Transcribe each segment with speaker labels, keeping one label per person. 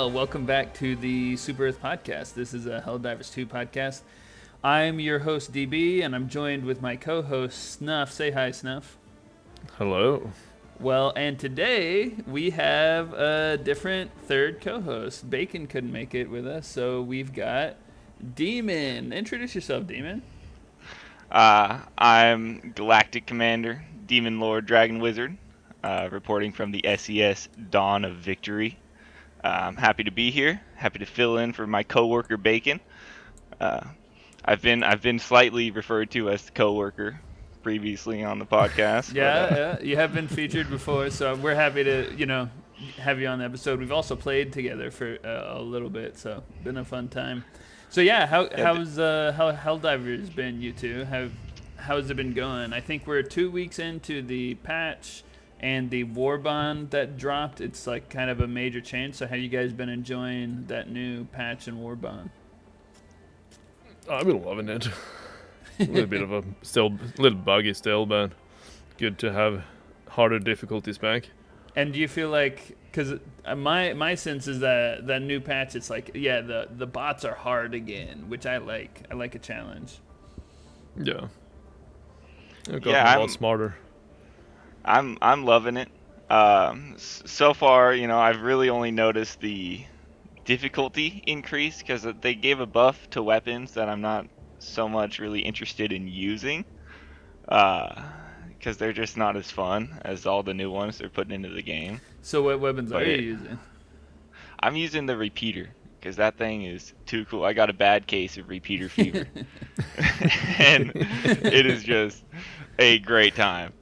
Speaker 1: Well, welcome back to the Super Earth Podcast. This is a Helldivers 2 podcast. I'm your host, DB, and I'm joined with my co-host, Snuff. Say hi, Snuff.
Speaker 2: Hello.
Speaker 1: Well, and today we have a different third co-host. Bacon couldn't make it with us, so we've got Demon. Introduce yourself, Demon.
Speaker 3: I'm Galactic Commander, Demon Lord, Dragon Wizard, reporting from the SES Dawn of Victory. I'm happy to be here. Happy to fill in for my coworker Bacon. I've been slightly referred to as the coworker previously on the podcast.
Speaker 1: Yeah, you have been featured before, so we're happy to have you on the episode. We've also played together for a little bit, so been a fun time. So yeah, how's Helldivers been, you two? How's it been going? I think we're 2 weeks into the patch and the war bond that dropped. It's like kind of a major change. So how you guys been enjoying that new patch and war bond?
Speaker 2: I've been loving it. A little bit of a little buggy still, but good to have harder difficulties back.
Speaker 1: And do you feel like, because my sense is that new patch, it's like, yeah, the bots are hard again, which I like. I like a challenge.
Speaker 2: Yeah. I've gotten a lot smarter.
Speaker 3: I'm loving it. So far, I've really only noticed the difficulty increase because they gave a buff to weapons that I'm not so much really interested in using. Because they're just not as fun as all the new ones they're putting into the game.
Speaker 1: So what weapons are you using?
Speaker 3: I'm using the repeater, because that thing is too cool. I got a bad case of repeater fever. And it is just a great time.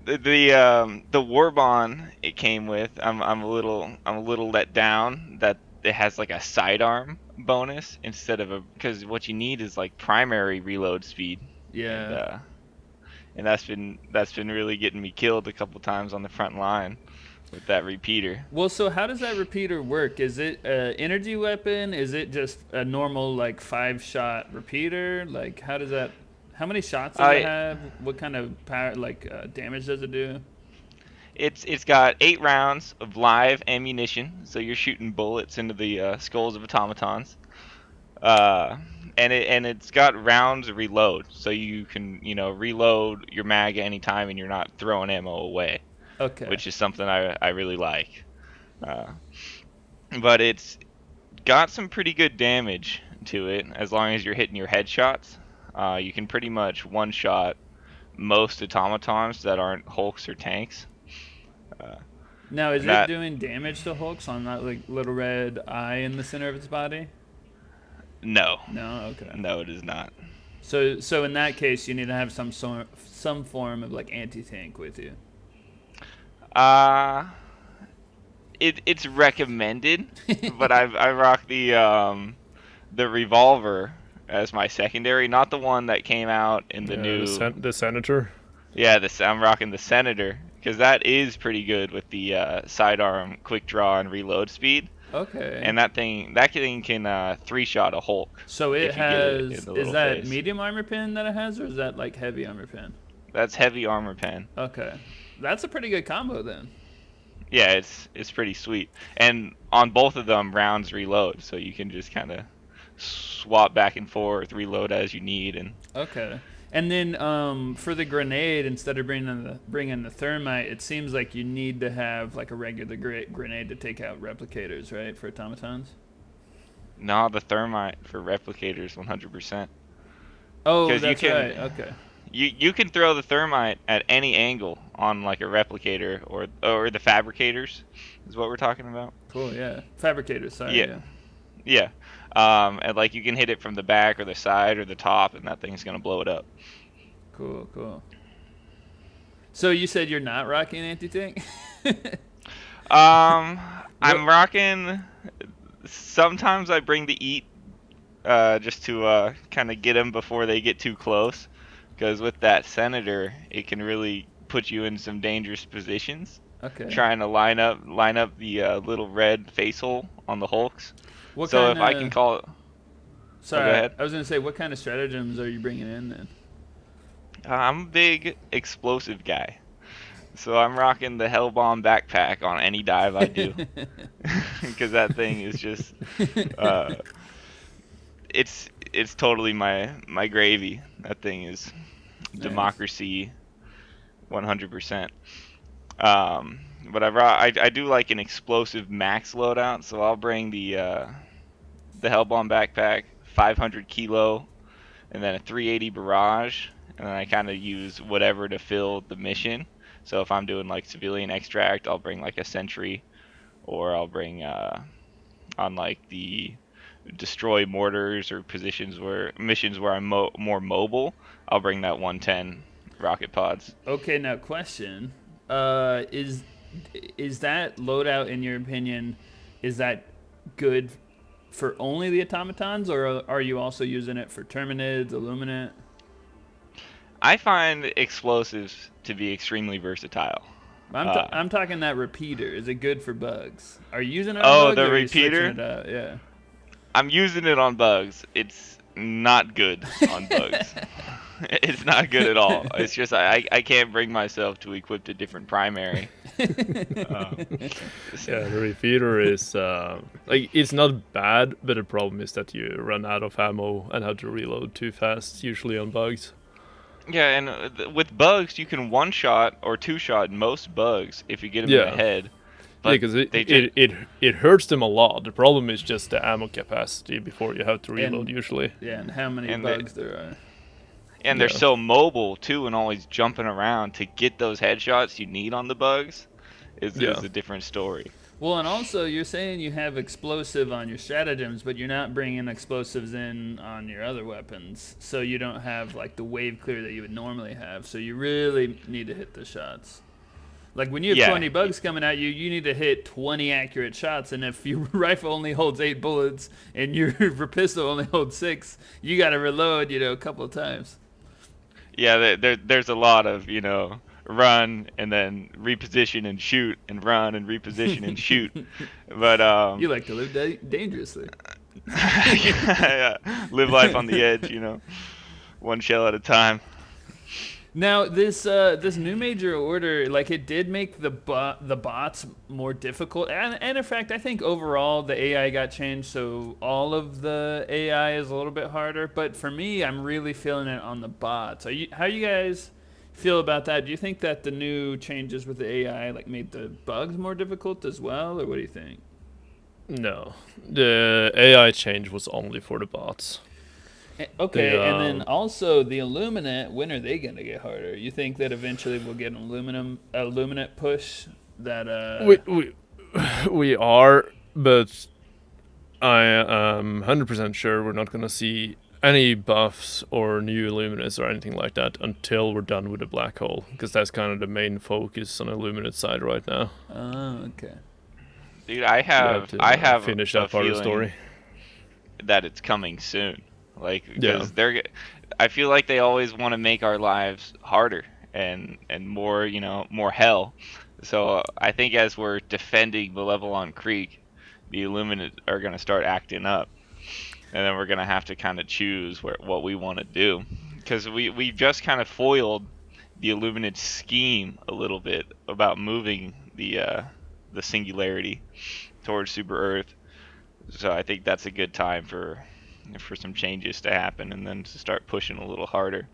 Speaker 3: The Warbond it came with, I'm a little let down that it has like a sidearm bonus instead of because what you need is like primary reload speed.
Speaker 1: Yeah.
Speaker 3: And that's been really getting me killed a couple times on the front line with that repeater.
Speaker 1: Well, so how does that repeater work? Is it an energy weapon? Is it just a normal like 5-shot repeater? Like how many shots does it have? What kind of power damage does it do?
Speaker 3: It's got 8 rounds of live ammunition, so you're shooting bullets into the skulls of automatons. And it's got rounds reload, so you can reload your mag at any time, and you're not throwing ammo away.
Speaker 1: Okay.
Speaker 3: Which is something I really like. But it's got some pretty good damage to it as long as you're hitting your headshots. You can pretty much one-shot most automatons that aren't Hulks or tanks.
Speaker 1: Now, is it doing damage to Hulks on that like little red eye in the center of its body?
Speaker 3: No.
Speaker 1: No, okay.
Speaker 3: No, it is not.
Speaker 1: So in that case, you need to have some form of like anti-tank with you.
Speaker 3: It's recommended, but I rock the revolver as my secondary, not the one that came out in the new
Speaker 2: the Senator.
Speaker 3: Yeah, I'm rocking the Senator because that is pretty good with the sidearm quick draw and reload speed.
Speaker 1: Okay.
Speaker 3: And that thing can 3-shot a Hulk.
Speaker 1: So it has. Is that
Speaker 3: face.
Speaker 1: Medium armor pen that it has, or is that like heavy armor pen?
Speaker 3: That's heavy armor pen.
Speaker 1: Okay, that's a pretty good combo then.
Speaker 3: Yeah, it's pretty sweet. And on both of them, rounds reload, so you can just kind of swap back and forth, reload as you need. And
Speaker 1: okay. And then for the grenade, instead of bringing the thermite, it seems like you need to have like a regular grenade to take out replicators, right, for automatons?
Speaker 3: No, the thermite for replicators 100%.
Speaker 1: Oh, that's right. Okay.
Speaker 3: You can throw the thermite at any angle on like a replicator or the fabricators is what we're talking about.
Speaker 1: Cool, yeah. Fabricators, sorry.
Speaker 3: Yeah. And like you can hit it from the back or the side or the top, and that thing's gonna blow it up.
Speaker 1: Cool. So you said you're not rocking anti-tank?
Speaker 3: I'm rocking. Sometimes I bring the eat, just to kind of get them before they get too close, because with that Senator, it can really put you in some dangerous positions.
Speaker 1: Okay.
Speaker 3: Trying to line up the little red face hole on the Hulks. If I can call it.
Speaker 1: Sorry,
Speaker 3: go ahead.
Speaker 1: I was gonna say, what kind of stratagems are you bringing in then?
Speaker 3: I'm a big explosive guy, So I'm rocking the Hellbomb backpack on any dive I do, because that thing is just, uh, it's totally my gravy. That thing is
Speaker 1: Nice.
Speaker 3: democracy, 100%. But I do like an explosive max loadout, so I'll bring the Hellbomb backpack, 500 kilo, and then a 380 barrage, and then I kind of use whatever to fill the mission. So if I'm doing like civilian extract, I'll bring like a sentry, or I'll bring on like the destroy mortars or positions where missions where I'm more mobile, I'll bring that 110 rocket pods.
Speaker 1: Okay, now question: is that loadout, in your opinion, is that good for only the automatons, or are you also using it for terminids, illuminate?
Speaker 3: I find explosives to be extremely versatile.
Speaker 1: I'm talking that repeater. Is it good for bugs? Are you using it on
Speaker 3: Oh,
Speaker 1: bugs,
Speaker 3: the
Speaker 1: or are you switching
Speaker 3: repeater?
Speaker 1: it out? Yeah.
Speaker 3: I'm using it on bugs. It's not good on bugs. It's not good at all. It's just I can't bring myself to equip a different primary.
Speaker 2: Yeah, the repeater is like it's not bad, but the problem is that you run out of ammo and have to reload too fast, usually on bugs.
Speaker 3: Yeah, and with bugs you can one shot or two shot most bugs if you get them in the
Speaker 2: Yeah,
Speaker 3: head.
Speaker 2: yeah,
Speaker 3: But
Speaker 2: because
Speaker 3: they just
Speaker 2: it hurts them a lot. The problem is just the ammo capacity before you have to reload
Speaker 1: And
Speaker 2: usually.
Speaker 1: yeah, and how many
Speaker 3: and they,
Speaker 1: bugs there are.
Speaker 3: and they're
Speaker 2: Yeah,
Speaker 3: so mobile too and always jumping around to get those headshots you need on the bugs
Speaker 2: yeah.
Speaker 3: is a different story.
Speaker 1: Well, and also you're saying you have explosive on your stratagems, but you're not bringing explosives in on your other weapons, so you don't have like the wave clear that you would normally have. So you really need to hit the shots. Like when you have
Speaker 3: Yeah,
Speaker 1: 20 bugs coming at you, you need to hit 20 accurate shots, and if your rifle only holds 8 bullets and your pistol only holds 6, you got to reload, a couple of times.
Speaker 3: yeah, there's a lot of, run and then reposition and shoot and run and reposition and shoot. But
Speaker 1: You like to live dangerously.
Speaker 3: yeah, live life on the edge, one shell at a time.
Speaker 1: Now this new major order, like it did make the bots more difficult, and in fact I think overall the AI got changed, so all of the AI is a little bit harder. But for me, I'm really feeling it on the bots. How you guys feel about that? Do you think that the new changes with the AI like made the bugs more difficult as well, or what do you think?
Speaker 2: No, the AI change was only for the bots.
Speaker 1: Okay,
Speaker 2: The
Speaker 1: and then also the Illuminate. When are they gonna get harder? You think that eventually we'll get an Illuminate push that
Speaker 2: we we are, but I am 100% sure we're not gonna see any buffs or new Illuminates or anything like that until we're done with the black hole, because that's kind of the main focus on Illuminate side right now.
Speaker 1: Oh, okay.
Speaker 3: Dude, I
Speaker 2: We have
Speaker 3: have
Speaker 2: to
Speaker 3: I have
Speaker 2: finish
Speaker 3: a
Speaker 2: that part of the
Speaker 3: feeling
Speaker 2: story.
Speaker 3: that it's coming soon. Like
Speaker 2: Yeah,
Speaker 3: because I feel like they always want to make our lives harder and more, more hell. So I think as we're defending the level on Creek, the Illuminate are gonna start acting up, and then we're gonna have to kind of choose what we want to do, because we just kind of foiled the Illuminate scheme a little bit about moving the singularity towards Super Earth. So I think that's a good time for some changes to happen and then to start pushing a little harder.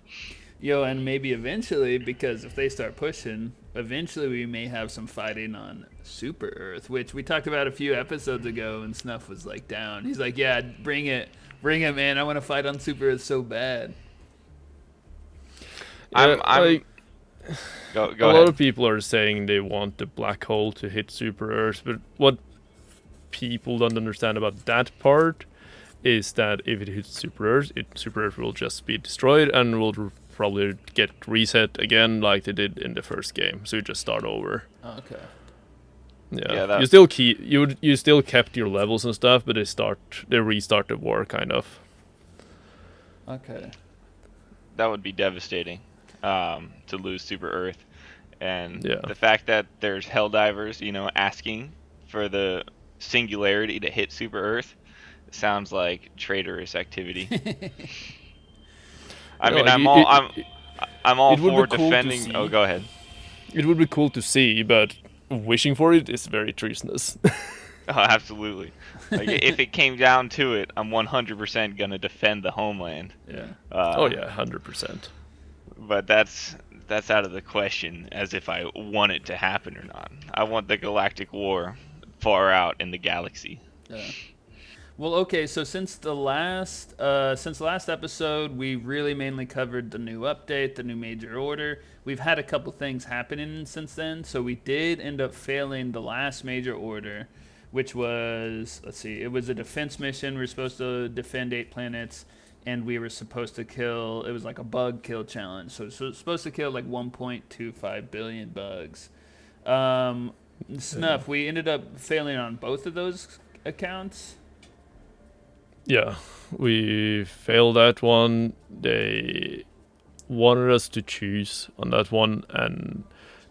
Speaker 1: Yo, and maybe eventually, because if they start pushing, eventually we may have some fighting on Super Earth, which we talked about a few episodes ago, and Snuff was like down. He's like, "Yeah, bring it, man! I want to fight on Super Earth so bad."
Speaker 2: yeah.
Speaker 3: I'm
Speaker 2: Like
Speaker 3: go
Speaker 2: a lot
Speaker 3: ahead.
Speaker 2: of people are saying they want the black hole to hit Super Earth, but what people don't understand about that part is that if it hits Super Earth, Super Earth will just be destroyed and will probably get reset again like they did in the first game. So you just start over.
Speaker 1: Okay.
Speaker 2: Yeah,
Speaker 3: Yeah, that
Speaker 2: you still keep you still kept your levels and stuff, but they restart the war kind of.
Speaker 1: Okay.
Speaker 3: that would be devastating, to lose Super Earth, and
Speaker 2: Yeah,
Speaker 3: the fact that there's Helldivers, asking for the singularity to hit Super Earth sounds like traitorous activity. I
Speaker 2: no,
Speaker 3: mean,
Speaker 2: like
Speaker 3: I'm all
Speaker 2: it
Speaker 3: I'm all
Speaker 2: it would be
Speaker 3: for
Speaker 2: cool to
Speaker 3: defending. Oh,
Speaker 2: see.
Speaker 3: go ahead.
Speaker 2: It would be cool to see, but wishing for it is very treasonous.
Speaker 3: Oh, absolutely. Like if it came down to it, I'm 100% gonna defend the homeland.
Speaker 1: Yeah.
Speaker 2: Oh yeah, 100%.
Speaker 3: But that's out of the question, as if I want it to happen or not. I want the galactic war far out in the galaxy.
Speaker 1: Yeah. Well, okay. So since the last episode, we really mainly covered the new update, the new major order. We've had a couple things happening since then. So we did end up failing the last major order, which was, let's see, it was a defense mission. We were supposed to defend 8 planets, and we were supposed to kill, it was like a bug kill challenge. So it was supposed to kill like 1.25 billion bugs. Snuff, we ended up failing on both of those accounts.
Speaker 2: Yeah, we failed that one. They wanted us to choose on that one and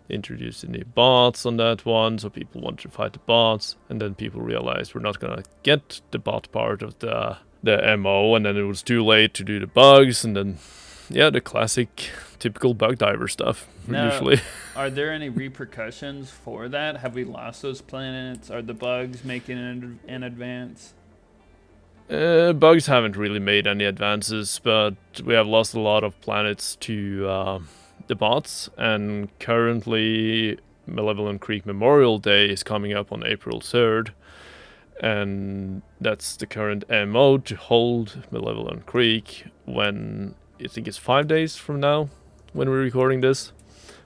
Speaker 2: introduce any bots on that one, so people wanted to fight the bots, and then people realized we're not gonna get the bot part of the MO, and then it was too late to do the bugs, and then the classic typical bug diver stuff.
Speaker 1: Now,
Speaker 2: usually.
Speaker 1: Are there any repercussions for that? Have we lost those planets? Are the bugs making an advance?
Speaker 2: Bugs haven't really made any advances, but we have lost a lot of planets to the bots, and currently Malevolent Creek Memorial Day is coming up on April 3rd, and that's the current MO, to hold Malevolent Creek when, I think it's 5 days from now, when we're recording this,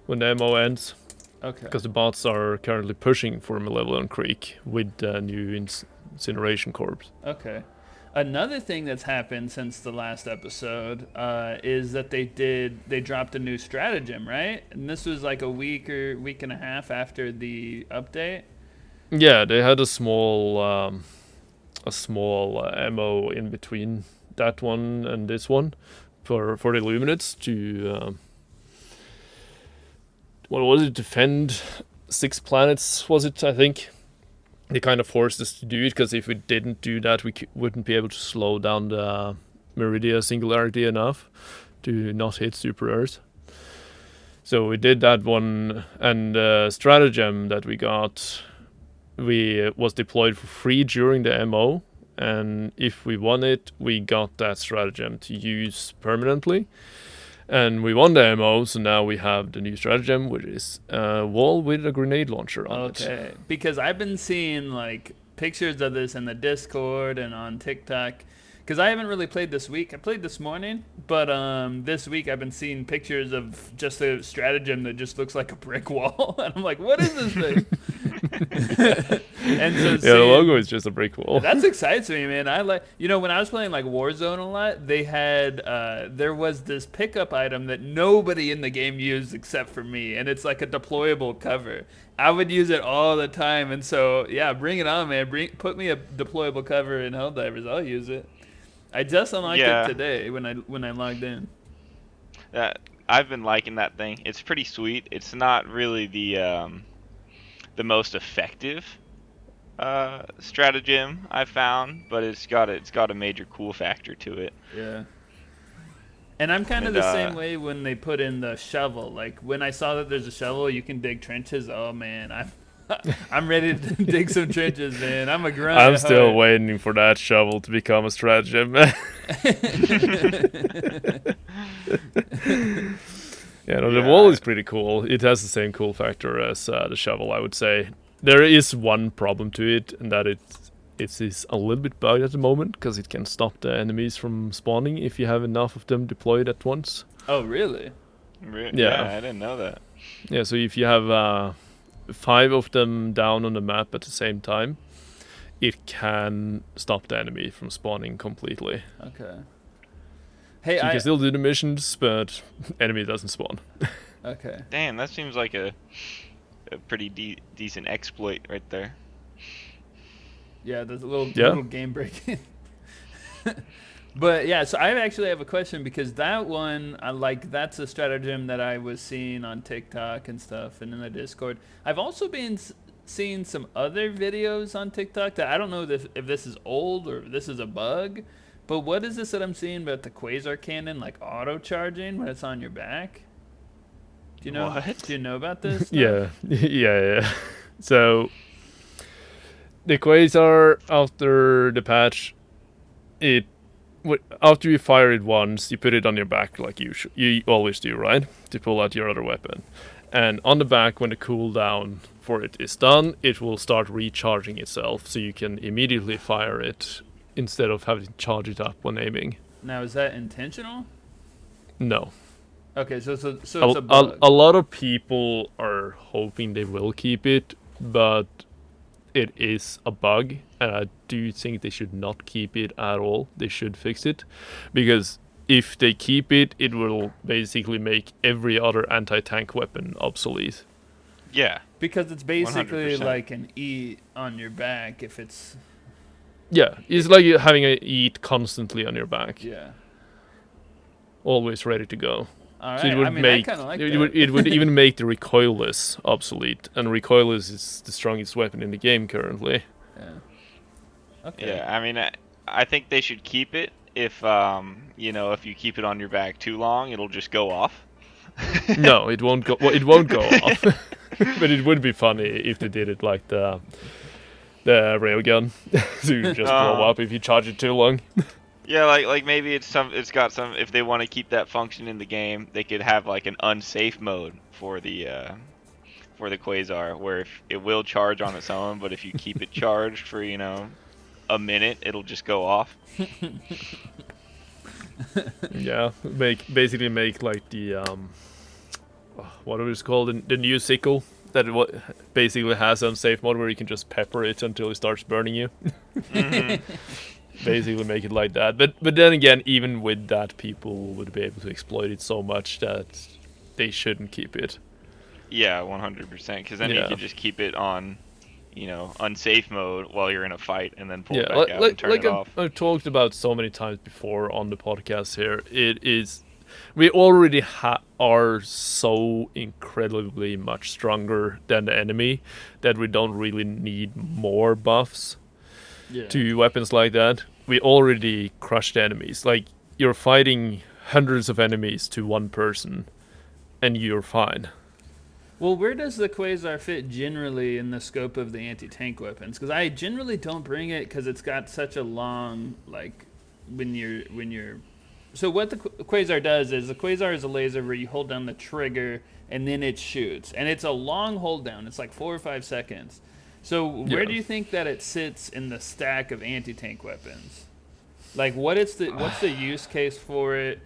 Speaker 2: when the MO ends.
Speaker 1: Okay.
Speaker 2: Because the bots are currently pushing for Malevolent Creek with the new incineration corps.
Speaker 1: Okay. Another thing that's happened since the last episode is that they dropped a new stratagem, right? And this was like a week and a half after the update.
Speaker 2: Yeah, they had a small MO in between that one and this one for the Illuminates to what was it? Defend 6 planets, was it? I think. They kind of forced us to do it, because if we didn't do that, we wouldn't be able to slow down the Meridia Singularity enough to not hit Super Earth. So we did that one, and the stratagem that we got, was deployed for free during the MO, and if we won it, we got that stratagem to use permanently. And we won the MO, so now we have the new stratagem, which is a wall with a grenade launcher on it.
Speaker 1: Okay, because I've been seeing like pictures of this in the Discord and on TikTok. Because I haven't really played this week. I played this morning, but this week I've been seeing pictures of just a stratagem that just looks like a brick wall, and I'm like, what is this thing? And so
Speaker 2: the logo is just a brick wall.
Speaker 1: That's excites me, man. I like, when I was playing like Warzone a lot, they had there was this pickup item that nobody in the game used except for me, and it's like a deployable cover. I would use it all the time, and so yeah, bring it on, man. Put me a deployable cover in Helldivers. I'll use it. I just unlocked it today when I logged in.
Speaker 3: I've been liking that thing. It's pretty sweet. It's not really the most effective stratagem I've found, but it's got a major cool factor to it.
Speaker 1: Yeah. And I'm kind of the same way when they put in the shovel. Like when I saw that there's a shovel, you can dig trenches. Oh man, I'm ready to dig some trenches, man. I'm a grunt.
Speaker 2: I'm still waiting for that shovel to become a stratagem. The wall is pretty cool. It has the same cool factor as the shovel, I would say. There is one problem to it, and that it is a little bit bugged at the moment, because it can stop the enemies from spawning if you have enough of them deployed at once.
Speaker 1: Oh, really?
Speaker 3: Yeah, I didn't know that.
Speaker 2: Yeah, so if you have 5 of them down on the map at the same time, it can stop the enemy from spawning completely.
Speaker 1: Okay. Hey,
Speaker 2: so you can still do the missions, but enemy doesn't spawn.
Speaker 1: Okay.
Speaker 3: Damn, that seems like a pretty decent exploit right there.
Speaker 1: Yeah, there's a little game breaking. But yeah, so I actually have a question, because that one, that's a stratagem that I was seeing on TikTok and stuff, and in the Discord. I've also been seeing some other videos on TikTok that I don't know if this is old or if this is a bug, but what is this that I'm seeing about the quasar cannon, like auto charging when it's on your back? Do you know?
Speaker 3: What?
Speaker 1: Do you know about this?
Speaker 2: Yeah. So the quasar after the patch, after you fire it once, you put it on your back like you always do, right? To pull out your other weapon. And on the back, when the cooldown for it is done, it will start recharging itself, so you can immediately fire it instead of having to charge it up when aiming.
Speaker 1: Now, is that intentional?
Speaker 2: No.
Speaker 1: Okay, so it's a bug.
Speaker 2: A lot of people are hoping they will keep it, but it is a bug, and I do think they should not keep it at all. They should fix it, because if they keep it, it will basically make every other anti-tank weapon obsolete.
Speaker 3: Yeah.
Speaker 1: Because it's basically
Speaker 3: 100%.
Speaker 1: like an E on your back if it's...
Speaker 2: Yeah, it's like having a eat constantly on your back.
Speaker 1: Yeah.
Speaker 2: Always ready to go.
Speaker 1: All
Speaker 2: So
Speaker 1: right,
Speaker 2: it would
Speaker 1: I mean,
Speaker 2: make
Speaker 1: I kind of like
Speaker 2: it
Speaker 1: that.
Speaker 2: would even make the recoilless obsolete, and recoilless is the strongest weapon in the game currently.
Speaker 1: Yeah. Okay.
Speaker 3: Yeah, I mean, I think they should keep it. If if you keep it on your back too long, it'll just go off.
Speaker 2: No, it won't go. Well, it won't go off. But it would be funny if they did it like the railgun, to just blow up if you charge it too long.
Speaker 3: Yeah, like maybe it's got some. If they want to keep that function in the game, they could have like an unsafe mode for the quasar, where if it will charge on its own, but if you keep it charged for a minute, it'll just go off.
Speaker 2: Yeah, basically make like the what it was called, the new sickle that basically has unsafe mode where you can just pepper it until it starts burning you.
Speaker 3: Mm-hmm.
Speaker 2: Basically make it like that, but then again, even with that, people would be able to exploit it so much that they shouldn't keep it.
Speaker 3: Yeah, 100%. Because then you can just keep it on, unsafe mode while you're in a fight, and then pull it back out and turn it off.
Speaker 2: I've talked about so many times before on the podcast here. We already are so incredibly much stronger than the enemy that we don't really need more buffs to weapons like that. We already crushed enemies. Like, you're fighting hundreds of enemies to one person, and you're fine.
Speaker 1: Well, where does the quasar fit generally in the scope of the anti-tank weapons? Because I generally don't bring it because it's got such a long, like, when you're. So what the quasar does is, the quasar is a laser where you hold down the trigger and then it shoots, and it's a long hold down. It's like 4 or 5 seconds. So where do you think that it sits in the stack of anti-tank weapons? Like, what's the use case for it?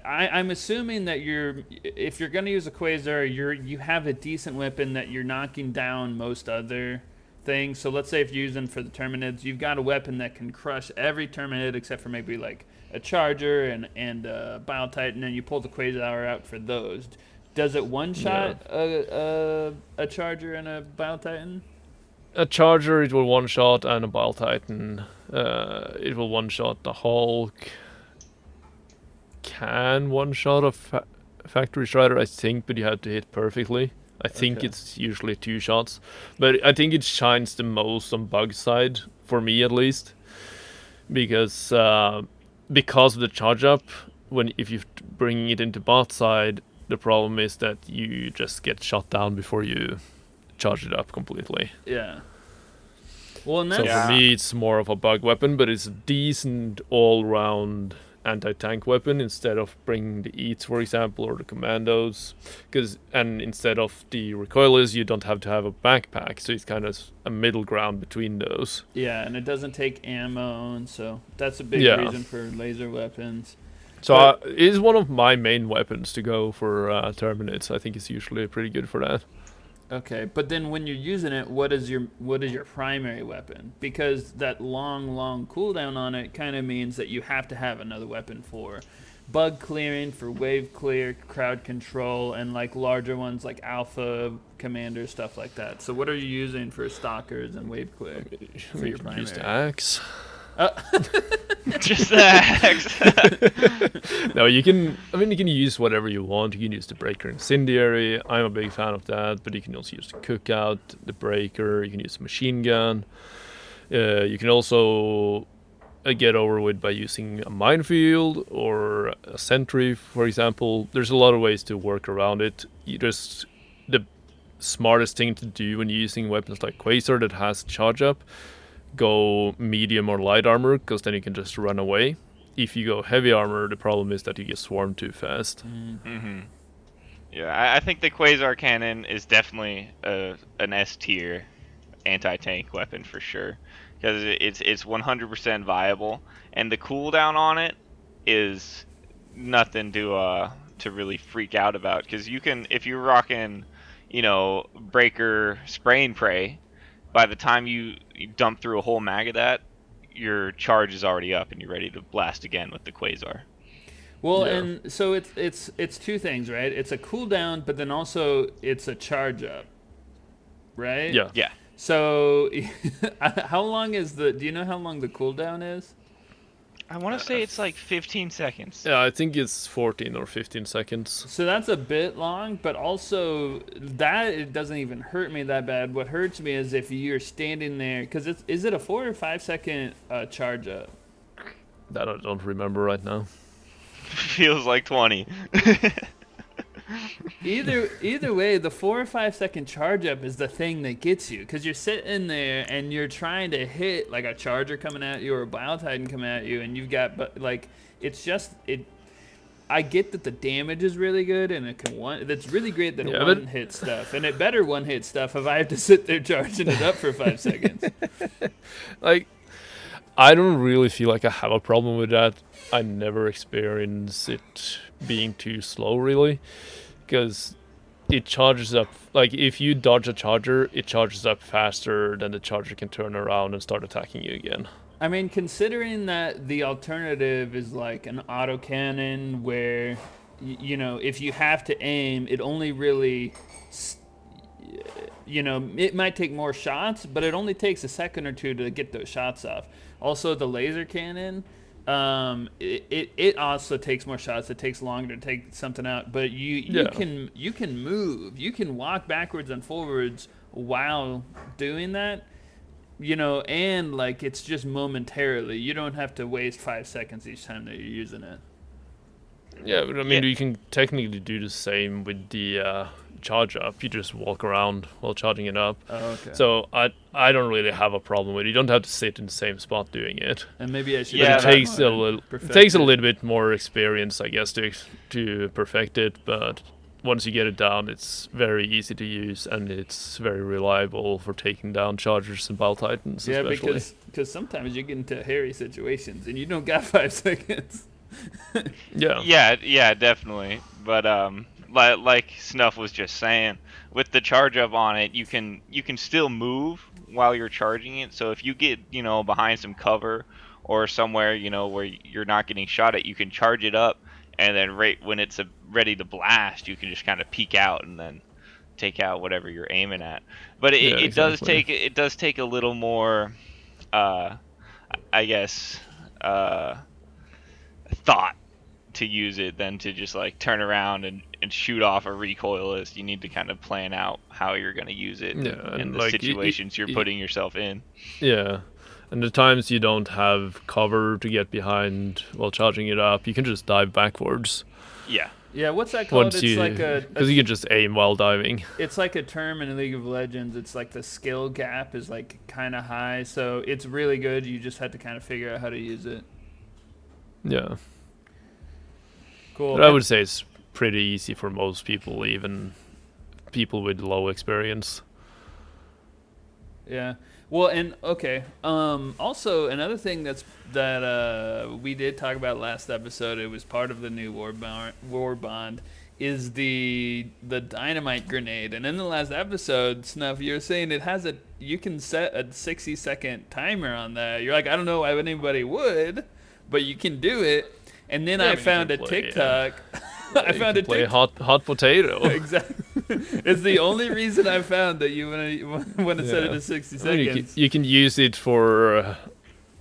Speaker 1: I'm assuming that if you're going to use a quasar, you have a decent weapon that you're knocking down most other things. So let's say if you're using for the Terminids, you've got a weapon that can crush every Terminid except for maybe like a Charger and a Bile Titan, and you pull the quasar out for those. Does it one-shot a Charger and a Bile Titan?
Speaker 2: A Charger, it will one-shot, and a Bile Titan, it will one-shot. The Hulk can one-shot a Factory Strider, I think, but you have to hit perfectly. I think it's usually 2 shots. But I think it shines the most on bug side, for me at least. Because of the charge up, if you're bringing it into bot side, the problem is that you just get shot down before you charge it up completely.
Speaker 1: Yeah. Well, and
Speaker 2: so for me, it's more of a bug weapon, but it's a decent all-round anti-tank weapon instead of bringing the Eats, for example, or the Commandos. And instead of the recoilless, you don't have to have a backpack, so it's kind of a middle ground between those.
Speaker 1: Yeah, and it doesn't take ammo, and so that's a big reason for laser weapons.
Speaker 2: So it is one of my main weapons to go for Terminids. I think it's usually pretty good for that.
Speaker 1: Okay, but then when you're using it, what is your primary weapon? Because that long cooldown on it kind of means that you have to have another weapon for bug clearing, for wave clear, crowd control, and like larger ones like Alpha, Commander, stuff like that. So what are you using for stalkers and wave clear for your primary?
Speaker 2: Use the axe.
Speaker 3: Just the axe.
Speaker 2: No, you can use whatever you want. You can use the breaker incendiary. I'm a big fan of that, but you can also use the cookout, the breaker. You can use the machine gun. You can also get over with by using a minefield or a sentry, for example. There's a lot of ways to work around it. The smartest thing to do when using weapons like Quasar that has charge up, go medium or light armor, because then you can just run away. If you go heavy armor, the problem is that you get swarmed too fast.
Speaker 3: Mm-hmm. Yeah, I think the Quasar Cannon is definitely an S tier anti-tank weapon for sure, because it's 100% viable, and the cooldown on it is nothing to really freak out about. Because you can, if you're rocking, Breaker Spray and Pray, by the time you dump through a whole mag of that, your charge is already up and you're ready to blast again with the Quasar.
Speaker 1: Well, yeah. And so it's two things, right? It's a cooldown, but then also it's a charge up, right?
Speaker 2: Yeah.
Speaker 3: Yeah.
Speaker 1: So, how long is do you know how long the cooldown is?
Speaker 3: I want to say it's like 15 seconds.
Speaker 2: Yeah, I think it's 14 or 15 seconds.
Speaker 1: So that's a bit long, but also it doesn't even hurt me that bad. What hurts me is if you're standing there, because is it a 4 or 5 second charge up?
Speaker 2: That I don't remember right now.
Speaker 3: Feels like 20.
Speaker 1: Either way, the 4 or 5 second charge up is the thing that gets you, because you're sitting there and you're trying to hit like a charger coming at you or a Bile Titan coming at you, and you've got it's just it. I get that the damage is really good and it can that's really great that it one hit stuff, and it better one hit stuff if I have to sit there charging it up for 5 seconds.
Speaker 2: Like, I don't really feel like I have a problem with that. I never experience it being too slow, really, because it charges up. Like, if you dodge a charger, it charges up faster than the charger can turn around and start attacking you again.
Speaker 1: I mean, considering that the alternative is like an autocannon where, if you have to aim, it only really, it might take more shots, but it only takes a second or two to get those shots off. Also, the laser cannon, it also takes more shots. It takes longer to take something out, but you can move. You can walk backwards and forwards while doing that. And like it's just momentarily. You don't have to waste 5 seconds each time that you're using it.
Speaker 2: Yeah, but I mean, you can technically do the same with the charge up. You just walk around while charging it up.
Speaker 1: Oh, okay.
Speaker 2: So I don't really have a problem with it. You don't have to sit in the same spot doing it.
Speaker 1: And maybe I should.
Speaker 2: Yeah, it takes a little bit more experience, I guess, to perfect it. But once you get it down, it's very easy to use and it's very reliable for taking down chargers and Bile Titans.
Speaker 1: Yeah,
Speaker 2: especially.
Speaker 1: because sometimes you get into hairy situations and you don't got 5 seconds.
Speaker 3: Yeah, definitely. But like Snuff was just saying, with the charge up on it, you can still move while you're charging it. So if you get behind some cover or somewhere where you're not getting shot at, you can charge it up, and then right when it's ready to blast, you can just kind of peek out and then take out whatever you're aiming at. But it does take a little more, I guess, thought to use it than to just like turn around and shoot off a recoilless. You need to kind of plan out how you're going to use it and the situations you're putting yourself in.
Speaker 2: Yeah. And the times you don't have cover to get behind while charging it up, you can just dive backwards.
Speaker 3: Yeah.
Speaker 1: Yeah, what's that called? It's like
Speaker 2: because you can just aim while diving.
Speaker 1: It's like a term in League of Legends. It's like the skill gap is like kind of high, so it's really good. You just have to kind of figure out how to use it.
Speaker 2: Yeah.
Speaker 1: Cool.
Speaker 2: But I would say it's pretty easy for most people, even people with low experience.
Speaker 1: Yeah. Well, and okay. Also, another thing that we did talk about last episode, it was part of the new war bond, is the dynamite grenade. And in the last episode, Snuff, you were saying you can set a 60-second timer on that. You're like, I don't know why anybody would, but you can do it. And then I found a TikTok.
Speaker 2: I found a TikTok. Hot potato.
Speaker 1: Exactly. It's the only reason I found that you want to set it to 60 seconds.
Speaker 2: You can use it for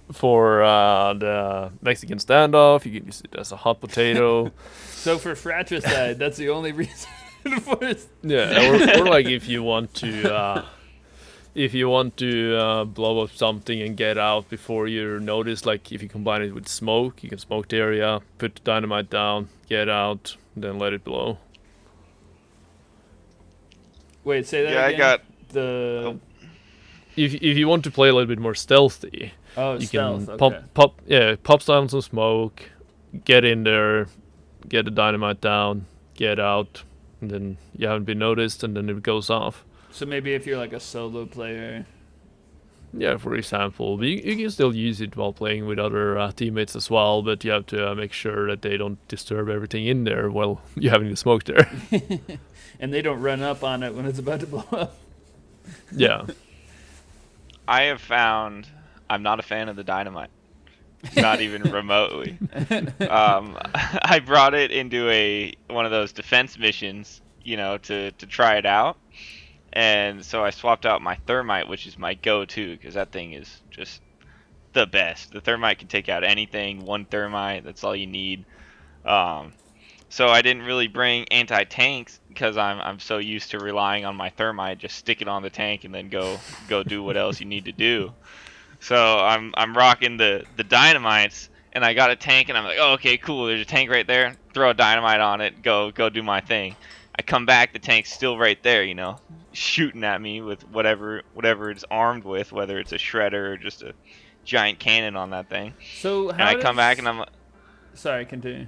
Speaker 2: the Mexican standoff. You can use it as a hot potato.
Speaker 1: So for fratricide, that's the only reason for it.
Speaker 2: Yeah, or like if you want to if you want to blow up something and get out before you're noticed, like if you combine it with smoke, you can smoke the area, put the dynamite down, get out, then let it blow.
Speaker 1: Wait, say that
Speaker 3: Yeah,
Speaker 1: again?
Speaker 3: I got.
Speaker 1: The
Speaker 2: If you want to play a little bit more stealthy, you
Speaker 1: stealth.
Speaker 2: can
Speaker 1: Okay.
Speaker 2: pop down some smoke, get in there, get the dynamite down, get out, and then you haven't been noticed, and then it goes off.
Speaker 1: So maybe if you're like a solo player.
Speaker 2: Yeah, for example, you can still use it while playing with other teammates as well, but you have to make sure that they don't disturb everything in there while you're having the smoke there.
Speaker 1: And they don't run up on it when it's about to blow up.
Speaker 2: Yeah.
Speaker 3: I have found I'm not a fan of the dynamite. Not even remotely. I brought it into one of those defense missions, to try it out. And so I swapped out my thermite, which is my go-to, because that thing is just the best. The thermite can take out anything. One thermite, that's all you need. So I didn't really bring anti-tanks because I'm so used to relying on my thermite. Just stick it on the tank and then go do what else you need to do. So I'm rocking the dynamites, and I got a tank, and I'm like, oh, okay, cool. There's a tank right there. Throw a dynamite on it. Go do my thing. I come back, the tank's still right there, shooting at me with whatever it's armed with, whether it's a shredder or just a giant cannon on that thing.
Speaker 1: So
Speaker 3: and I come back, and I'm.
Speaker 1: Sorry, continue.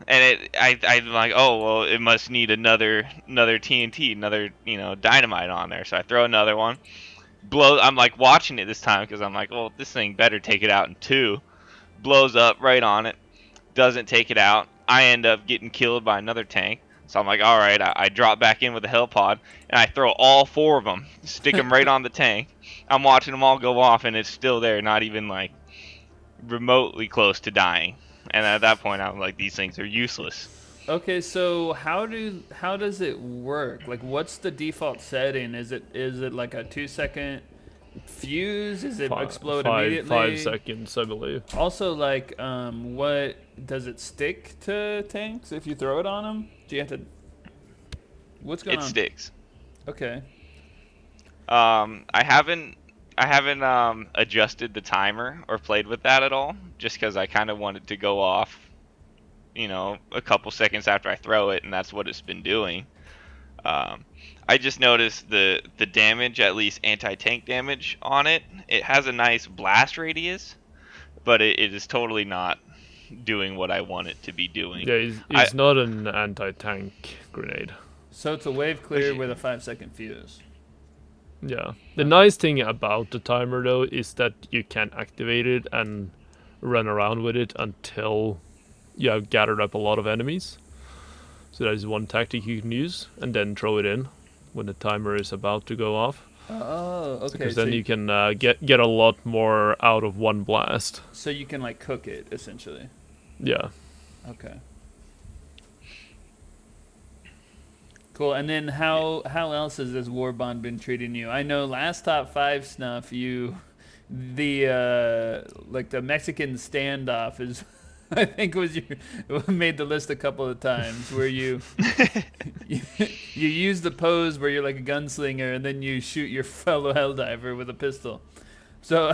Speaker 3: And I'm like, oh well, it must need another TNT, another dynamite on there. So I throw another one. I'm like watching it this time because I'm like, well, this thing better take it out in two. Blows up right on it. Doesn't take it out. I end up getting killed by another tank. So I'm like, all right. I drop back in with the hell pod and I throw all four of them, stick them right on the tank. I'm watching them all go off and it's still there, not even like remotely close to dying. And at that point, I'm like, these things are useless.
Speaker 1: Okay, so how does it work? Like, what's the default setting? Is it like a 2-second fuse? Is it explode immediately?
Speaker 2: 5 seconds, I believe.
Speaker 1: Also, like, what does it stick to tanks if you throw it on them? Do you have to? What's going on?
Speaker 3: It sticks.
Speaker 1: Okay.
Speaker 3: I haven't adjusted the timer or played with that at all, just because I kind of wanted to go off, a couple seconds after I throw it, and that's what it's been doing. I just noticed the damage, at least anti-tank damage on it. It has a nice blast radius, but it is totally not doing what I want it to be doing.
Speaker 2: Yeah, it's not an anti-tank grenade.
Speaker 1: So it's a wave clear with a 5-second fuse.
Speaker 2: Yeah. The nice thing about the timer, though, is that you can activate it and run around with it until you have gathered up a lot of enemies. So that is one tactic you can use, and then throw it in when the timer is about to go off.
Speaker 1: Oh, okay.
Speaker 2: Because then you can get a lot more out of one blast.
Speaker 1: So you can like cook it essentially.
Speaker 2: Yeah.
Speaker 1: Okay. Cool. And then how else has this war bond been treating you? I know last top 5 Snuff, the Mexican standoff is I think made the list a couple of times where you use the pose where you're like a gunslinger and then you shoot your fellow Helldiver with a pistol. So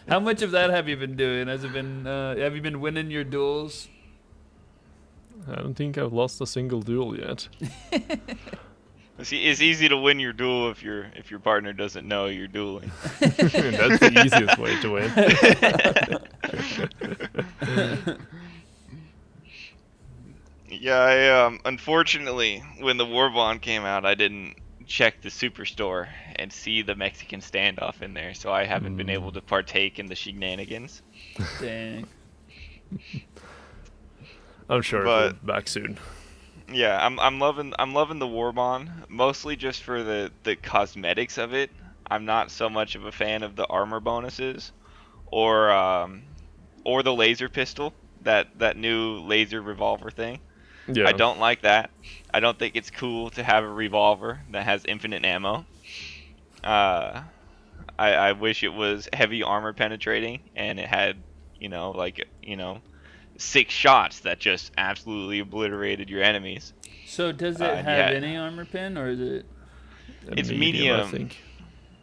Speaker 1: how much of that have you been doing? Has it been have you been winning your duels?
Speaker 2: I don't think I've lost a single duel yet.
Speaker 3: It's easy to win your duel if your partner doesn't know you're dueling.
Speaker 2: That's the easiest way to win.
Speaker 3: Yeah, I unfortunately, when the war bond came out, I didn't check the superstore and see the Mexican standoff in there, so I haven't been able to partake in the shenanigans.
Speaker 1: Dang.
Speaker 2: I'm sure it'll be back soon.
Speaker 3: Yeah, I'm loving the war bond, mostly just for the cosmetics of it. I'm not so much of a fan of the armor bonuses or the laser pistol, that new laser revolver thing.
Speaker 2: Yeah.
Speaker 3: I don't like that. I don't think it's cool to have a revolver that has infinite ammo. I wish it was heavy armor penetrating and it had, 6 shots that just absolutely obliterated your enemies.
Speaker 1: So does it have any armor pen, or is it?
Speaker 3: It's medium.
Speaker 2: I think.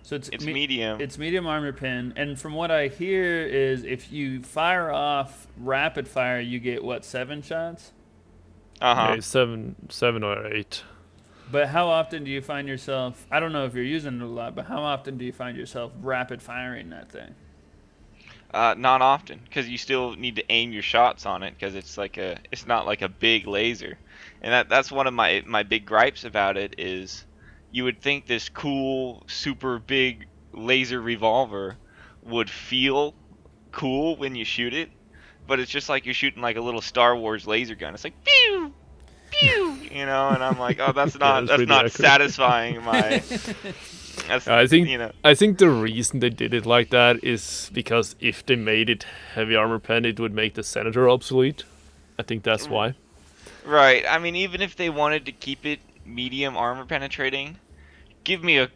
Speaker 1: So
Speaker 3: It's medium.
Speaker 1: It's medium armor pen, and from what I hear is if you fire off rapid fire, you get what, 7 shots?
Speaker 3: Uh-huh.
Speaker 2: Yeah, 7 or 8.
Speaker 1: But how often do you find yourself? I don't know if you're using it a lot, but how often do you find yourself rapid firing that thing?
Speaker 3: Not often, because you still need to aim your shots on it, because it's not like a big laser, and that's one of my big gripes about it is, you would think this cool super big laser revolver would feel cool when you shoot it, but it's just like you're shooting like a little Star Wars laser gun. It's like pew pew, and I'm like, oh, that's
Speaker 2: Yeah,
Speaker 3: not
Speaker 2: that's really accurate.
Speaker 3: satisfying my. That's,
Speaker 2: I think the reason they did it like that is because if they made it heavy armor pen, it would make the Senator obsolete. I think that's why.
Speaker 3: Right. I mean, even if they wanted to keep it medium armor penetrating, give me a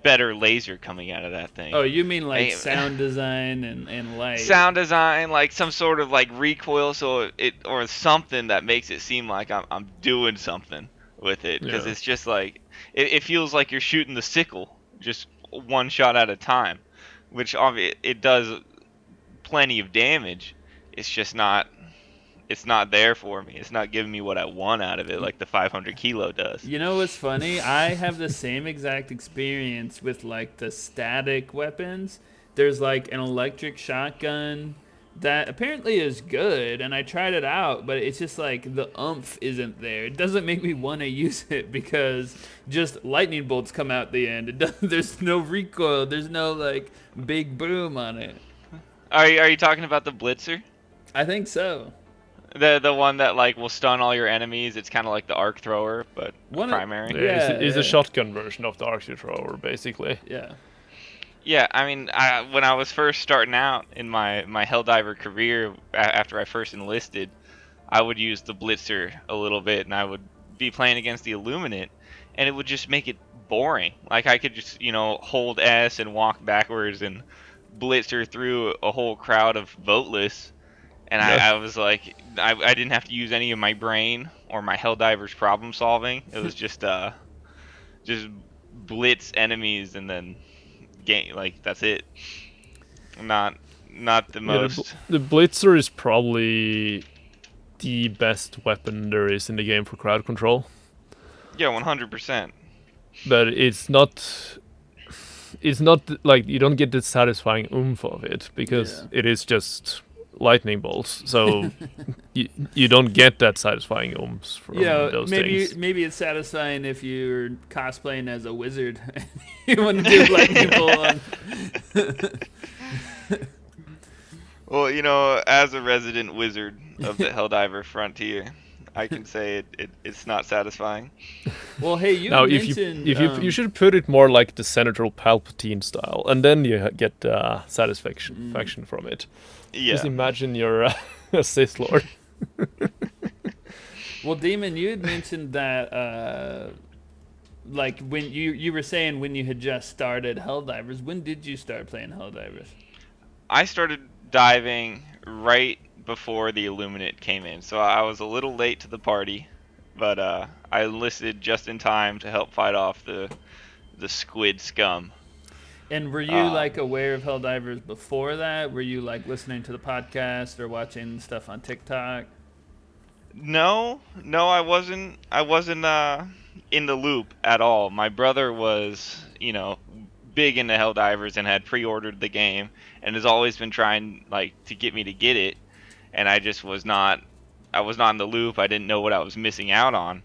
Speaker 3: better laser coming out of that thing.
Speaker 1: Oh, you mean like sound design and light?
Speaker 3: Sound design, like some sort of like recoil, or something that makes it seem like I'm doing something with it, because it's just like it feels like you're shooting the sickle, just one shot at a time, which obviously it does plenty of damage. It's just not. It's not there for me. It's not giving me what I want out of it, like the 500 kilo does.
Speaker 1: You know what's funny? I have the same exact experience with like the static weapons. There's like an electric shotgun that apparently is good, and I tried it out, but it's just like the oomph isn't there. It doesn't make me want to use it because just lightning bolts come out the end. There's no recoil. There's no like big boom on it.
Speaker 3: Are you talking about the Blitzer?
Speaker 1: I think so.
Speaker 3: The one that like will stun all your enemies. It's kind of like the arc thrower, but primary.
Speaker 2: It's a shotgun version of the arc thrower, basically.
Speaker 1: Yeah.
Speaker 3: Yeah, I mean, when I was first starting out in my Helldiver career, after I first enlisted, I would use the Blitzer a little bit, and I would be playing against the Illuminate, and it would just make it boring. Like, I could just, hold S and walk backwards and Blitzer through a whole crowd of voteless, and I was like, I didn't have to use any of my brain or my Helldiver's problem solving. It was just blitz enemies and then game, like that's it. Not the most.
Speaker 2: The Blitzer is probably the best weapon there is in the game for crowd control.
Speaker 3: Yeah, 100%.
Speaker 2: But it's not like you don't get the satisfying oomph of it because it is just lightning bolts. So you don't get that satisfying oomph from those things.
Speaker 1: Maybe it's satisfying if you're cosplaying as a wizard. You want to do lightning bolt on.
Speaker 3: Well, as a resident wizard of the Helldiver frontier, I can say it's not satisfying.
Speaker 1: Well, hey, you mentioned...
Speaker 2: You should put it more like the Senator Palpatine style, and then you get satisfaction from it.
Speaker 3: Yeah.
Speaker 2: Just imagine you're a Sith Lord.
Speaker 1: Well, Demon, you had mentioned that, like, when you were saying when you had just started Helldivers. When did you start playing Helldivers?
Speaker 3: I started diving right before the Illuminate came in, so I was a little late to the party, but I enlisted just in time to help fight off the squid scum.
Speaker 1: And were you like aware of Helldivers before that? Were you like listening to the podcast or watching stuff on TikTok?
Speaker 3: No, I wasn't. I wasn't in the loop at all. My brother was, big into Helldivers and had pre-ordered the game and has always been trying to get me to get it, and I just was not. I was not in the loop. I didn't know what I was missing out on.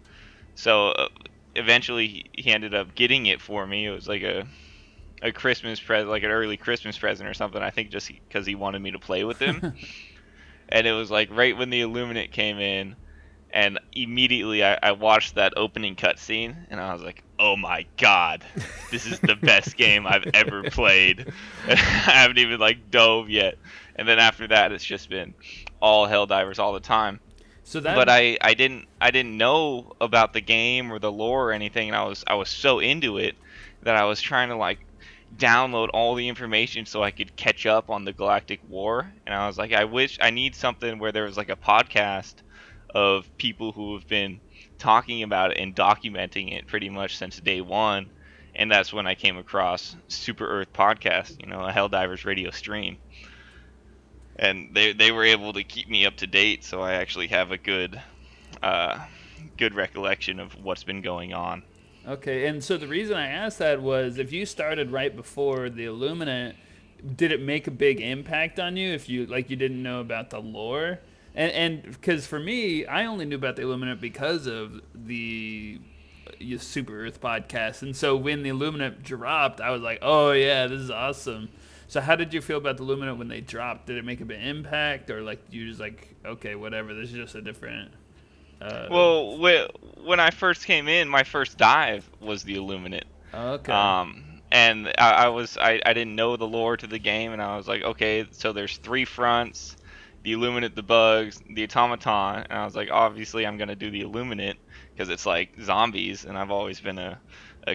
Speaker 3: So eventually he ended up getting it for me. It was like a Christmas present, like an early Christmas present or something, I think, just because he wanted me to play with him. And it was like right when the Illuminate came in, and immediately I watched that opening cutscene, and I was like, oh my god, this is the best game I've ever played. And I haven't even dove yet. And then after that, it's just been all Helldivers all the time. But I didn't know about the game or the lore or anything, and I was so into it that I was trying to download all the information so I could catch up on the Galactic War. And I was like, I need something where there was a podcast of people who have been talking about it and documenting it pretty much since day one, and that's when I came across Super Earth Podcast, a Helldivers Radio stream. And they were able to keep me up to date, so I actually have a good recollection of what's been going on.
Speaker 1: Okay, and so the reason I asked that was if you started right before the Illuminate, did it make a big impact on you if you didn't know about the lore? And because for me, I only knew about the Illuminate because of the Super Earth podcast, and so when the Illuminate dropped, I was like, oh yeah, this is awesome. So how did you feel about the Illuminate when they dropped? Did it make a big impact, or you just okay, whatever, this is just a different...
Speaker 3: Well, when I first came in, my first dive was the Illuminate.
Speaker 1: Okay.
Speaker 3: And I didn't know the lore to the game, and I was like, okay, so there's 3 fronts: the Illuminate, the bugs, the automaton. And I was like, obviously I'm gonna do the Illuminate because it's like zombies, and I've always been a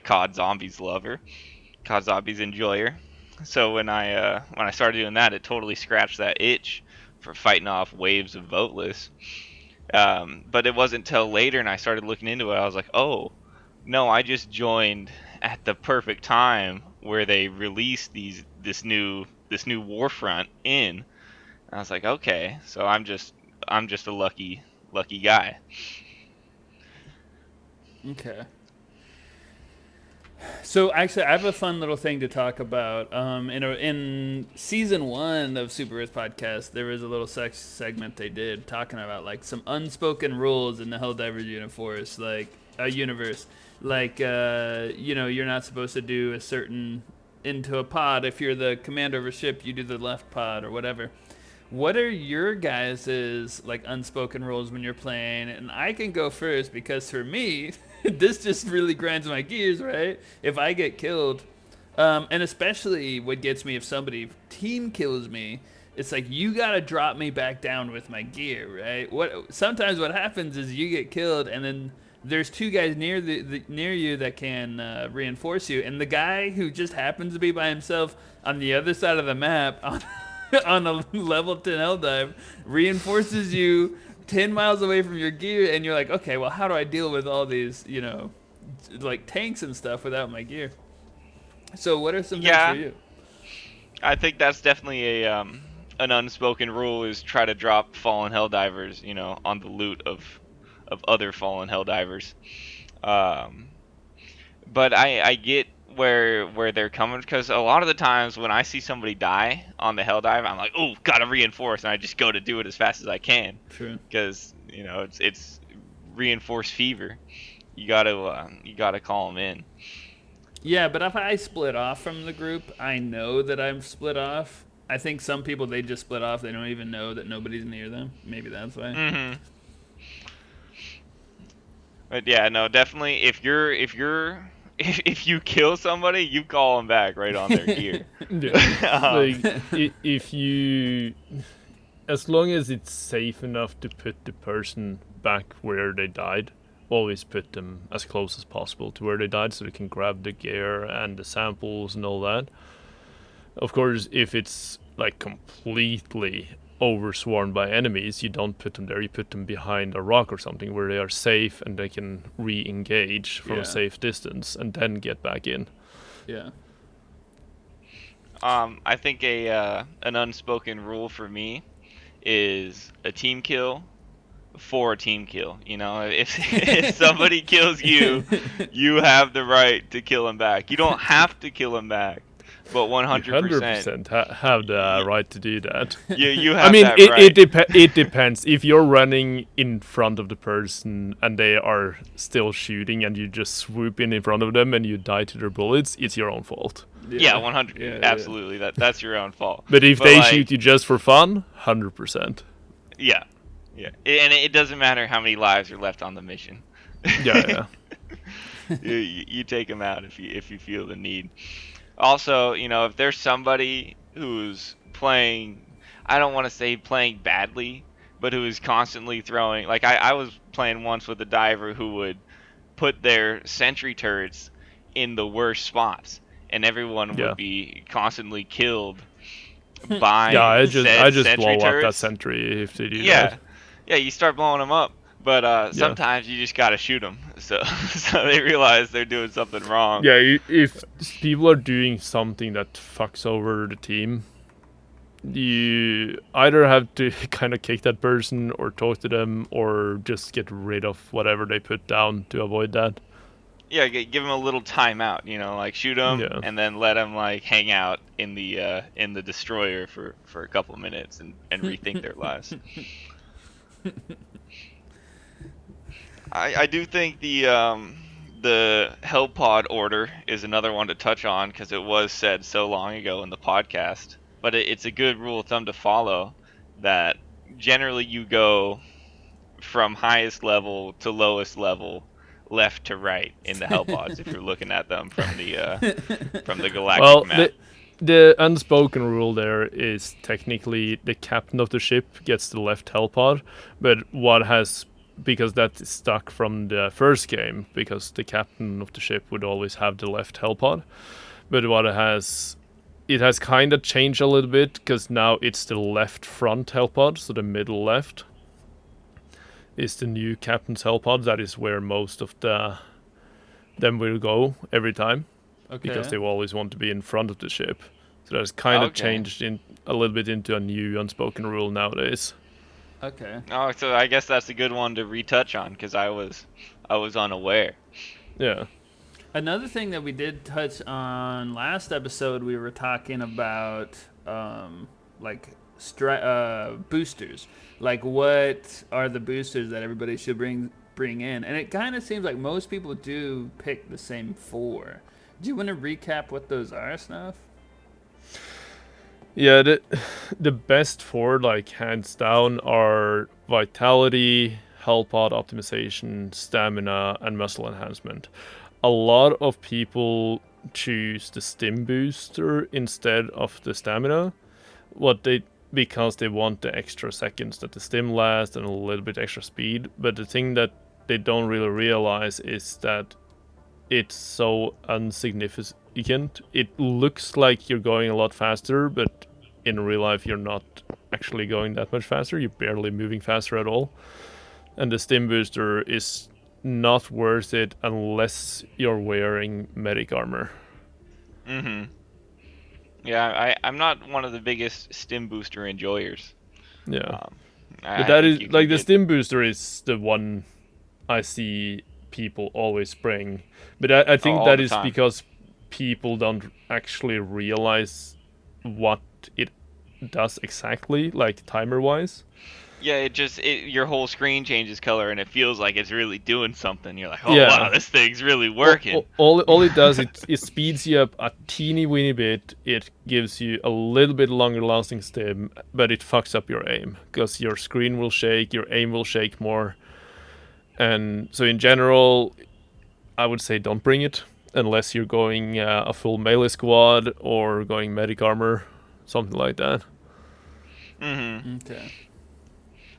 Speaker 3: COD zombies lover, COD zombies enjoyer. So when I started doing that, it totally scratched that itch for fighting off waves of voteless. But it wasn't till later, and I started looking into it. I was like, oh, no, I just joined at the perfect time where they released this new Warfront in. And I was like, okay, so I'm just a lucky guy.
Speaker 1: Okay. So actually, I have a fun little thing to talk about. In season 1 of Super Earth Podcast, there was a little segment they did talking about some unspoken rules in the Helldivers universe, universe. You're not supposed to do a certain into a pod. If you're the commander of a ship, you do the left pod or whatever. What are your guys' unspoken rules when you're playing? And I can go first because for me, this just really grinds my gears, right? If I get killed, and especially what gets me if somebody team kills me, it's you gotta drop me back down with my gear, right? Sometimes what happens is you get killed, and then there's 2 guys near near you that can reinforce you, and the guy who just happens to be by himself on the other side of the map on a level 10 Helldive reinforces you 10 miles away from your gear, and you're like, okay, well, how do I deal with all these, tanks and stuff without my gear? So what are some things for you?
Speaker 3: I think that's definitely an unspoken rule, is try to drop fallen Helldivers, on the loot of other fallen Helldivers. But I get where they're coming, because a lot of the times when I see somebody die on the Helldive, I'm like, oh, gotta reinforce, and I just go to do it as fast as I can.
Speaker 1: True.
Speaker 3: Because it's reinforce fever. You gotta call them in.
Speaker 1: Yeah, but if I split off from the group, I know that I'm split off. I think some people, they just split off. They don't even know that nobody's near them. Maybe that's why.
Speaker 3: Mm-hmm. But yeah, no, definitely. If you kill somebody, you call them back right on their gear.
Speaker 2: If you, as long as it's safe enough to put the person back where they died, always put them as close as possible to where they died, so they can grab the gear and the samples and all that. Of course, if it's completely overswarmed by enemies, you don't put them there. You put them behind a rock or something where they are safe and they can re-engage from a safe distance and then get back in.
Speaker 1: Yeah.
Speaker 3: I think an unspoken rule for me is a team kill for a team kill. If somebody kills you, you have the right to kill him back. You don't have to kill him back, but 100%
Speaker 2: have the right to do that.
Speaker 3: You have that right.
Speaker 2: It depends. If you're running in front of the person and they are still shooting and you just swoop in front of them and you die to their bullets, it's your own fault.
Speaker 3: Yeah, 100. Yeah, absolutely. Yeah. That's your own fault.
Speaker 2: But if they shoot you just for fun, 100%.
Speaker 3: Yeah. Yeah, and it doesn't matter how many lives are left on the mission.
Speaker 2: Yeah.
Speaker 3: You take them out if you feel the need. Also, if there's somebody who's playing, I don't want to say playing badly, but who is constantly throwing, I was playing once with a diver who would put their sentry turrets in the worst spots, and everyone would be constantly killed by
Speaker 2: I just blow
Speaker 3: turrets.
Speaker 2: up that sentry if they do that.
Speaker 3: Yeah, you start blowing them up, But
Speaker 2: Yeah.
Speaker 3: sometimes you just gotta shoot them, so they realize they're doing something wrong.
Speaker 2: Yeah, if people are doing something that fucks over the team, you either have to kind of kick that person or talk to them or just get rid of whatever they put down to avoid that.
Speaker 3: Yeah, give them a little timeout, like shoot them
Speaker 2: Yeah.
Speaker 3: and then let them like hang out in the destroyer for a couple of minutes and rethink their lives. I do think the Hell Pod order is another one to touch on because it was said so long ago in the podcast. But it's a good rule of thumb to follow that generally you go from highest level to lowest level, left to right in the Hell Pods if you're looking at them from the galactic map.
Speaker 2: The unspoken rule there is technically the captain of the ship gets the left Hell Pod, but because that's stuck from the first game, because the captain of the ship would always have the left Hell Pod. But it has kind of changed a little bit, because now it's the left front Hell Pod, so the middle left is the new captain's Hell Pod. That is where most of them will go every time, because they will always want to be in front of the ship. So that's kind of changed in a little bit into a new unspoken rule nowadays.
Speaker 1: Okay.
Speaker 3: Oh, so I guess that's a good one to retouch on because I was unaware.
Speaker 2: Yeah.
Speaker 1: Another thing that we did touch on last episode, we were talking about boosters. Like, what are the boosters that everybody should bring in? And it kind of seems like most people do pick the same 4. Do you want to recap what those are, Snuff?
Speaker 2: Yeah, the best 4, like, hands down, are Vitality, Hell Pod Optimization, Stamina, and Muscle Enhancement. A lot of people choose the Stim Booster instead of the Stamina, because they want the extra seconds that the Stim lasts and a little bit extra speed. But the thing that they don't really realize is that it's so insignificant. It looks like you're going a lot faster, but in real life you're not actually going that much faster. You're barely moving faster at all. And the Stim Booster is not worth it unless you're wearing medic armor.
Speaker 3: Mm-hmm. Yeah, I'm not one of the biggest Stim Booster enjoyers.
Speaker 2: Yeah. But that is like the Stim Booster is the one I see people always bring. But I think that is because people don't actually realize what it does exactly, like timer-wise.
Speaker 3: Yeah, your whole screen changes color and it feels like it's really doing something. You're like, wow, this thing's really working.
Speaker 2: All it does, it speeds you up a teeny weeny bit. It gives you a little bit longer lasting stim, but it fucks up your aim because your screen will shake, your aim will shake more. And so in general, I would say don't bring it unless you're going a full melee squad or going medic armor, something like that.
Speaker 3: Mm-hmm.
Speaker 1: Okay.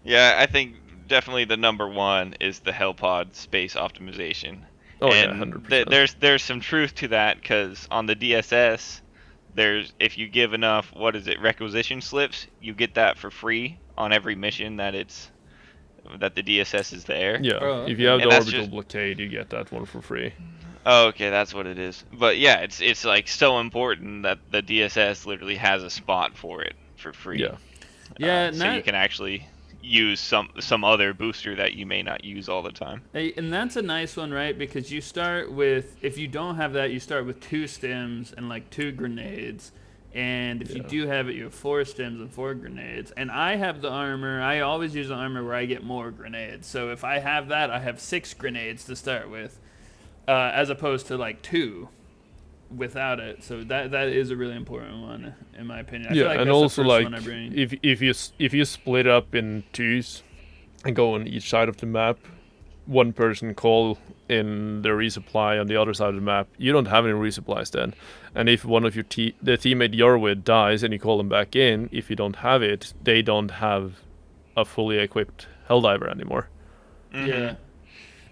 Speaker 3: Yeah, I think definitely the number one is the Hellpod space optimization.
Speaker 2: Oh,
Speaker 3: and
Speaker 2: yeah, 100%.
Speaker 3: There's some truth to that because on the DSS, if you give enough, requisition slips, you get that for free on every mission that the DSS is there.
Speaker 2: Yeah, if you have the orbital blockade, you get that one for free.
Speaker 3: Oh, okay, that's what it is. But yeah, it's like so important that the DSS literally has a spot for it for free.
Speaker 2: Yeah.
Speaker 1: Yeah,
Speaker 3: so you can actually use some other booster that you may not use all the time.
Speaker 1: And that's a nice one, right? Because you start with, if you don't have that, you start with 2 stims and like 2 grenades. And if you do have it, you have 4 stims and 4 grenades. And I have the armor. I always use the armor where I get more grenades. So if I have that, I have 6 grenades to start with, as opposed to like 2 without it. So that is a really important one, in my opinion. I feel like
Speaker 2: and
Speaker 1: that's
Speaker 2: also
Speaker 1: the first
Speaker 2: like
Speaker 1: one I bring.
Speaker 2: if you split up in 2s and go on each side of the map, one person call in the resupply on the other side of the map. You don't have any resupplies then, and if one of your the teammate you're with dies and you call them back in, if you don't have it, they don't have a fully equipped Helldiver anymore.
Speaker 3: Mm-hmm.
Speaker 1: Yeah.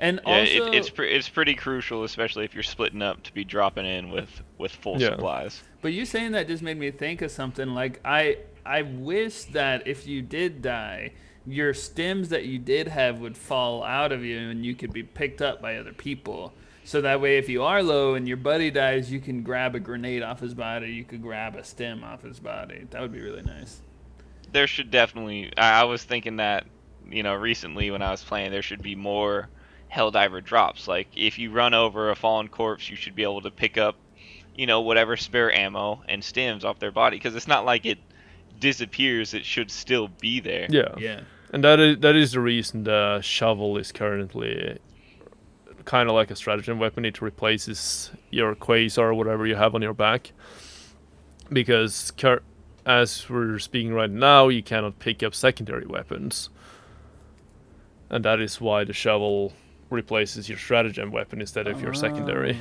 Speaker 1: And
Speaker 3: yeah,
Speaker 1: also,
Speaker 3: it's pretty crucial, especially if you're splitting up, to be dropping in with full supplies.
Speaker 1: But you saying that just made me think of something. Like I wish that if you did die, your stims that you did have would fall out of you and you could be picked up by other people. So that way, if you are low and your buddy dies, you can grab a grenade off his body. You could grab a stim off his body. That would be really nice.
Speaker 3: There should definitely. I was thinking that, recently when I was playing, there should be more Helldiver drops. Like if you run over a fallen corpse, you should be able to pick up, whatever spare ammo and stims off their body, because it's not like it disappears. It should still be there.
Speaker 1: Yeah.
Speaker 2: And that is the reason the shovel is currently kind of like a stratagem weapon. It replaces your quasar or whatever you have on your back, because as we're speaking right now, you cannot pick up secondary weapons, and that is why the shovel replaces your stratagem weapon instead of your secondary.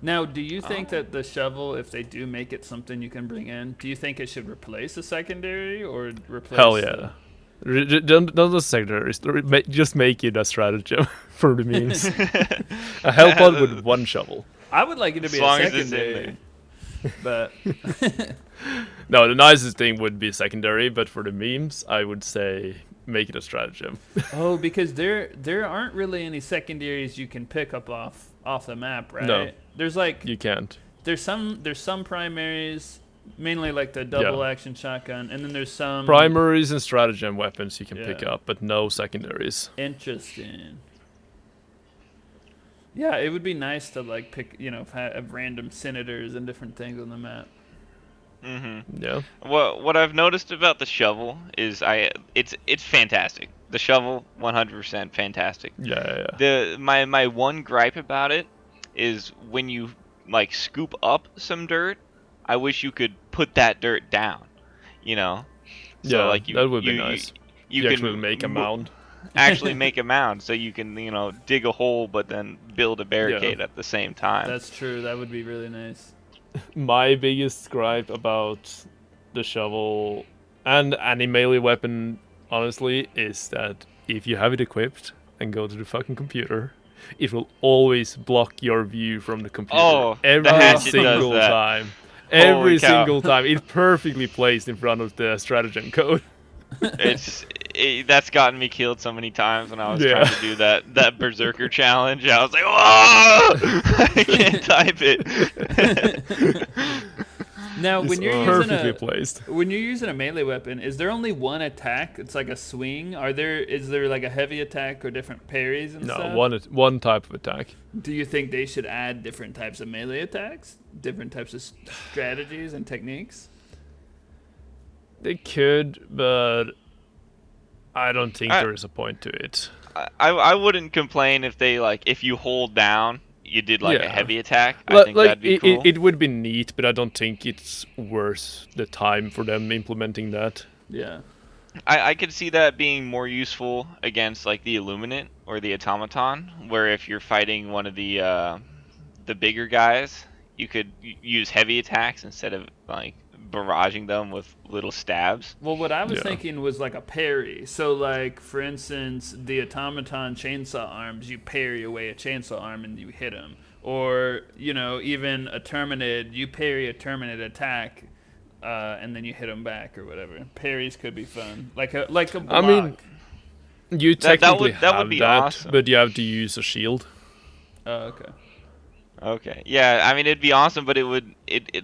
Speaker 1: Now, do you think that the shovel, if they do make it something you can bring in, do you think it should replace the secondary or replace?
Speaker 2: Hell yeah. Don't the secondaries. Just make it a stratagem for the memes. A hell pod with one shovel.
Speaker 1: I would like it to be a secondary. But
Speaker 2: no, the nicest thing would be secondary, but for the memes, I would say make it a stratagem.
Speaker 1: Oh, because there aren't really any secondaries you can pick up off the map, right?
Speaker 2: No,
Speaker 1: there's like
Speaker 2: you can't.
Speaker 1: There's some primaries, mainly like the double action shotgun, and then there's some
Speaker 2: primaries and stratagem weapons you can pick up, but no secondaries.
Speaker 1: Interesting. Yeah, it would be nice to like pick, have random senators and different things on the map.
Speaker 3: Mm-hmm.
Speaker 2: Yeah.
Speaker 3: What I've noticed about the shovel is it's fantastic. The shovel, 100% fantastic.
Speaker 2: Yeah.
Speaker 3: My one gripe about it is when you like scoop up some dirt, I wish you could put that dirt down. So like
Speaker 2: that would be nice. You can actually make a mound.
Speaker 3: Actually make a mound, so you can dig a hole, but then build a barricade at the same time.
Speaker 1: That's true. That would be really nice.
Speaker 2: My biggest gripe about the shovel and any melee weapon, honestly, is that if you have it equipped and go to the fucking computer, it will always block your view from the computer every single time. Every single time. It's perfectly placed in front of the stratagem code.
Speaker 3: That's gotten me killed so many times when I was trying to do that berserker challenge. I was like, "Whoa!" I can't type it.
Speaker 1: Now, when you're
Speaker 2: placed.
Speaker 1: When you're using a melee weapon, is there only one attack? It's like a swing. Is there like a heavy attack or different parries and stuff?
Speaker 2: No, one type of attack.
Speaker 1: Do you think they should add different types of melee attacks, different types of strategies and techniques?
Speaker 2: They could, but I don't think there is a point to it.
Speaker 3: I wouldn't complain if you hold down, you did a heavy attack. I think that'd be cool.
Speaker 2: It would be neat, but I don't think it's worth the time for them implementing that.
Speaker 1: Yeah.
Speaker 3: I could see that being more useful against the Illuminate or the Automaton, where if you're fighting one of the bigger guys, you could use heavy attacks instead of barraging them with little stabs.
Speaker 1: Well, what I was thinking was like a parry. So for instance, the Automaton chainsaw arms, you parry away a chainsaw arm and you hit him. Or, even a Terminid, you parry a Terminid attack and then you hit him back or whatever. Parries could be fun. Like a block.
Speaker 2: I mean, you technically
Speaker 3: that would be awesome.
Speaker 2: But you have to use a shield.
Speaker 1: Oh, okay.
Speaker 3: Okay. Yeah, I mean, it'd be awesome, but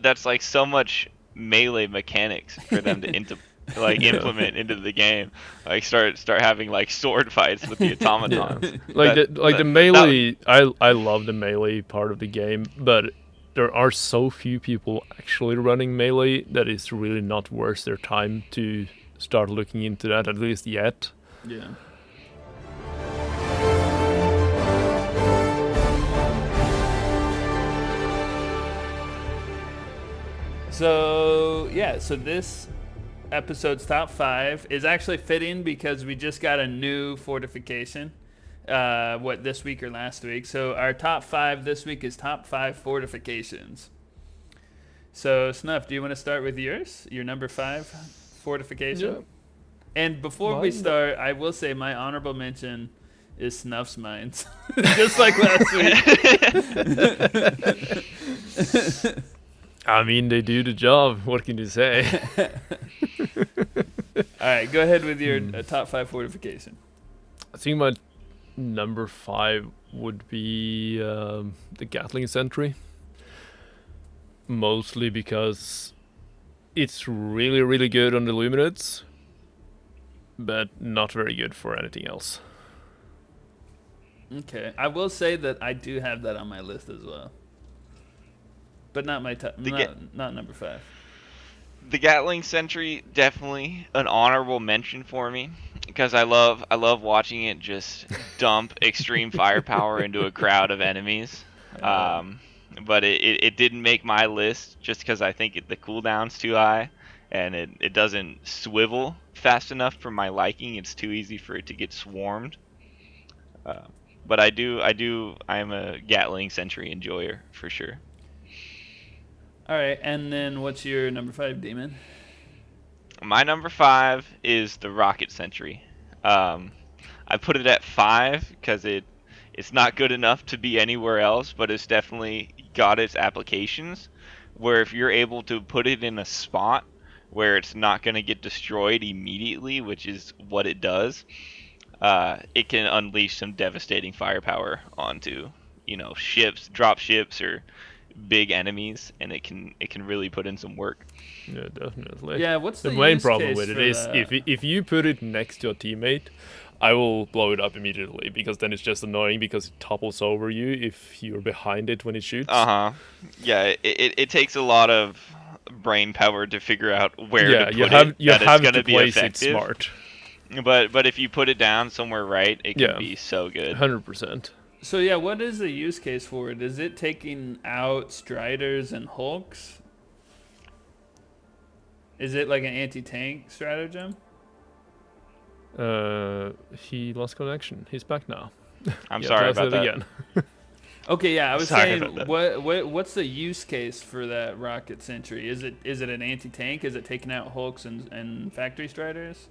Speaker 3: that's so much melee mechanics for them to implement into the game. Start having sword fights with the automatons.
Speaker 2: The melee. I love the melee part of the game, but there are so few people actually running melee that it's really not worth their time to start looking into that, at least yet.
Speaker 1: Yeah. So this episode's top 5 is actually fitting because we just got a new fortification, this week or last week. So our top 5 this week is top 5 fortifications. So Snuff, do you want to start with yours? Your number 5 fortification?
Speaker 2: Yeah.
Speaker 1: And before we start, I will say my honorable mention is Snuff's Mines. Just like last week.
Speaker 2: I mean, they do the job. What can you say?
Speaker 1: All right, go ahead with your top 5 fortification.
Speaker 2: I think my number 5 would be the Gatling Sentry. Mostly because it's really, really good on the Illuminates, but not very good for anything else.
Speaker 1: Okay, I will say that I do have that on my list as well, but not my top. Not number 5.
Speaker 3: The Gatling Sentry, definitely an honorable mention for me, because I love watching it just dump extreme firepower into a crowd of enemies. But it didn't make my list just because I think the cooldown's too high, and it doesn't swivel fast enough for my liking. It's too easy for it to get swarmed. But I'm a Gatling Sentry enjoyer for sure.
Speaker 1: All right, and then what's your number 5, Demon?
Speaker 3: My number 5 is the Rocket Sentry. I put it at 5 because it's not good enough to be anywhere else, but it's definitely got its applications where if you're able to put it in a spot where it's not going to get destroyed immediately, which is what it does, it can unleash some devastating firepower onto, ships, drop ships, or big enemies, and it can really put in some work.
Speaker 2: Yeah, definitely.
Speaker 1: Yeah, what's the
Speaker 2: main
Speaker 1: use
Speaker 2: problem
Speaker 1: case
Speaker 2: with it
Speaker 1: for
Speaker 2: is
Speaker 1: that?
Speaker 2: if you put it next to a teammate, I will blow it up immediately, because then it's just annoying because it topples over you if you're behind it when it shoots.
Speaker 3: Yeah, it takes a lot of brain power to figure out where to put
Speaker 2: you have
Speaker 3: it's going
Speaker 2: to
Speaker 3: be
Speaker 2: place
Speaker 3: effective.
Speaker 2: it smart.
Speaker 3: But if you put it down somewhere right, it can be so good.
Speaker 2: 100%.
Speaker 1: So yeah, what is the use case for it? Is it taking out Striders and Hulks? Is it like an anti-tank stratagem?
Speaker 2: He lost connection. He's back now.
Speaker 3: I'm sorry about that.
Speaker 2: Again.
Speaker 1: Okay, yeah, I was
Speaker 3: Sorry
Speaker 1: saying,
Speaker 3: about that.
Speaker 1: what's the use case for that Rocket Sentry? Is it an anti-tank? Is it taking out Hulks and Factory Striders?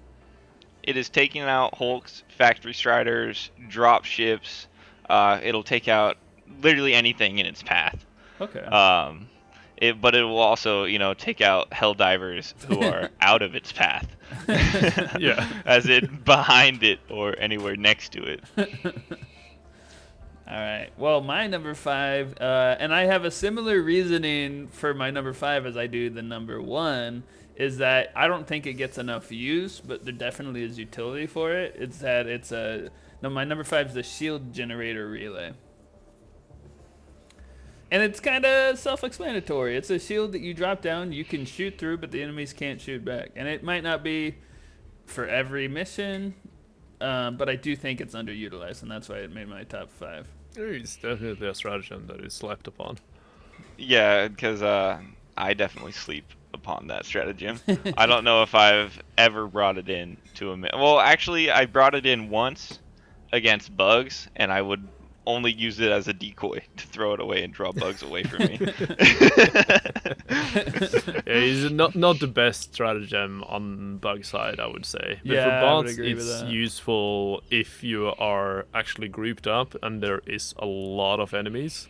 Speaker 3: It is taking out Hulks, Factory Striders, drop ships. It'll take out literally anything in its path.
Speaker 1: Okay.
Speaker 3: But it will also, take out Helldivers who are out of its path.
Speaker 2: Yeah.
Speaker 3: As it behind it or anywhere next to it.
Speaker 1: All right. Well, my number 5, and I have a similar reasoning for my number 5 as I do the number 1, is that I don't think it gets enough use, but there definitely is utility for it. It's that my number 5 is the shield generator relay. And it's kind of self-explanatory. It's a shield that you drop down, you can shoot through, but the enemies can't shoot back. And it might not be for every mission, but I do think it's underutilized, and that's why it made my top 5.
Speaker 2: It's definitely a stratagem that is slept upon.
Speaker 3: Yeah, because I definitely sleep upon that stratagem. I don't know if I've ever brought it in to a... Well, actually, I brought it in once against bugs, and I would only use it as a decoy to throw it away and draw bugs away from me.
Speaker 2: It's not the best stratagem on bug side, I would say. But
Speaker 1: Yeah,
Speaker 2: for
Speaker 1: I would
Speaker 2: bots,
Speaker 1: agree with
Speaker 2: it's
Speaker 1: that.
Speaker 2: useful if you are actually grouped up and there is a lot of enemies.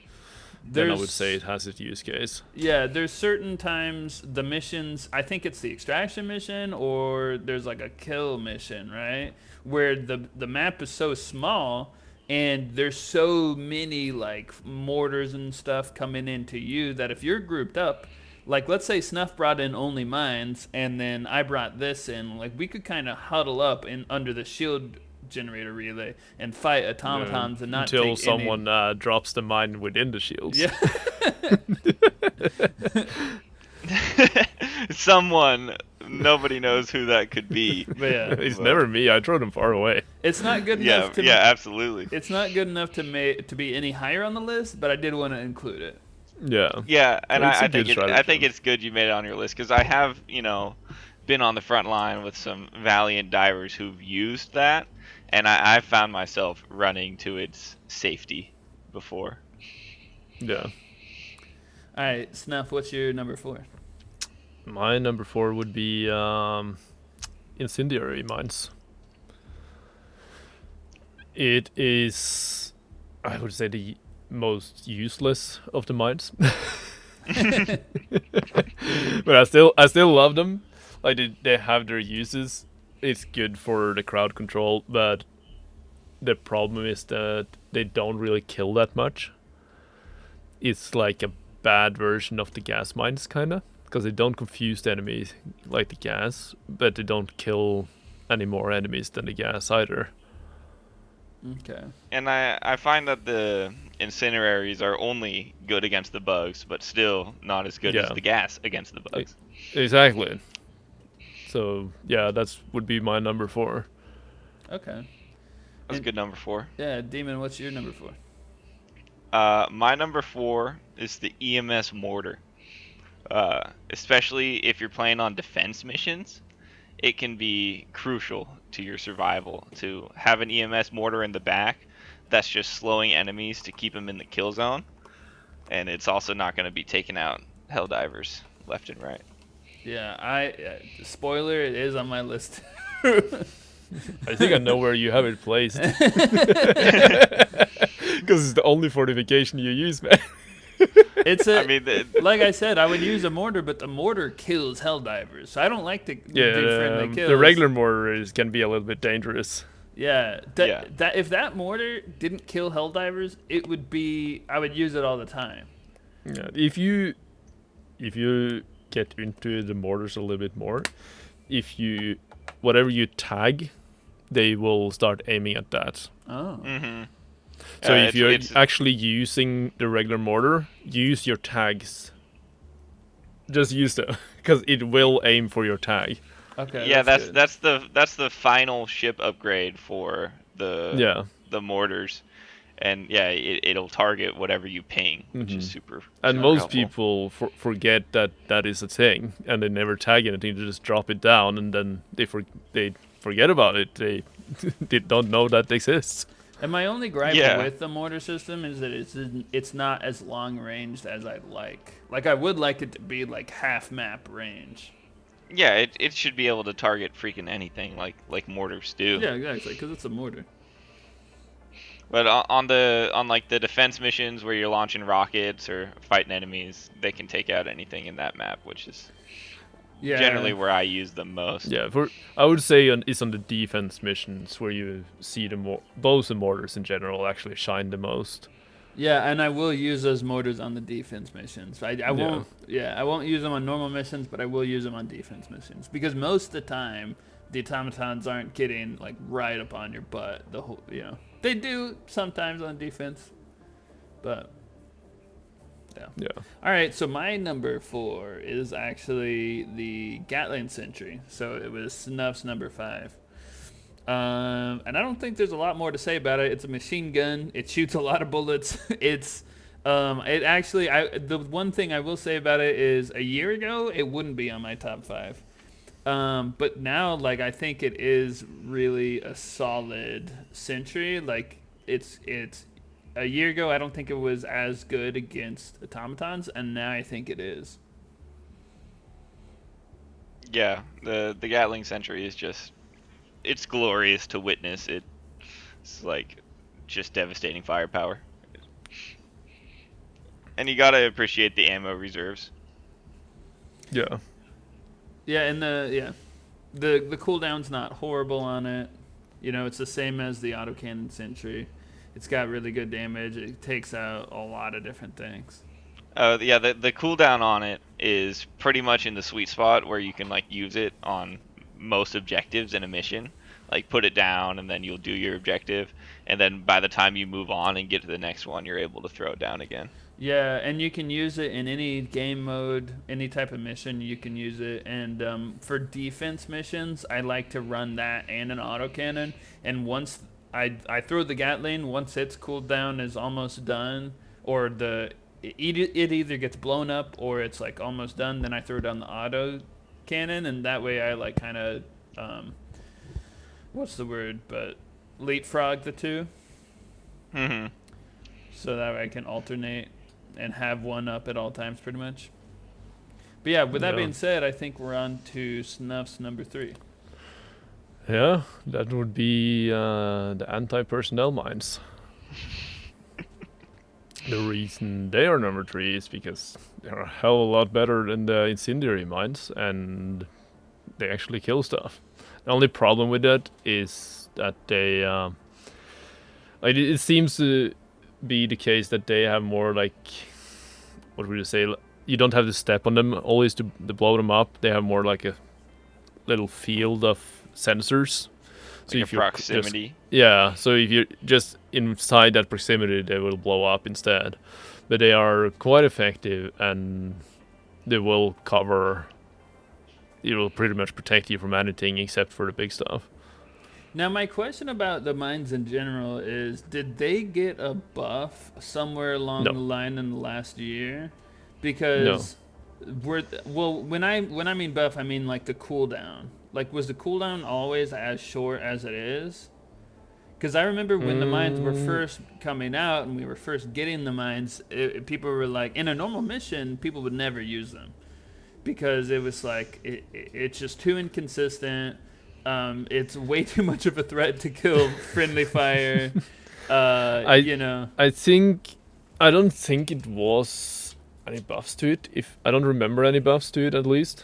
Speaker 2: Then I would say it has its use case.
Speaker 1: Yeah, there's certain times the missions, I think it's the extraction mission or there's like a kill mission, right? Where the map is so small and there's so many like mortars and stuff coming into you that if you're grouped up, like let's say Snuff brought in only mines and then I brought this in, like we could kind of huddle up in under the shield generator relay and fight automatons and not
Speaker 2: until
Speaker 1: take
Speaker 2: someone drops the mine within the shields.
Speaker 1: Yeah.
Speaker 3: Someone, nobody knows who that could be.
Speaker 1: But yeah,
Speaker 2: It's never me. I throw them far away.
Speaker 1: it's not good enough to
Speaker 3: absolutely.
Speaker 1: It's not good enough to be any higher on the list, but I did want to include it.
Speaker 3: Yeah, and
Speaker 2: It's a
Speaker 3: I
Speaker 2: good
Speaker 3: think
Speaker 2: stratagem.
Speaker 3: it's good you made it on your list because I have been on the front line with some valiant divers who've used that, and I found myself running to its safety before.
Speaker 2: Yeah.
Speaker 1: All right, Snuff, what's your number 4?
Speaker 2: My number 4 would be incendiary mines. It is, I would say, the most useless of the mines. But I still love them. Like they have their uses, it's good for the crowd control, but the problem is that they don't really kill that much. It's like a bad version of the gas mines, kinda, because they don't confuse the enemies like the gas, but they don't kill any more enemies than the gas either.
Speaker 1: Okay.
Speaker 3: And I find that the incineraries are only good against the bugs, but still not as good as
Speaker 2: Yeah.
Speaker 3: the gas against the bugs.
Speaker 2: Exactly. So yeah, that's would be my number 4.
Speaker 1: Okay.
Speaker 3: That's
Speaker 1: And-
Speaker 3: good number 4.
Speaker 1: Yeah, Demon, what's your number 4?
Speaker 3: My number 4 is the EMS mortar. Especially if you're playing on defense missions, it can be crucial to your survival to have an EMS mortar in the back that's just slowing enemies to keep them in the kill zone, and it's also not going to be taking out Helldivers left and right.
Speaker 1: Yeah, spoiler, it is on my list.
Speaker 2: I think I know where you have it placed. Because it's the only fortification you use, man.
Speaker 1: It's a.
Speaker 3: I mean,
Speaker 1: Like I said, I would use a mortar, but the mortar kills Helldivers. So I don't like to do friendly kills.
Speaker 2: The regular mortar can be a little bit dangerous.
Speaker 1: Yeah,
Speaker 3: Yeah.
Speaker 1: That if that mortar didn't kill Helldivers, it would be. I would use it all the time.
Speaker 2: Yeah, if you get into the mortars a little bit more, whatever you tag, they will start aiming at that.
Speaker 1: Oh.
Speaker 3: mm-hmm.
Speaker 2: So if you're
Speaker 3: it's
Speaker 2: actually using the regular mortar, use your tags. Just use them, because it will aim for your tag.
Speaker 1: Okay.
Speaker 3: yeah,
Speaker 1: good.
Speaker 3: that's the final ship upgrade for the mortars, and yeah, it'll target whatever you ping, which is super.
Speaker 2: And
Speaker 3: super
Speaker 2: most
Speaker 3: helpful.
Speaker 2: people forget that is a thing, and they never tag anything. They just drop it down, and then they forget about it. They don't know that exists.
Speaker 1: And my only gripe
Speaker 3: Yeah.
Speaker 1: with the mortar system is that it's not as long ranged as I'd like. Like I would like it to be like half map range.
Speaker 3: Yeah, it should be able to target freaking anything like mortars do.
Speaker 1: Yeah, exactly, because it's a mortar.
Speaker 3: But on like the defense missions where you're launching rockets or fighting enemies, they can take out anything in that map, which is
Speaker 1: Yeah.
Speaker 3: generally where I use them most.
Speaker 2: Yeah, I would say it's on the defense missions where you see both the mortars in general actually shine the most.
Speaker 1: Yeah, and I will use those mortars on the defense missions. I won't. Yeah, I won't use them on normal missions, but I will use them on defense missions because most of the time the automatons aren't getting like right up on your butt. They do sometimes on defense, but yeah.
Speaker 2: Yeah.
Speaker 1: All right, so my number 4 is actually the Gatling Sentry. So it was Snuff's number 5. And I don't think there's a lot more to say about it. It's a machine gun. It shoots a lot of bullets. The one thing I will say about it is a year ago, it wouldn't be on my top 5. But now, like, I think it is really a solid sentry. Like, it's a year ago, I don't think it was as good against automatons, and now I think it is.
Speaker 3: Yeah, the Gatling Sentry is just, it's glorious to witness. It's like just devastating firepower. And you gotta appreciate the ammo reserves.
Speaker 2: Yeah.
Speaker 1: Yeah, and the cooldown's not horrible on it. You know, it's the same as the autocannon sentry. It's got really good damage. It takes out a lot of different things.
Speaker 3: Yeah, the cooldown on it is pretty much in the sweet spot where you can like use it on most objectives in a mission. Like put it down and then you'll do your objective, and then by the time you move on and get to the next one, you're able to throw it down again.
Speaker 1: Yeah, and you can use it in any game mode, any type of mission. You can use it, and for defense missions, I like to run that and an autocannon. And once I throw the Gatling, once its cooldown is almost done, or it either gets blown up or it's like almost done, then I throw down the auto cannon, and that way I like kind of what's the word? But leapfrog the two,
Speaker 3: Mm-hmm.
Speaker 1: so that way I can alternate and have one up at all times, pretty much. But yeah, with that being said, I think we're on to Snuff's number 3.
Speaker 2: Yeah, that would be the anti-personnel mines. The reason they are number 3 is because they're a hell of a lot better than the incendiary mines, and they actually kill stuff. The only problem with that is that they, it seems to be the case that they have more like, what would you say? You don't have to step on them always to blow them up. They have more like a little field of sensors.
Speaker 3: So like if you're proximity.
Speaker 2: So if you're just inside that proximity, they will blow up instead. But they are quite effective, and they will cover. It will pretty much protect you from anything except for the big stuff.
Speaker 1: Now, my question about the mines in general is: did they get a buff somewhere along the line in the last year? Because when I mean buff, I mean like the cooldown. Like, was the cooldown always as short as it is? Because I remember when the mines were first coming out and we were first getting the mines, people were like, in a normal mission, people would never use them. Because it was like, it's just too inconsistent. It's way too much of a threat to kill friendly fire.
Speaker 2: I don't think it was any buffs to it. I don't remember any buffs to it, at least.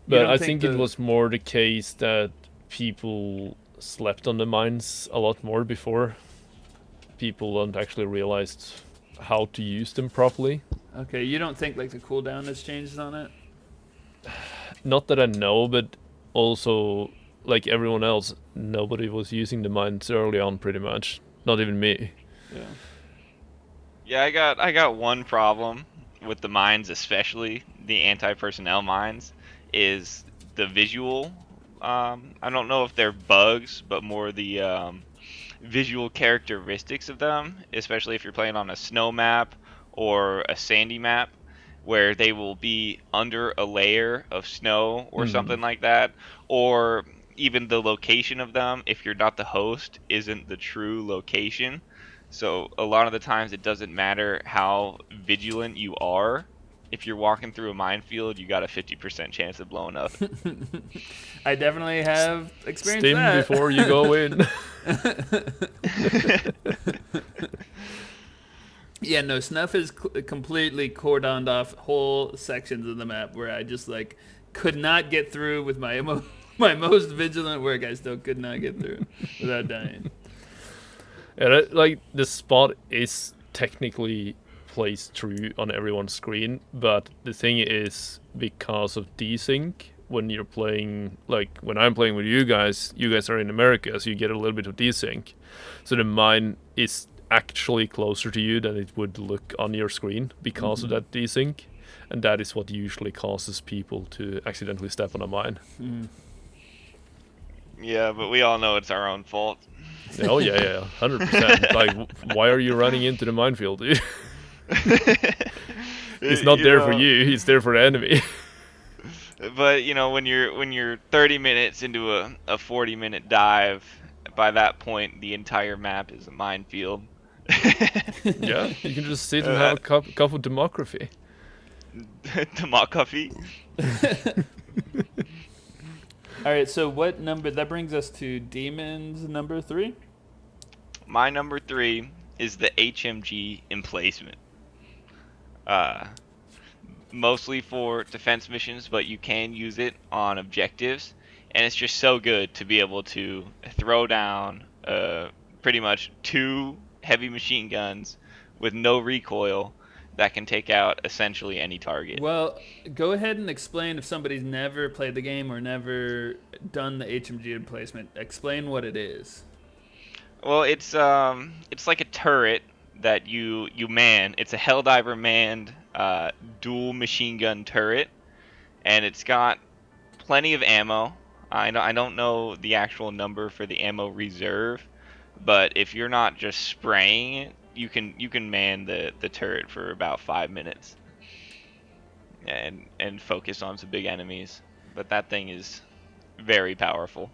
Speaker 2: But I think it was more the case that people slept on the mines a lot more before. People don't actually realize how to use them properly.
Speaker 1: Okay, you don't think like the cooldown has changed on it?
Speaker 2: Not that I know, but also like everyone else, nobody was using the mines early on pretty much. Not even me.
Speaker 3: Yeah, I got one problem with the mines, especially the anti-personnel mines, is the visual. I don't know if they're bugs, but more the visual characteristics of them, especially if you're playing on a snow map or a sandy map, where they will be under a layer of snow or something like that, or even the location of them, if you're not the host, isn't the true location. So a lot of the times it doesn't matter how vigilant you are. If you're walking through a minefield, you got a 50% chance of blowing up.
Speaker 1: I definitely have experienced
Speaker 2: Stim
Speaker 1: that.
Speaker 2: before you go in.
Speaker 1: Yeah, no, Snuff has completely cordoned off whole sections of the map where I just like could not get through with my my most vigilant work. I still could not get through without dying.
Speaker 2: Yeah, like the spot is technically placed true on everyone's screen, but the thing is, because of desync, when you're playing, like when I'm playing with you guys are in America, so you get a little bit of desync. So the mine is actually closer to you than it would look on your screen because of that desync, and that is what usually causes people to accidentally step on a mine.
Speaker 3: Yeah, but we all know it's our own fault.
Speaker 2: Oh yeah, 100%. Like, why are you running into the minefield, dude? It's not there for you, it's there for the enemy.
Speaker 3: But when you're 30 minutes into a 40-minute dive, by that point the entire map is a minefield.
Speaker 2: Yeah, you can just sit and have a cup of democracy.
Speaker 3: Democracy.
Speaker 1: All right, so what number? That brings us to Demon's number 3.
Speaker 3: My number 3 is the HMG emplacement. Mostly for defense missions, but you can use it on objectives, and it's just so good to be able to throw down pretty much 2 heavy machine guns with no recoil that can take out essentially any target.
Speaker 1: Well, go ahead and explain, if somebody's never played the game or never done the HMG emplacement, explain what it is.
Speaker 3: Well, it's like a turret that you man. It's a Helldiver manned dual machine gun turret, and it's got plenty of ammo. I don't know the actual number for the ammo reserve, but if you're not just spraying it, you can man the turret for about 5 minutes and focus on some big enemies. But that thing is very powerful.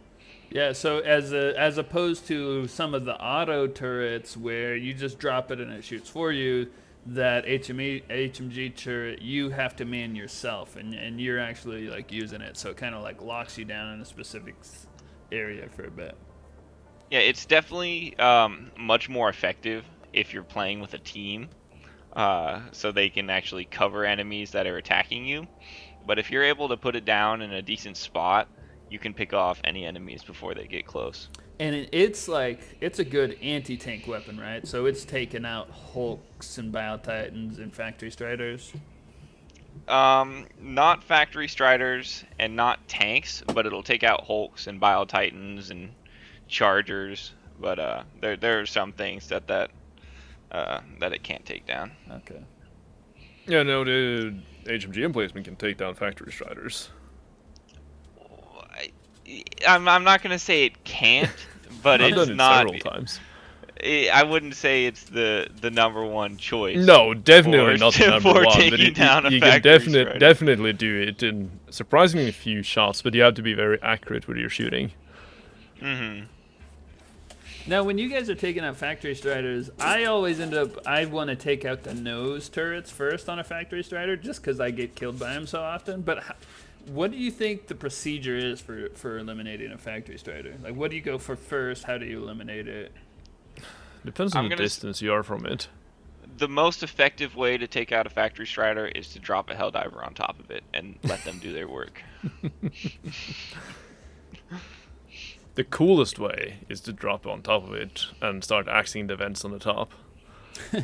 Speaker 1: Yeah, so as opposed to some of the auto turrets where you just drop it and it shoots for you, that HMG turret, you have to man yourself, and you're actually like using it, so it kind of like locks you down in a specific area for a bit.
Speaker 3: Yeah, it's definitely much more effective if you're playing with a team, so they can actually cover enemies that are attacking you. But if you're able to put it down in a decent spot, you can pick off any enemies before they get close.
Speaker 1: And it's a good anti-tank weapon, right? So it's taken out Hulks and Bio-Titans and Factory Striders.
Speaker 3: Not Factory Striders and not tanks, but it'll take out Hulks and Bio-Titans and Chargers. But there are some things that it can't take down.
Speaker 1: Okay.
Speaker 2: Yeah, no, the HMG emplacement can take down Factory Striders.
Speaker 3: I'm not gonna say it can't, but
Speaker 2: I've
Speaker 3: it's
Speaker 2: done it
Speaker 3: not.
Speaker 2: several times.
Speaker 3: I wouldn't say it's the number one choice.
Speaker 2: No, definitely not the number one. But
Speaker 3: taking down a
Speaker 2: you can
Speaker 3: Factory Strider.
Speaker 2: definitely do it in surprisingly few shots, but you have to be very accurate with your shooting.
Speaker 3: Mm-hmm.
Speaker 1: Now, when you guys are taking out Factory Striders, I always I want to take out the nose turrets first on a Factory Strider, just because I get killed by them so often. But what do you think the procedure is for eliminating a Factory Strider? Like, what do you go for first? How do you eliminate it?
Speaker 2: Depends on the distance you are from it.
Speaker 3: The most effective way to take out a Factory Strider is to drop a Helldiver on top of it and let them do their work.
Speaker 2: The coolest way is to drop on top of it and start axing the vents on the top.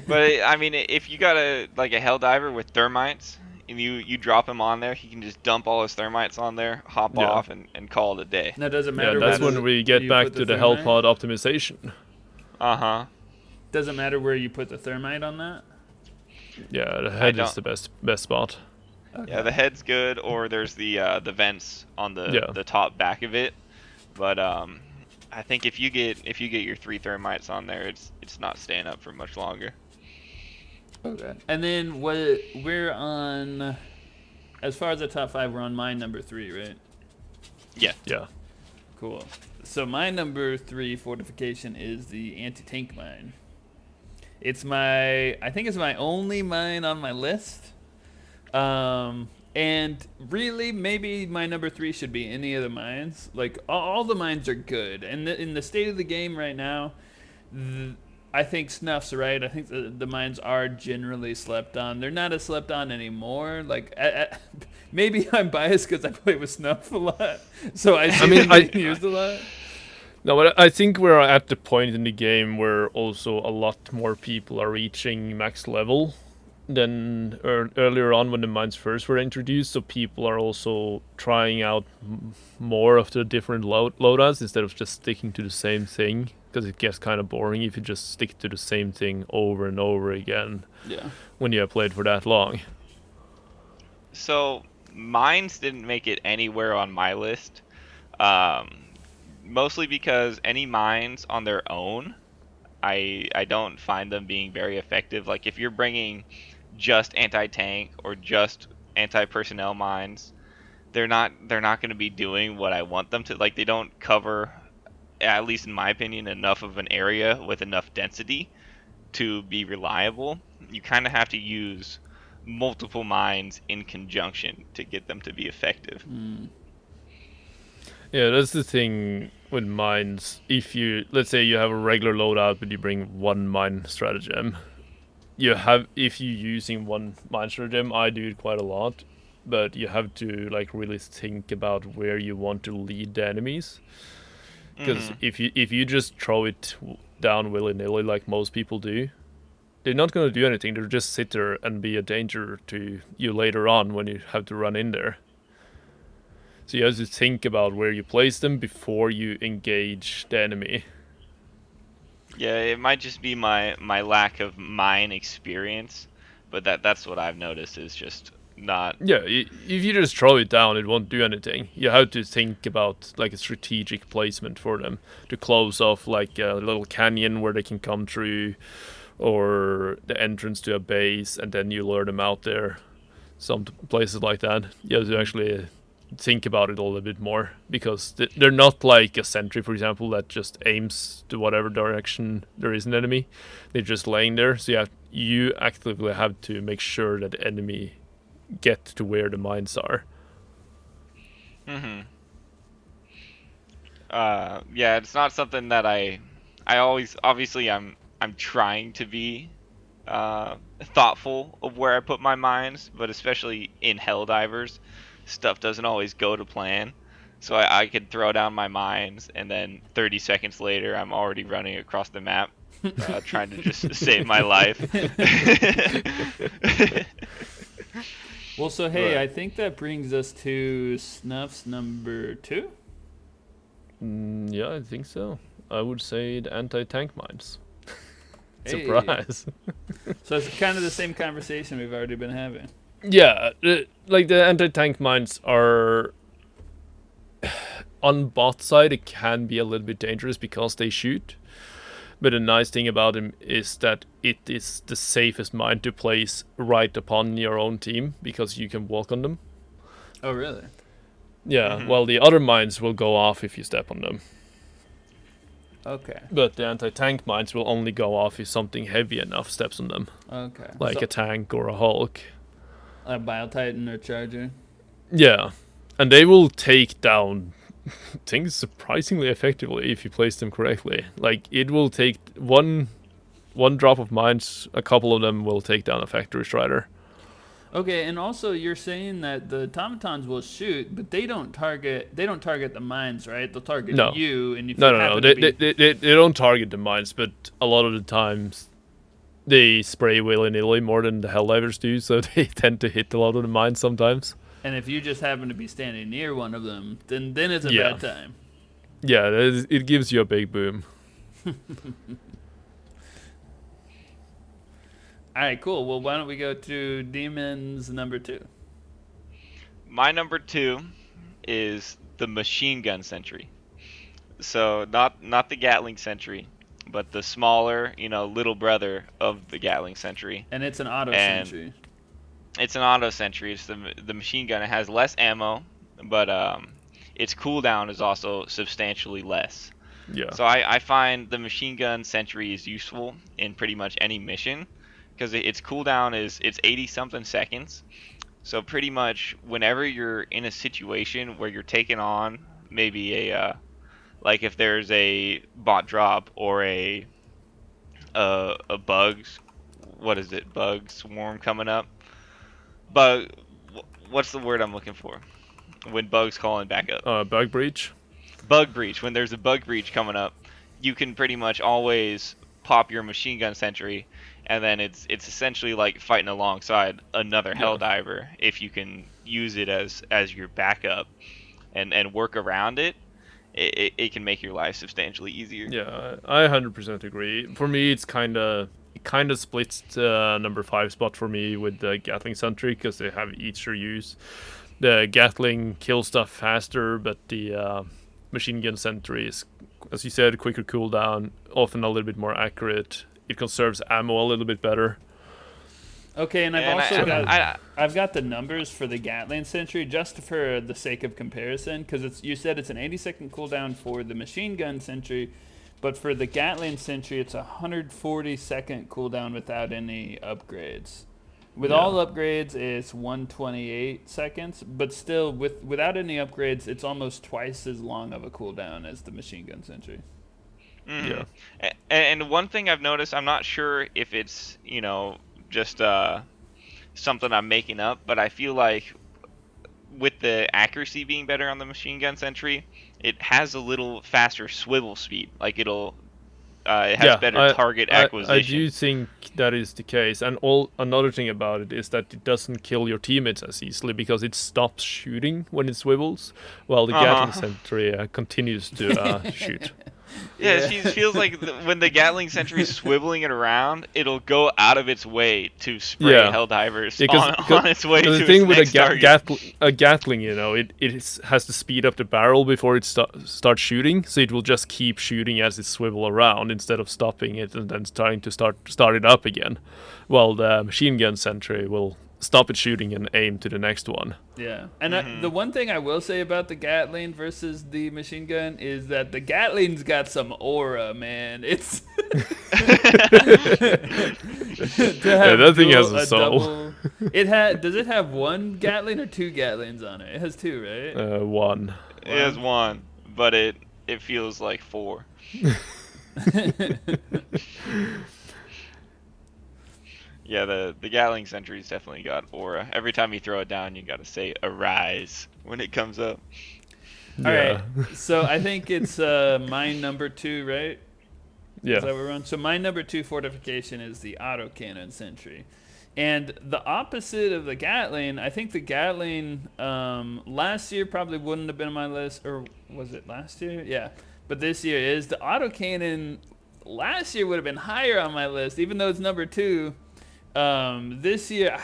Speaker 3: But I mean, if you got a Helldiver with thermites and you drop him on there, he can just dump all his thermites on there, hop off, and call it a day.
Speaker 1: Now, does it matter?
Speaker 2: Yeah, that's when we get back to the hell pod optimization.
Speaker 1: Doesn't matter where you put the thermite on that?
Speaker 2: Yeah, the head is the best spot.
Speaker 3: Okay. Yeah, the head's good, or there's the vents on the top back of it. But I think if you get your 3 thermites on there, it's not staying up for much longer.
Speaker 1: Okay. And then we're on, as far as the top 5, we're on mine number 3, right?
Speaker 3: Yeah.
Speaker 2: Yeah.
Speaker 1: Cool. So my number 3 fortification is the anti-tank mine. I think it's my only mine on my list. And really, maybe my number 3 should be any of the mines. Like, all the mines are good. And in the state of the game right now, I think Snuff's right. I think the mines are generally slept on. They're not as slept on anymore. Like, maybe I'm biased because I play with Snuff a lot. So I being used a lot.
Speaker 2: No, but I think we're at the point in the game where also a lot more people are reaching max level than earlier on when the mines first were introduced. So people are also trying out more of the different loadouts instead of just sticking to the same thing, because it gets kind of boring if you just stick to the same thing over and over again.
Speaker 1: Yeah.
Speaker 2: When you have played for that long.
Speaker 3: So mines didn't make it anywhere on my list. Mostly because any mines on their own, I don't find them being very effective. Like, if you're bringing just anti-tank or just anti-personnel mines, they're not going to be doing what I want them to. Like, they don't cover, at least in my opinion, enough of an area with enough density to be reliable. You kind of have to use multiple mines in conjunction to get them to be effective.
Speaker 2: Yeah, that's the thing with mines. Let's say you have a regular loadout, but you bring one mine stratagem. If you're using one mine stratagem, I do it quite a lot, but you have to really think about where you want to lead the enemies. Because if you just throw it down willy-nilly like most people do, they're not going to do anything. They'll just sit there and be a danger to you later on when you have to run in there. So you have to think about where you place them before you engage the enemy.
Speaker 3: Yeah, it might just be my lack of mine experience, but that's what I've noticed is just not...
Speaker 2: Yeah, if you just throw it down, it won't do anything. You have to think about a strategic placement for them to close off a little canyon where they can come through, or the entrance to a base, and then you lure them out there. Some places like that. You have to actually think about it a little bit more, because they're not like a sentry, for example, that just aims to whatever direction there is an enemy. They're just laying there, so you actively have to make sure that the enemy get to where the mines are.
Speaker 3: Yeah, it's not something that I always, obviously I'm trying to be thoughtful of where I put my mines, but especially in Helldivers, stuff doesn't always go to plan. So I could throw down my mines, and then 30 seconds later, I'm already running across the map, trying to just save my life.
Speaker 1: Well, so hey,
Speaker 2: Right.
Speaker 1: I think that brings us to Snuff's number 2.
Speaker 2: Yeah, I think so. I would say the anti-tank mines.
Speaker 1: Hey.
Speaker 2: Surprise.
Speaker 1: So it's kind of the same conversation we've already been having.
Speaker 2: Yeah, like the anti-tank mines are on bot side. It can be a little bit dangerous because they shoot. But the nice thing about them is that it is the safest mine to place right upon your own team because you can walk on them.
Speaker 1: Oh, really?
Speaker 2: Yeah, well, the other mines will go off if you step on them.
Speaker 1: Okay.
Speaker 2: But the anti-tank mines will only go off if something heavy enough steps on them.
Speaker 1: Okay.
Speaker 2: Like
Speaker 1: So,
Speaker 2: a tank or a Hulk.
Speaker 1: a Bile-Titan or Charger.
Speaker 2: Yeah, and they will take down things surprisingly effectively if you place them correctly. Like, it will take one drop of mines, a couple of them will take down a factory strider.
Speaker 1: Okay, and also you're saying that the automatons will shoot, but they don't target the mines, right? They'll target
Speaker 2: No.
Speaker 1: you, and if
Speaker 2: No,
Speaker 1: you
Speaker 2: no, no.
Speaker 1: happen to be...
Speaker 2: They don't target the mines, but a lot of the times they spray willy-nilly more than the Helldivers do, so they tend to hit a lot of the mines sometimes.
Speaker 1: And if you just happen to be standing near one of them, then it's a
Speaker 2: Yeah.
Speaker 1: bad time.
Speaker 2: Yeah, it gives you a big boom.
Speaker 1: All right, cool. Well, why don't we go to Demon's number 2?
Speaker 3: My number 2 is the machine gun sentry. So not the Gatling sentry, but the smaller, little brother of the Gatling sentry.
Speaker 1: And it's an auto
Speaker 3: And
Speaker 1: sentry.
Speaker 3: it's an auto sentry. It's the machine gun. It has less ammo, but its cooldown is also substantially less.
Speaker 2: Yeah.
Speaker 3: So I find the machine gun sentry is useful in pretty much any mission because its cooldown is 80 something seconds. So pretty much whenever you're in a situation where you're taking on maybe a like if there's a bot drop or a bugs, what is it, bug swarm coming up, bug, what's the word I'm looking for when bugs calling back up,
Speaker 2: Bug breach.
Speaker 3: bug breach, when there's a bug breach coming up, you can pretty much always pop your machine gun sentry, and then it's essentially like fighting alongside another Helldiver if you can use it as your backup and work around it. It can make your life substantially easier.
Speaker 2: Yeah, I 100% agree. For me, it kind of splits the number 5 spot for me with the Gatling sentry because they have each their use. The Gatling kills stuff faster, but the machine gun sentry is, as you said, quicker cooldown, often a little bit more accurate. It conserves ammo a little bit better.
Speaker 1: Okay, and I've got the numbers for the Gatling sentry just for the sake of comparison, because you said it's an 80-second cooldown for the machine gun sentry, but for the Gatling sentry it's a 140-second cooldown without any upgrades. With all upgrades, it's 128 seconds, but still, without any upgrades, it's almost twice as long of a cooldown as the machine gun sentry.
Speaker 3: Mm-hmm. Yeah. And one thing I've noticed, I'm not sure if it's just something I'm making up, but I feel like with the accuracy being better on the machine gun sentry, it has a little faster swivel speed. Like it has better target acquisition.
Speaker 2: I do think that is the case, and another thing about it is that it doesn't kill your teammates as easily because it stops shooting when it swivels, while the Gatling sentry continues to shoot.
Speaker 3: Yeah, it feels like when the Gatling sentry is swiveling it around, it'll go out of its way to spray Helldivers on its way to its next target. The thing with
Speaker 2: a Gatling, it has to speed up the barrel before it starts shooting, so it will just keep shooting as it swivels around instead of stopping it and then trying to start it up again. While the machine gun sentry will stop it shooting and aim to the next one.
Speaker 1: Yeah, and the one thing I will say about the Gatling versus the machine gun is that the Gatling's got some aura, man. It's
Speaker 2: that thing has a soul.
Speaker 1: Does it have one Gatling or 2 Gatlings on it? It has 2, right?
Speaker 2: One.
Speaker 3: It has 1, but it feels like 4. Yeah, the Gatling sentry's definitely got aura. Every time you throw it down, you gotta say "arise" when it comes up.
Speaker 1: All
Speaker 2: Yeah.
Speaker 1: right. So I think it's my number 2, right?
Speaker 2: Yeah.
Speaker 1: Is that what we're on? So my number 2 fortification is the autocannon sentry. And the opposite of the Gatling, I think the Gatling last year probably wouldn't have been on my list, or was it last year? Yeah, but this year is. The autocannon last year would have been higher on my list, even though it's number 2. This year,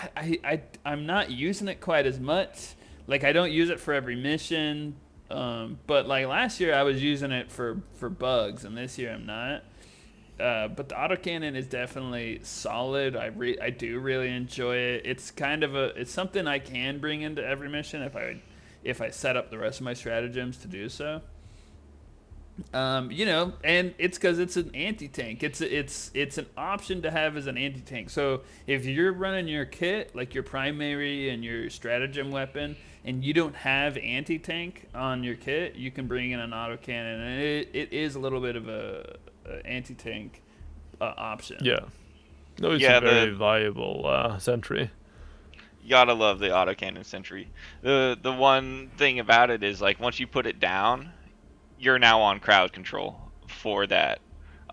Speaker 1: I'm not using it quite as much. Like, I don't use it for every mission, but like last year I was using it for bugs, and this year I'm not. But the autocannon is definitely solid. I do really enjoy it. It's kind of it's something I can bring into every mission if I set up the rest of my stratagems to do so. And it's because it's an anti-tank. It's an option to have as an anti-tank. So if you're running your kit, like your primary and your stratagem weapon, and you don't have anti-tank on your kit, you can bring in an autocannon, and it is a little bit of a anti-tank option.
Speaker 2: Yeah. No, it's a very viable sentry.
Speaker 3: You gotta love the autocannon sentry. The one thing about it is, like, once you put it down, you're now on crowd control for that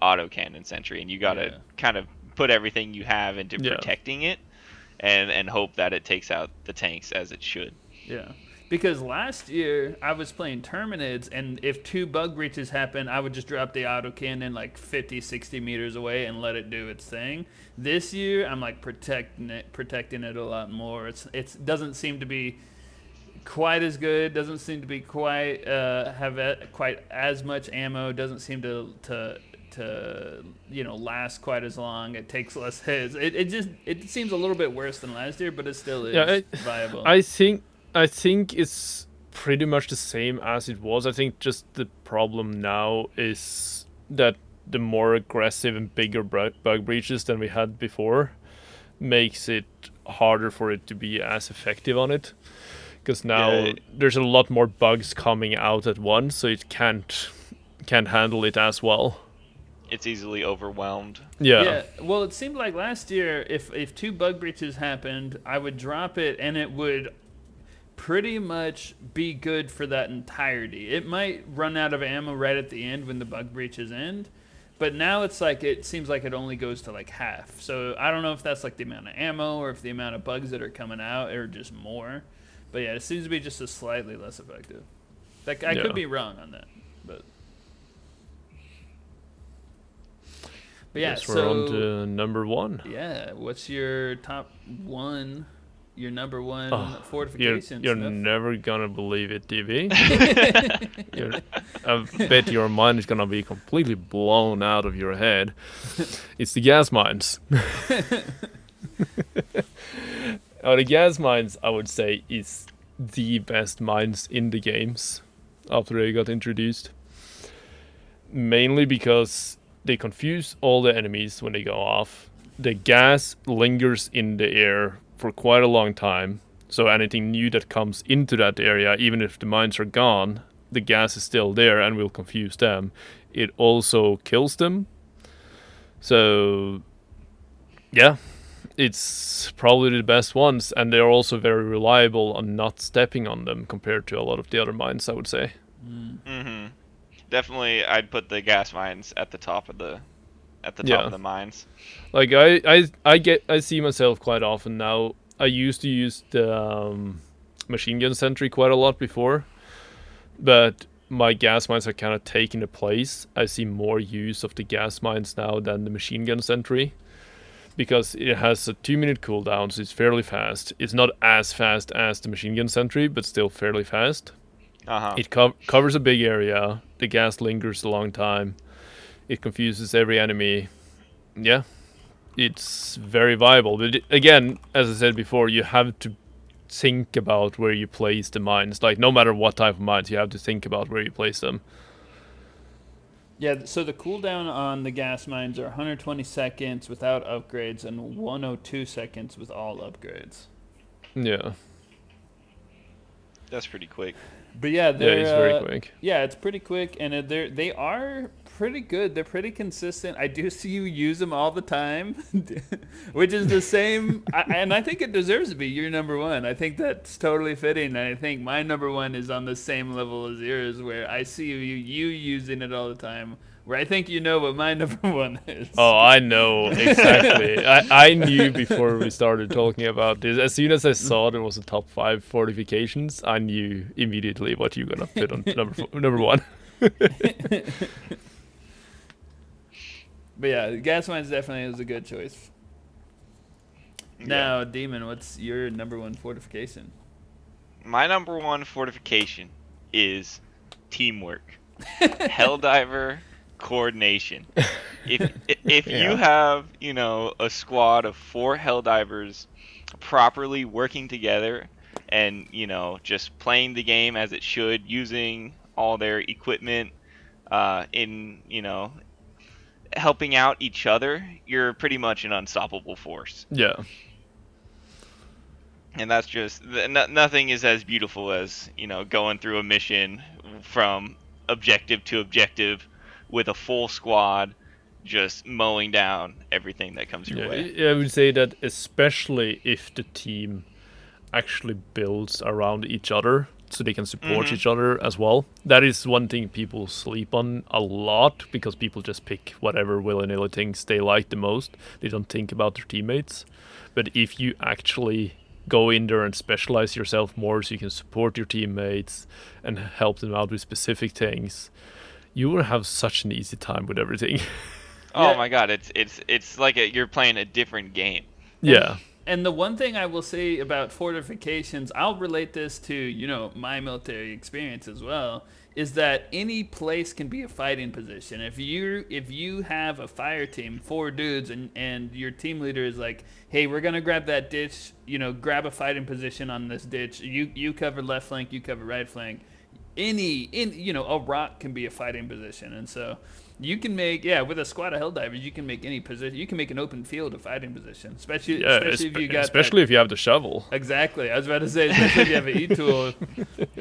Speaker 3: autocannon sentry, and you gotta kind of put everything you have into protecting it, and hope that it takes out the tanks as it should.
Speaker 1: Yeah. Because last year I was playing Terminids, and if 2 bug breaches happened, I would just drop the autocannon like 50, 60 meters away and let it do its thing. This year I'm like protecting it a lot more. It doesn't seem to be quite as good. Doesn't seem to be quite quite as much ammo. Doesn't seem to last quite as long. It takes less hits. It seems a little bit worse than last year, but it still is viable.
Speaker 2: I think it's pretty much the same as it was. I think just the problem now is that the more aggressive and bigger bug breaches than we had before makes it harder for it to be as effective on it. Because now there's a lot more bugs coming out at once, so it can't handle it as well.
Speaker 3: It's easily overwhelmed.
Speaker 1: Yeah. Well, it seemed like last year, if 2 bug breaches happened, I would drop it, and it would pretty much be good for that entirety. It might run out of ammo right at the end when the bug breaches end, but now it's like it seems like it only goes to like half. So I don't know if that's like the amount of ammo or if the amount of bugs that are coming out are just more. But yeah, it seems to be just a slightly less effective. Like I could be wrong on that, but yeah.
Speaker 2: Yes, we're on to number 1.
Speaker 1: Yeah, what's your top 1? Your number 1 fortifications.
Speaker 2: You're never gonna believe it, DB. I bet your mind is gonna be completely blown out of your head. It's the gas mines. The gas mines, I would say, is the best mines in the games after they got introduced. Mainly because they confuse all the enemies when they go off. The gas lingers in the air for quite a long time, so anything new that comes into that area, even if the mines are gone, the gas is still there and will confuse them. It also kills them. So yeah, it's probably the best ones, and they're also very reliable on not stepping on them compared to a lot of the other mines, I would say.
Speaker 3: Definitely, I'd put the gas mines at the top of the of the mines.
Speaker 2: Like I see myself quite often now. I used to use the machine gun sentry quite a lot before, but my gas mines are kind of taking the place. I see more use of the gas mines now than the machine gun sentry, because it has a 2-minute cooldown, so it's fairly fast. It's not as fast as the machine gun sentry, but still fairly fast. It covers a big area. The gas lingers a long time. It confuses every enemy. Yeah, it's very viable. But again, as I said before, you have to think about where you place the mines. Like, no matter what type of mines, you have to think about where you place them.
Speaker 1: Yeah, so the cooldown on the gas mines are 120 seconds without upgrades and 102 seconds with all upgrades.
Speaker 2: Yeah.
Speaker 3: That's pretty quick.
Speaker 1: But yeah,
Speaker 2: it's very quick.
Speaker 1: Yeah, it's pretty quick, and they are pretty good. They're pretty consistent. I do see you use them all the time, which is the same. And I think it deserves to be your number one. I think that's totally fitting. And I think my number one is on the same level as yours, where I see you using it all the time. Where I think you know what my number one is.
Speaker 2: Oh, I know exactly. I knew before we started talking about this. As soon as I saw there was a top 5 fortifications, I knew immediately what you're gonna put on number one.
Speaker 1: But yeah, gas mines definitely is a good choice. Now, Demon, what's your number one fortification?
Speaker 3: My number one fortification is teamwork. Helldiver coordination. If you have, a squad of 4 Helldivers properly working together and, just playing the game as it should, using all their equipment in, helping out each other, you're pretty much an unstoppable force.
Speaker 2: Yeah.
Speaker 3: And that's just, nothing is as beautiful as, going through a mission from objective to objective with a full squad just mowing down everything that comes your way.
Speaker 2: I would say that especially if the team actually builds around each other so they can support each other as well. That is one thing people sleep on a lot because people just pick whatever willy-nilly things they like the most. They don't think about their teammates. But if you actually go in there and specialize yourself more so you can support your teammates and help them out with specific things, you will have such an easy time with everything.
Speaker 3: Oh my god, it's like you're playing a different game.
Speaker 2: Yeah.
Speaker 1: And the one thing I will say about fortifications, I'll relate this to, my military experience as well, is that any place can be a fighting position. If you have a fire team, 4 dudes, and your team leader is like, hey, we're gonna grab that ditch, grab a fighting position on this ditch. You cover left flank, you cover right flank. A rock can be a fighting position, and so you can make with a squad of Helldivers, you can make any position. You can make an open field a fighting position, especially if
Speaker 2: you have the shovel.
Speaker 1: Exactly, I was about to say, especially if you have an E-tool,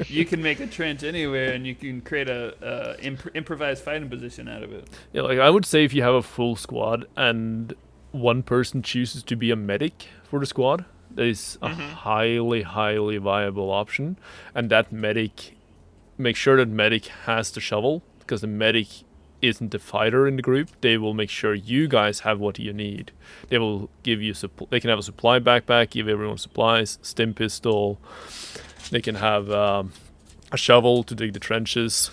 Speaker 1: you can make a trench anywhere, and you can create a improvised fighting position out of it.
Speaker 2: Yeah, like I would say, if you have a full squad and one person chooses to be a medic for the squad, that is a highly, highly viable option, and that medic. Make sure that medic has the shovel, because the medic isn't the fighter in the group. They will make sure you guys have what you need. They will give you they can have a supply backpack, give everyone supplies, stim pistol. They can have a shovel to dig the trenches.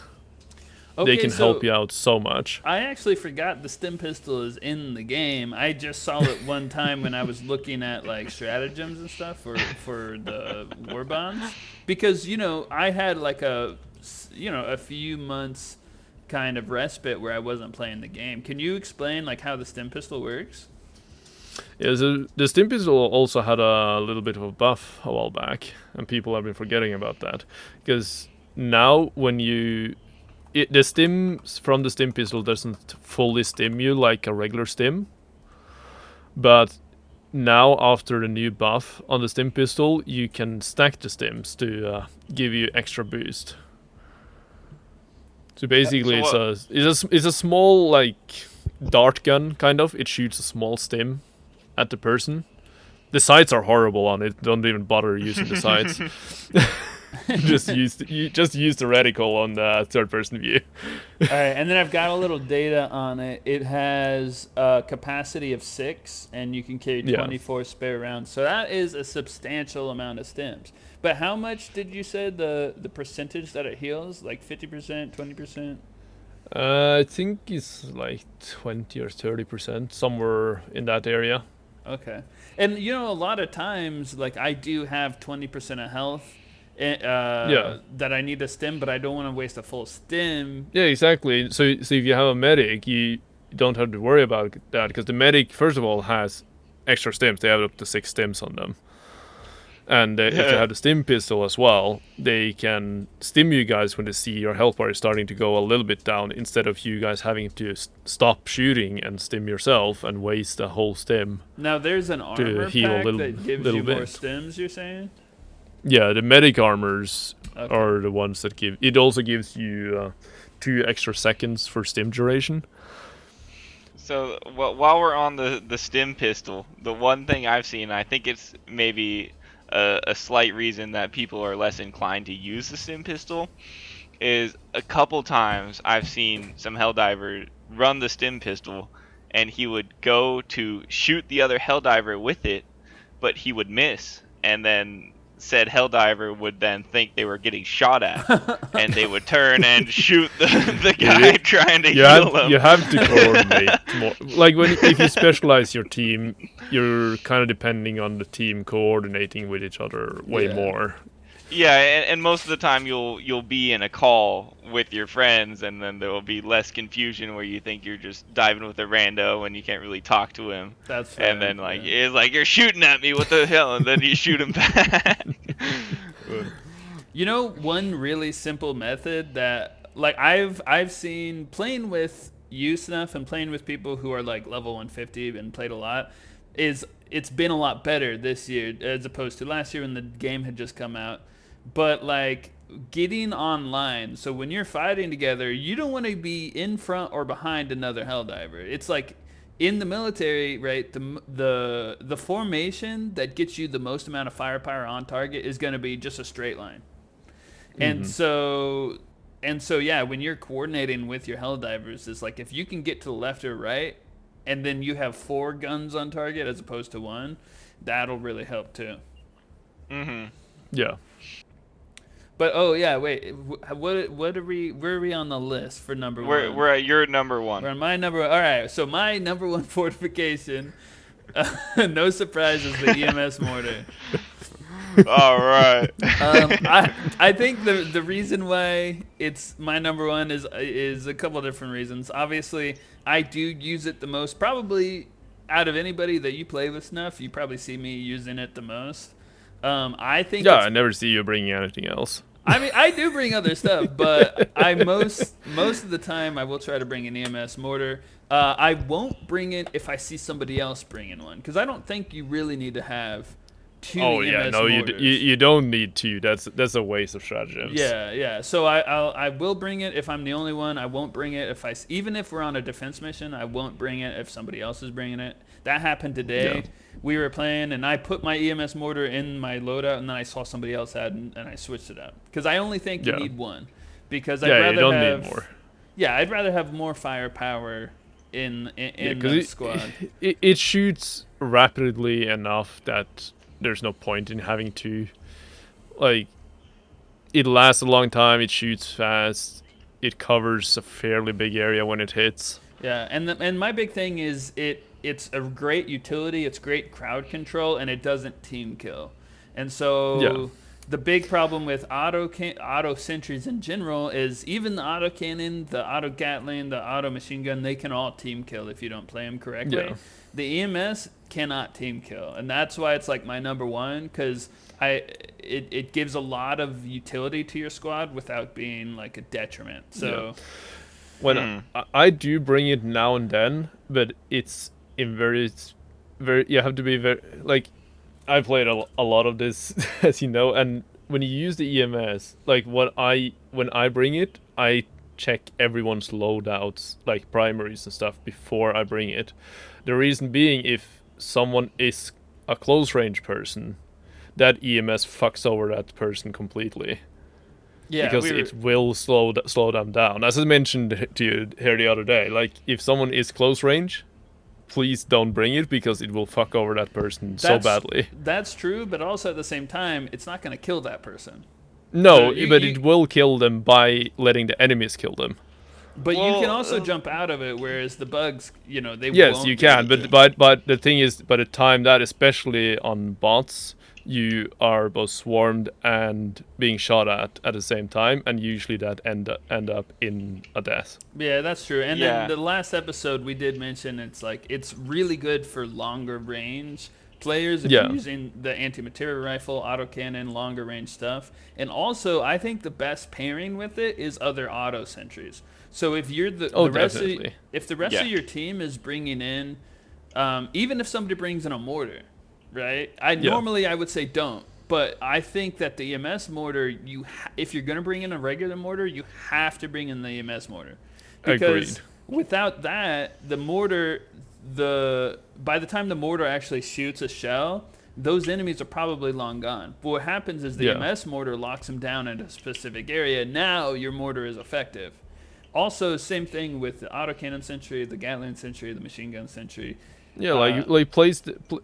Speaker 2: They can help you out so much.
Speaker 1: I actually forgot the stim pistol is in the game. I just saw it one time when I was looking at like stratagems and stuff for the war bonds, because I had like a few months kind of respite where I wasn't playing the game. Can you explain like how the stim pistol works?
Speaker 2: Yeah, so the stim pistol also had a little bit of a buff a while back, and people have been forgetting about that, because now when the stim from the stim pistol doesn't fully stim you like a regular stim, but now after the new buff on the stim pistol, you can stack the stims to give you extra boost. So basically, it's a small like dart gun kind of. It shoots a small stim at the person. The sights are horrible on it. Don't even bother using the sights. just use the reticle on the third-person view.
Speaker 1: All right, and then I've got a little data on it. It has a capacity of 6, and you can carry 24 spare rounds. So that is a substantial amount of stims. But how much did you say the percentage that it heals? Like 50%, 20%?
Speaker 2: I think it's like 20 or 30%, somewhere in that area.
Speaker 1: Okay. And, a lot of times, like, I do have 20% of health that I need a stim, but I don't want to waste a full stim.
Speaker 2: Yeah, exactly. So if you have a medic, you don't have to worry about that, because the medic, first of all, has extra stims. They have up to 6 stims on them. And if you have the stim pistol as well, they can stim you guys when they see your health bar is starting to go a little bit down, instead of you guys having to stop shooting and stim yourself and waste a whole stim.
Speaker 1: Now there's an armor pack that gives you more stims, you're saying? Yeah,
Speaker 2: the medic armors are the ones that give. It also gives you 2 extra seconds for stim duration.
Speaker 3: So while we're on the stim pistol, the one thing I've seen, I think it's maybe a slight reason that people are less inclined to use the stim pistol, is a couple times I've seen some Helldiver run the stim pistol, and he would go to shoot the other Helldiver with it, but he would miss, and then said Helldiver would then think they were getting shot at, and they would turn and shoot the guy trying to heal him.
Speaker 2: You have to coordinate more. Like if you specialize your team, you're kind of depending on the team coordinating with each other way more.
Speaker 3: Yeah, and most of the time you'll be in a call with your friends, and then there will be less confusion where you think you're just diving with a rando and you can't really talk to him.
Speaker 1: That's fair,
Speaker 3: and then it's like, you're shooting at me, what the hell? And then you shoot him back.
Speaker 1: You know, one really simple method that like I've seen playing with you, Snuff, and playing with people who are like level 150 and played a lot, is it's been a lot better this year as opposed to last year when the game had just come out. But like getting online, so when you're fighting together, you don't want to be in front or behind another Helldiver. It's like in the military, right? The formation that gets you the most amount of firepower on target is going to be just a straight line. And so yeah, when you're coordinating with your Helldivers, it's like if you can get to the left or right, and then you have 4 guns on target as opposed to 1, that'll really help too.
Speaker 2: Yeah.
Speaker 1: But wait, what are we? Where are we on the list for number 1?
Speaker 3: We're at your number 1.
Speaker 1: We're on my number. All right, so my number 1 fortification, no surprise, is the EMS mortar.
Speaker 3: All right.
Speaker 1: I think the reason why it's my number 1 is a couple of different reasons. Obviously, I do use it the most. Probably out of anybody that you play with, Snuff, you probably see me using it the most. I think.
Speaker 2: Yeah, I never see you bringing anything else.
Speaker 1: I mean, I do bring other stuff, but I most of the time I will try to bring an EMS mortar. I won't bring it if I see somebody else bringing one, because I don't think you really need to have 2 EMS mortars.
Speaker 2: You don't need 2. That's a waste of stratagems.
Speaker 1: Yeah. So I will bring it if I'm the only one. I won't bring it even if we're on a defense mission. I won't bring it if somebody else is bringing it. That happened today. Yeah. We were playing, and I put my EMS mortar in my loadout, and then I saw somebody else had, and I switched it out. Because I only think you need 1. Because I'd rather
Speaker 2: you don't
Speaker 1: have
Speaker 2: need more.
Speaker 1: Yeah, I'd rather have more firepower in the squad.
Speaker 2: It shoots rapidly enough that there's no point in having 2. Like, it lasts a long time. It shoots fast. It covers a fairly big area when it hits.
Speaker 1: Yeah, and my big thing is it's a great utility, it's great crowd control, and it doesn't team kill. And so the big problem with auto sentries in general is even the auto cannon, the auto Gatling, the auto machine gun, they can all team kill if you don't play them correctly. Yeah. The EMS cannot team kill, and that's why it's like my number 1, because it gives a lot of utility to your squad without being like a detriment. So
Speaker 2: when I do bring it now and then, but it's in very you have to be very, like, I played a lot of this as you know, and when you use the EMS, like when I bring it, I check everyone's loadouts, like primaries and stuff, before I bring it. The reason being, if someone is a close range person, that EMS fucks over that person completely. Yeah, because it will slow them down. As I mentioned to you here the other day, like if someone is close range, please don't bring it, because it will fuck over that person so badly.
Speaker 1: That's true, but also at the same time, it's not going to kill that person.
Speaker 2: No, but it will kill them by letting the enemies kill them.
Speaker 1: But you can also jump out of it, whereas the bugs, they won't.
Speaker 2: Yes, you can, but the thing is, by the time that, especially on bots, you are both swarmed and being shot at the same time, and usually that end up in a death.
Speaker 1: Yeah, that's true. And then the last episode we did mention it's really good for longer range players if you're using the anti-material rifle, autocannon, longer range stuff. And also, I think the best pairing with it is other auto sentries. So if you're the rest of your team is bringing in, even if somebody brings in a mortar, right? Normally I would say don't, But I think that the EMS mortar, if you're going to bring in a regular mortar, you have to bring in the EMS mortar. Because
Speaker 2: Agreed.
Speaker 1: without that, the mortar, by the time the mortar actually shoots a shell, those enemies are probably long gone. But what happens is the EMS mortar locks them down in a specific area. Now your mortar is effective. Also, same thing with the autocannon sentry, the Gatling sentry, the machine gun sentry.
Speaker 2: Yeah,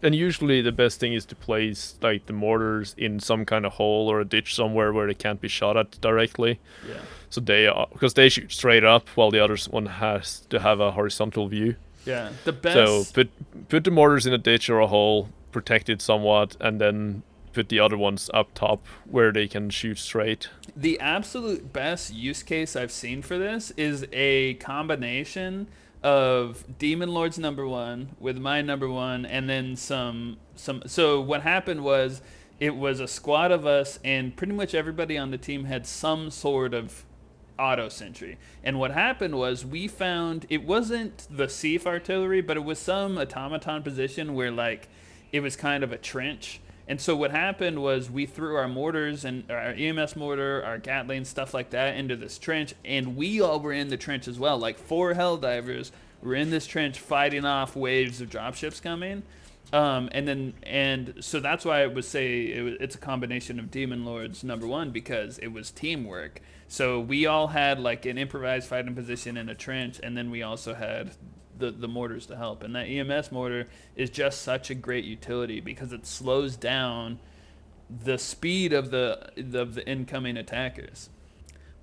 Speaker 2: and usually the best thing is to place like the mortars in some kind of hole or a ditch somewhere where they can't be shot at directly.
Speaker 1: Yeah.
Speaker 2: So because they shoot straight up while the other one has to have a horizontal view.
Speaker 1: Yeah, the best.
Speaker 2: So put the mortars in a ditch or a hole, protect it somewhat, and then put the other ones up top where they can shoot straight.
Speaker 1: The absolute best use case I've seen for this is a combination of Demon Lord's number 1 with my number 1, and then some. So what happened was, it was a squad of us, and pretty much everybody on the team had some sort of auto sentry. And what happened was, we found it wasn't the Sief artillery, but it was some automaton position where like it was kind of a trench. And so what happened was, we threw our mortars and our EMS mortar, our Gatling, stuff like that into this trench, and we all were in the trench as well. Like 4 Helldivers were in this trench fighting off waves of dropships coming. And so that's why I would say it's a combination of Demon Lords number 1, because it was teamwork. So we all had like an improvised fighting position in a trench, and then we also had the mortars to help. And that EMS mortar is just such a great utility because it slows down the speed of the incoming attackers.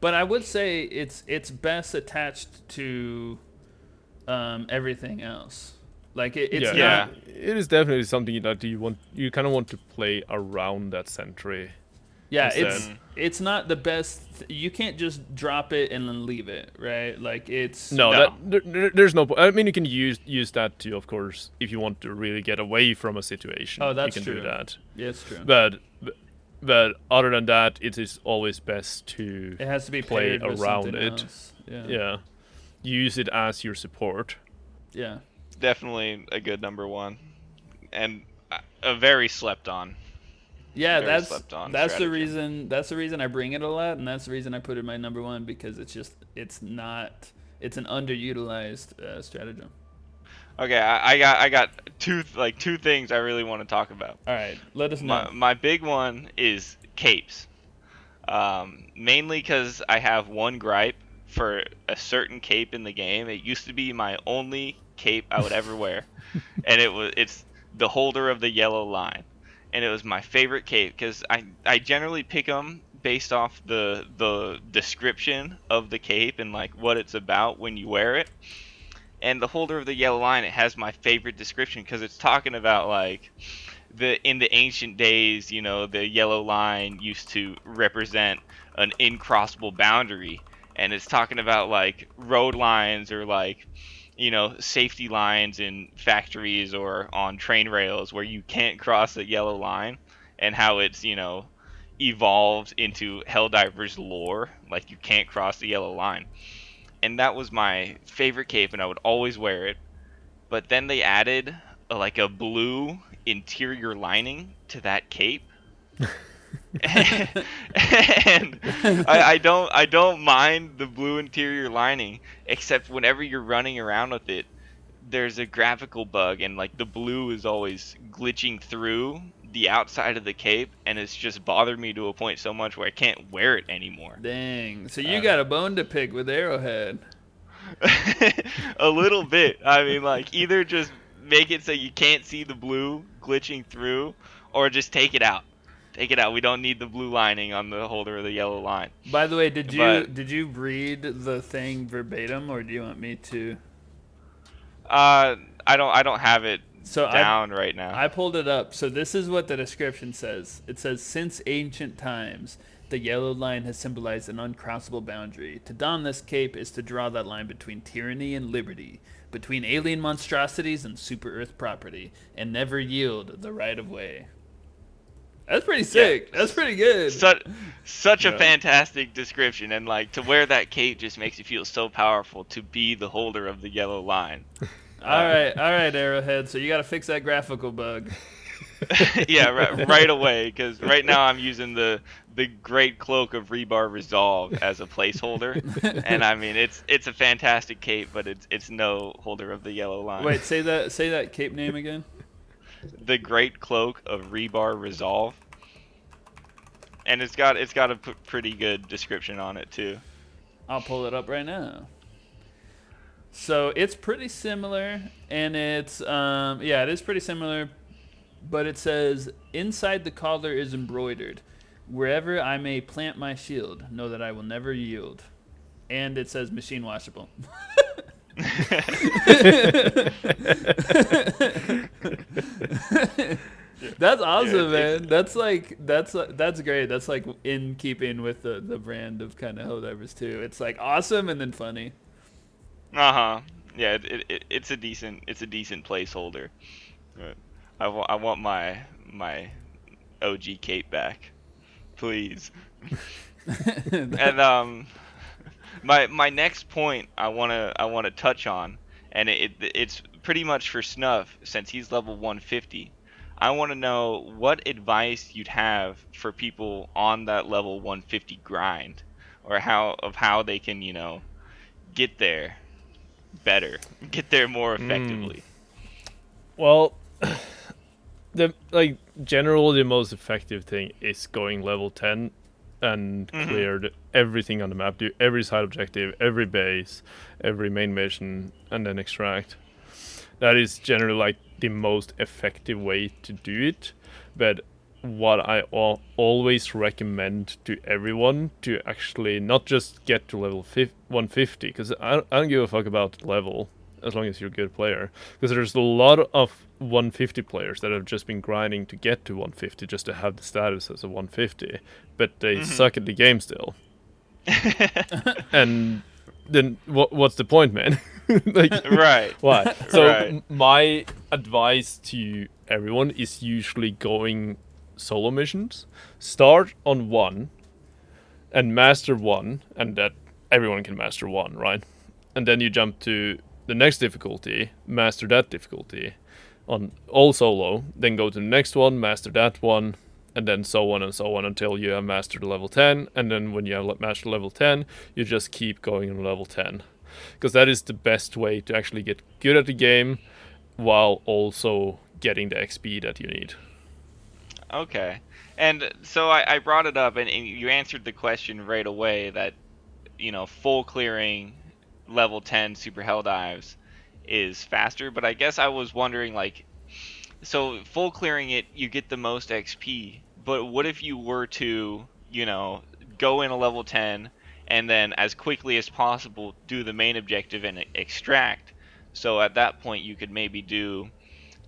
Speaker 1: But I would say it's best attached to everything else. Like it's not.
Speaker 2: It is definitely something that you kind of want to play around that sentry.
Speaker 1: Yeah,
Speaker 2: instead.
Speaker 1: it's not the best. You can't just drop it and then leave it, right? Like it's
Speaker 2: there's no. I mean, you can use that too, of course, if you want to really get away from a situation.
Speaker 1: Oh, that's
Speaker 2: you can
Speaker 1: true.
Speaker 2: do that.
Speaker 1: Yeah, it's true.
Speaker 2: But other than that, it is always best to
Speaker 1: it has to be
Speaker 2: play
Speaker 1: paired with
Speaker 2: around
Speaker 1: something
Speaker 2: it.
Speaker 1: else.
Speaker 2: Yeah, use it as your support.
Speaker 1: Yeah.
Speaker 3: Definitely a good number 1, and a very slept on.
Speaker 1: Yeah, that's
Speaker 3: strategy.
Speaker 1: the reason I bring it a lot, and that's the reason I put it in my number 1, because it's an underutilized stratagem.
Speaker 3: Okay, I got two things I really want to talk about.
Speaker 1: All right, let us know.
Speaker 3: My big one is capes. Mainly because I have one gripe for a certain cape in the game. It used to be my only cape I would ever wear, and it's the holder of the yellow line, and it was my favorite cape because I generally pick them based off the description of the cape and like what it's about when you wear it. And the holder of the yellow line, it has my favorite description because it's talking about like in the ancient days, the yellow line used to represent an incrossable boundary, and it's talking about like road lines or like safety lines in factories or on train rails where you can't cross the yellow line, and how it's evolved into Helldivers lore, like you can't cross the yellow line. And that was my favorite cape, and I would always wear it. But then they added a blue interior lining to that cape. And I don't mind the blue interior lining, except whenever you're running around with it, there's a graphical bug, and like the blue is always glitching through the outside of the cape, and it's just bothered me to a point so much where I can't wear it anymore.
Speaker 1: Dang, so you got a bone to pick with Arrowhead.
Speaker 3: A little bit. I mean, like, either just make it so you can't see the blue glitching through, or just take it out. Take it out. We don't need the blue lining on the holder of the yellow line.
Speaker 1: By the way, did you read the thing verbatim, or do you want me to?
Speaker 3: I don't have it down right now.
Speaker 1: I pulled it up. So this is what the description says. It says, since ancient times, the yellow line has symbolized an uncrossable boundary. To don this cape is to draw that line between tyranny and liberty, between alien monstrosities and super Earth property, and never yield the right of way. That's pretty sick. Yeah. That's pretty good.
Speaker 3: Such a fantastic description, and like to wear that cape just makes you feel so powerful to be the holder of the yellow line.
Speaker 1: All right, Arrowhead. So you got to fix that graphical bug.
Speaker 3: Yeah, right away, because right now I'm using the Great Cloak of Rebar Resolve as a placeholder, and I mean it's a fantastic cape, but it's no holder of the yellow line.
Speaker 1: Wait, say that cape name again.
Speaker 3: The Great Cloak of Rebar Resolve, and it's got a pretty good description on it too.
Speaker 1: I'll pull it up right now. So it's pretty similar, and it's yeah, it is pretty similar, but it says inside the collar is embroidered, wherever I may plant my shield, know that I will never yield, and it says machine washable. That's awesome, man. That's like that's great. That's like in keeping with the brand of kind of Helldivers too. It's like awesome and then funny.
Speaker 3: Yeah, it's a decent placeholder. But I want my OG cape back, please. And my next point I wanna touch on, and it's pretty much for Snuff since he's level 150. I want to know what advice you'd have for people on that level 150 grind, or how they can get there better, get there more effectively.
Speaker 2: Well, generally the most effective thing is going level 10 and clear everything on the map, do every side objective, every base, every main mission, and then extract. That is generally like the most effective way to do it. But what I always recommend to everyone to actually not just get to level 150, because I don't give a fuck about level as long as you're a good player. Because there's a lot of 150 players that have just been grinding to get to 150 just to have the status as a 150, but they suck at the game still. And then what's the point, man?
Speaker 3: Right.
Speaker 2: Why? So
Speaker 3: Right.
Speaker 2: My advice to everyone is usually going solo missions. Start on 1 and master 1, and that everyone can master 1, right? And then you jump to the next difficulty, master that difficulty on all solo, then go to the next one, master that one, and then so on until you have mastered level 10. And then when you have mastered level 10, you just keep going on level 10. Because that is the best way to actually get good at the game while also getting the XP that you need.
Speaker 3: Okay. And so I brought it up, and you answered the question right away that, full clearing level 10 super hell dives is faster. But I guess I was wondering, so full clearing it, you get the most XP. But what if you were to, go in a level 10 and then as quickly as possible do the main objective and extract? So at that point, you could maybe do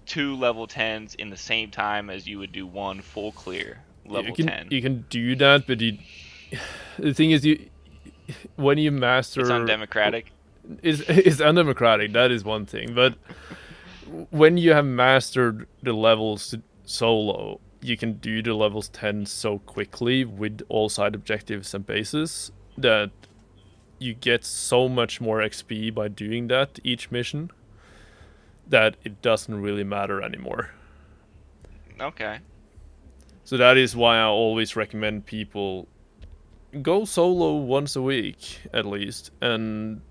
Speaker 3: 2 level 10s in the same time as you would do 1 full clear level 10.
Speaker 2: You can do that, but the thing is, when you master...
Speaker 3: It's undemocratic.
Speaker 2: It's undemocratic, that is one thing. But when you have mastered the levels solo, you can do the levels 10 so quickly with all side objectives and bases that you get so much more XP by doing that each mission that it doesn't really matter anymore.
Speaker 3: Okay.
Speaker 2: So that is why I always recommend people go solo once a week at least and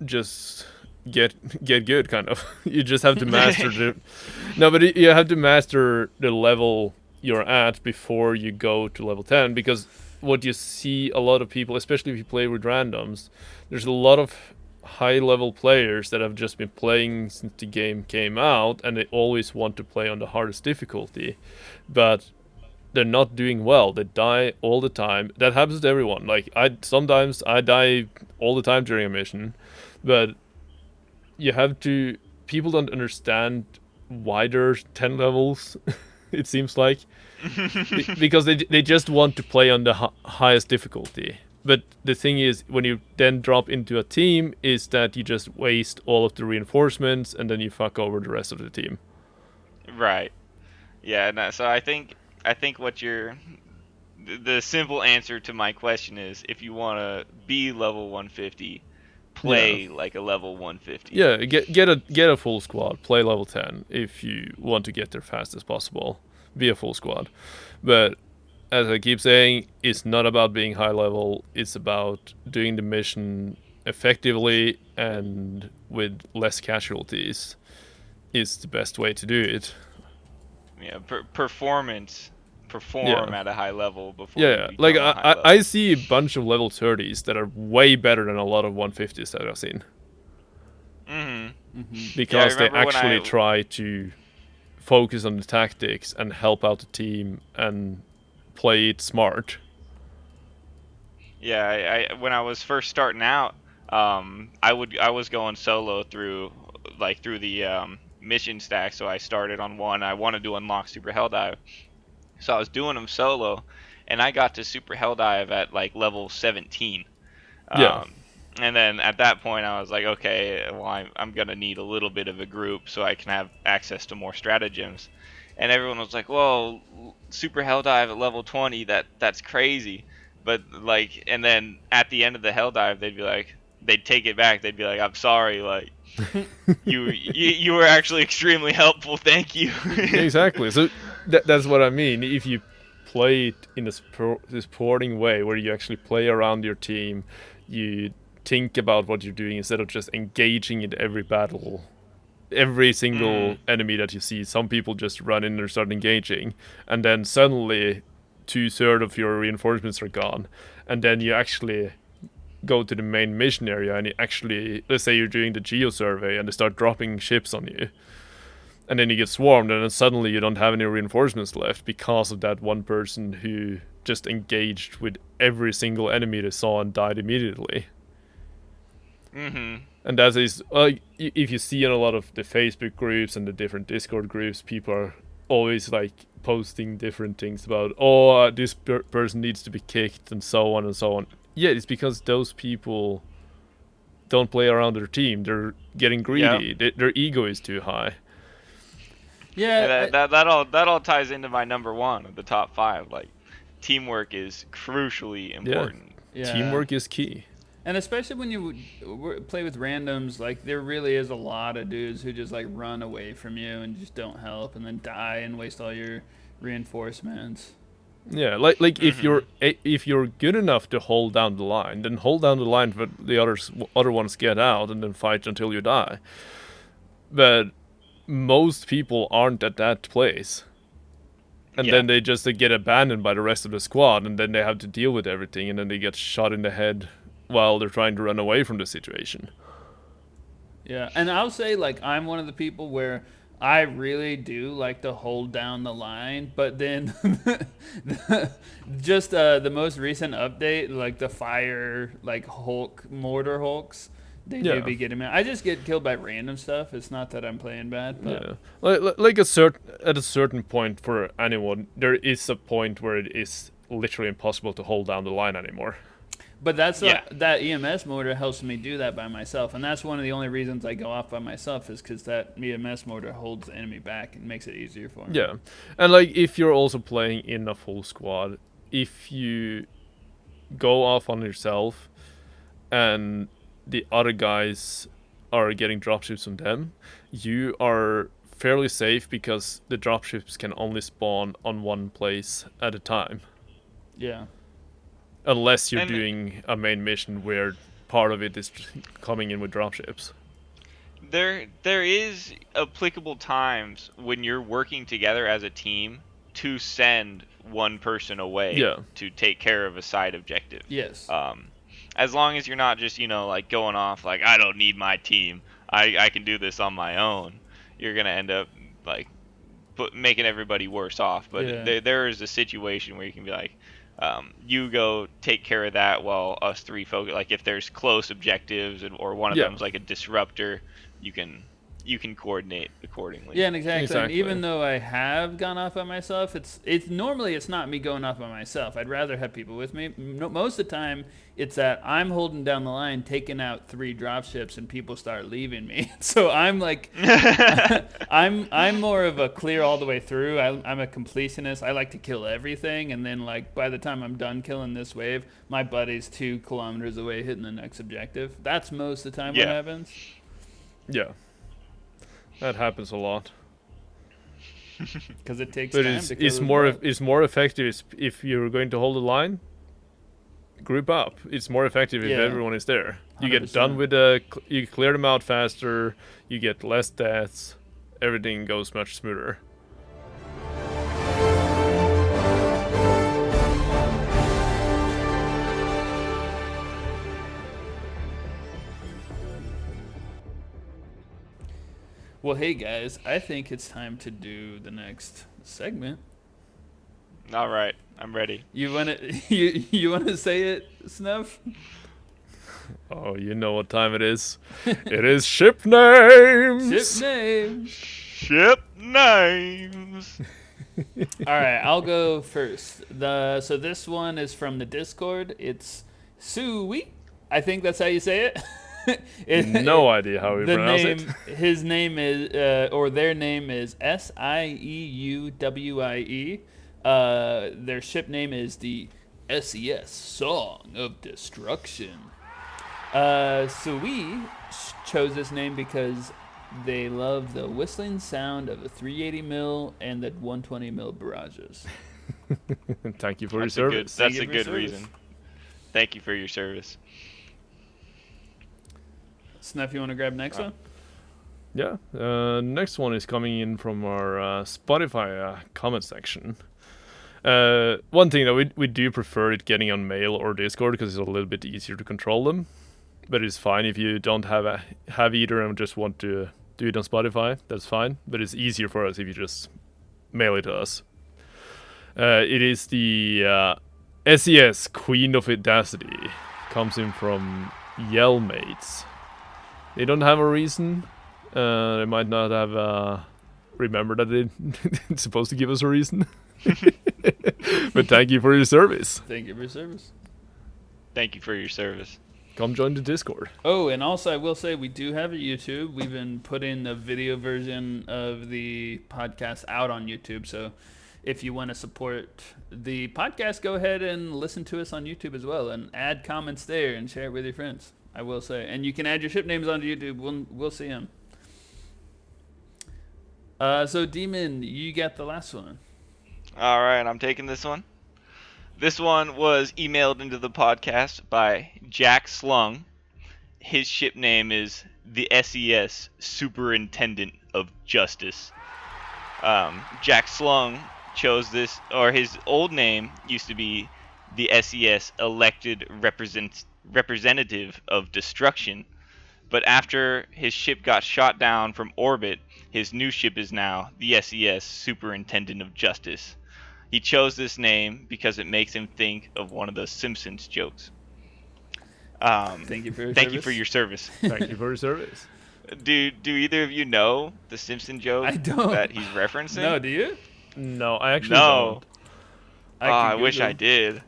Speaker 2: just get good, kind of. You just have to master you have to master the level you're at before you go to level 10, because what you see a lot of people, especially if you play with randoms, there's a lot of high level players that have just been playing since the game came out, and they always want to play on the hardest difficulty, but they're not doing well. They die all the time. That happens to everyone. Like, sometimes I die all the time during a mission, but people don't understand why there's 10 levels, it seems like, because they just want to play on the highest difficulty. But the thing is, when you then drop into a team, is that you just waste all of the reinforcements and then you fuck over the rest of the team.
Speaker 3: Right. Yeah, no, so I think what the simple answer to my question is, if you want to be level 150, play like a level 150.
Speaker 2: Yeah, get a full squad, play level 10 if you want to get there fast as possible. Be a full squad. But as I keep saying, it's not about being high level, it's about doing the mission effectively and with less casualties is the best way to do it.
Speaker 3: Yeah, perform at a high level before you become
Speaker 2: like
Speaker 3: a high level.
Speaker 2: I see a bunch of level 30s that are way better than a lot of 150s that I've seen. Because they actually try to focus on the tactics and help out the team and play it smart.
Speaker 3: Yeah, I when I was first starting out, I was going solo through the mission stack. So I started on one. I wanted to unlock Super Helldive, so I was doing them solo, and I got to Super Helldive at like level 17. And then at that point, I was like, okay, well, I'm gonna need a little bit of a group so I can have access to more stratagems. And everyone was like, "Whoa, Super Helldive at level 20, that's crazy." But like, and then at the end of the Helldive, they'd take it back. They'd be like, "I'm sorry, like, you were actually extremely helpful. Thank you."
Speaker 2: Exactly. So that's what I mean. If you play it in a supporting way, where you actually play around your team, you think about what you're doing instead of just engaging in every battle. Every single enemy that you see, some people just run in and start engaging, and then suddenly 2/3 of your reinforcements are gone, and then you actually go to the main mission area and you actually, let's say you're doing the geo survey and they start dropping ships on you, and then you get swarmed, and then suddenly you don't have any reinforcements left because of that one person who just engaged with every single enemy they saw and died immediately. And that is, if you see in a lot of the Facebook groups and the different Discord groups, people are always like posting different things about, this person needs to be kicked and so on and so on. Yeah, it's because those people don't play around their team. They're getting greedy. Their ego is too high.
Speaker 3: Yeah, that all ties into my number one of the top 5. Like, teamwork is crucially important.
Speaker 2: Yeah. Teamwork is key.
Speaker 1: And especially when you play with randoms, like, there really is a lot of dudes who just like run away from you and just don't help, and then die and waste all your reinforcements.
Speaker 2: Yeah, like if you're good enough to hold down the line, then hold down the line for the other ones get out, and then fight until you die. But most people aren't at that place, and then they just get abandoned by the rest of the squad, and then they have to deal with everything, and then they get shot in the head while they're trying to run away from the situation.
Speaker 1: Yeah, and I'll say, like, I'm one of the people where I really do like to hold down the line, but then just the most recent update, like the fire, like mortar hulks, they do be getting me. I just get killed by random stuff. It's not that I'm playing bad. But.
Speaker 2: Yeah, like at a certain point for anyone, there is a point where it is literally impossible to hold down the line anymore.
Speaker 1: But that's that EMS mortar helps me do that by myself, and that's one of the only reasons I go off by myself is because that EMS mortar holds the enemy back and makes it easier for me.
Speaker 2: Yeah, and like if you're also playing in a full squad, if you go off on yourself and the other guys are getting dropships from them, you are fairly safe because the dropships can only spawn on one place at a time.
Speaker 1: Yeah.
Speaker 2: Unless you're doing a main mission where part of it is coming in with dropships.
Speaker 3: There is applicable times when you're working together as a team to send one person away to take care of a side objective.
Speaker 1: Yes.
Speaker 3: As long as you're not just, like going off like, I don't need my team, I can do this on my own, you're going to end up like making everybody worse off. But there is a situation where you can be like, you go take care of that while us three focus. Like if there's close objectives or one of them's like a disruptor, you can you can coordinate accordingly.
Speaker 1: Yeah, and exactly. And
Speaker 2: Exactly.
Speaker 1: even though I have gone off by myself, it's normally it's not me going off by myself. I'd rather have people with me. Most of the time, it's that I'm holding down the line, taking out 3 drop ships, and people start leaving me. So I'm like, I'm more of a clear all the way through. I'm a completionist. I like to kill everything, and then like by the time I'm done killing this wave, my buddy's 2 kilometers away hitting the next objective. That's most of the time what happens.
Speaker 2: Yeah. That happens a lot.
Speaker 1: Because it takes
Speaker 2: But
Speaker 1: time to kill
Speaker 2: it's more effective if you're going to hold the line. Group up. It's more effective if everyone is there. You get
Speaker 1: 100%.
Speaker 2: done with you clear them out faster. You get less deaths. Everything goes much smoother.
Speaker 1: Well, hey guys, I think it's time to do the next segment.
Speaker 3: All right, I'm ready.
Speaker 1: You wanna you wanna say it, Snuff?
Speaker 2: Oh, you know what time it is. It is ship names.
Speaker 1: Ship name.
Speaker 3: Ship names.
Speaker 1: All right, I'll go first. So this one is from the Discord. It's S2E4. I think that's how you say it.
Speaker 2: No idea how we pronounce it.
Speaker 1: His name is, or their name is SIEUWIE. Their ship name is the SES Song of Destruction. So we chose this name because they love the whistling sound of the 380 mil and the 120 mil barrages.
Speaker 2: Thank you for your service.
Speaker 3: That's a good reason. Thank you for your service.
Speaker 1: Snuff, you want to grab next one?
Speaker 2: Yeah. Next one is coming in from our Spotify comment section. One thing that we do prefer it getting on mail or Discord because it's a little bit easier to control them. But it's fine if you don't have either and just want to do it on Spotify. That's fine. But it's easier for us if you just mail it to us. It is the SES Queen of Audacity. Comes in from Yellmates. They don't have a reason. They might not have remembered that it's supposed to give us a reason. But thank you for your service.
Speaker 1: Thank you for your service.
Speaker 3: Thank you for your service.
Speaker 2: Come join the Discord.
Speaker 1: Oh, and also I will say we do have a YouTube. We've been putting the video version of the podcast out on YouTube. So if you want to support the podcast, go ahead and listen to us on YouTube as well and add comments there and share it with your friends. I will say. And you can add your ship names onto YouTube. We'll see them. So, Demon, you got the last one.
Speaker 3: All right, I'm taking this one. This one was emailed into the podcast by Jack Slung. His ship name is the SES Superintendent of Justice. Jack Slung chose this, or his old name used to be the SES Elected Representative of Destruction, but after his ship got shot down from orbit, his new ship is now the SES Superintendent of Justice. He chose this name because it makes him think of one of the Simpsons jokes.
Speaker 1: Thank you for your service.
Speaker 2: Thank you for your service.
Speaker 3: Do either of you know the Simpson joke
Speaker 1: I don't.
Speaker 3: that he's referencing?
Speaker 1: No, do you?
Speaker 2: No, I actually don't.
Speaker 3: I wish I did.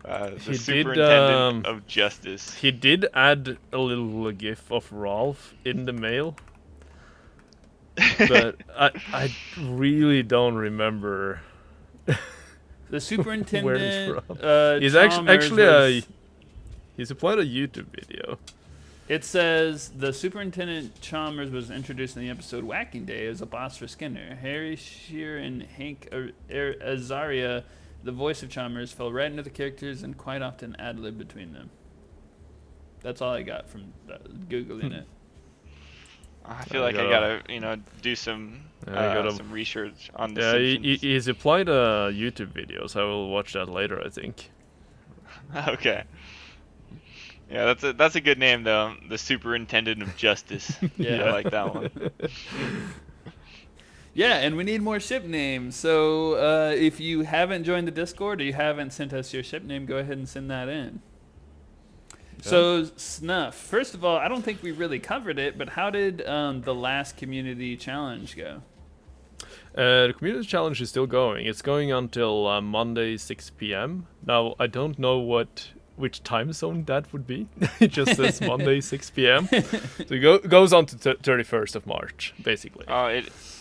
Speaker 3: The
Speaker 2: He
Speaker 3: Superintendent of Justice.
Speaker 2: He did add a little gif of Rolf in the mail. But I really don't remember.
Speaker 1: The superintendent.
Speaker 2: Where he's from. He's actually he supplied a YouTube video.
Speaker 1: It says the Superintendent Chalmers was introduced in the episode Whacking Day as a boss for Skinner. Harry Shearer and Hank Azaria, the voice of Chalmers, fell right into the characters and quite often ad-lib between them. That's all I got from Googling it.
Speaker 3: I feel like I gotta, do some research on the Simpsons.
Speaker 2: Yeah, he's applied a YouTube video, so I will watch that later, I think.
Speaker 3: Okay. Yeah, that's a good name though. The Superintendent of Justice.
Speaker 1: Yeah.
Speaker 3: I like that one.
Speaker 1: Yeah, and we need more ship names. So if you haven't joined the Discord or you haven't sent us your ship name, go ahead and send that in. So Snuff. First of all, I don't think we really covered it, but how did the last community challenge go?
Speaker 2: The community challenge is still going. It's going until Monday 6 p.m. Now I don't know which time zone that would be. It just says Monday 6 p.m. So it goes on to 31st of March, basically.
Speaker 3: Oh,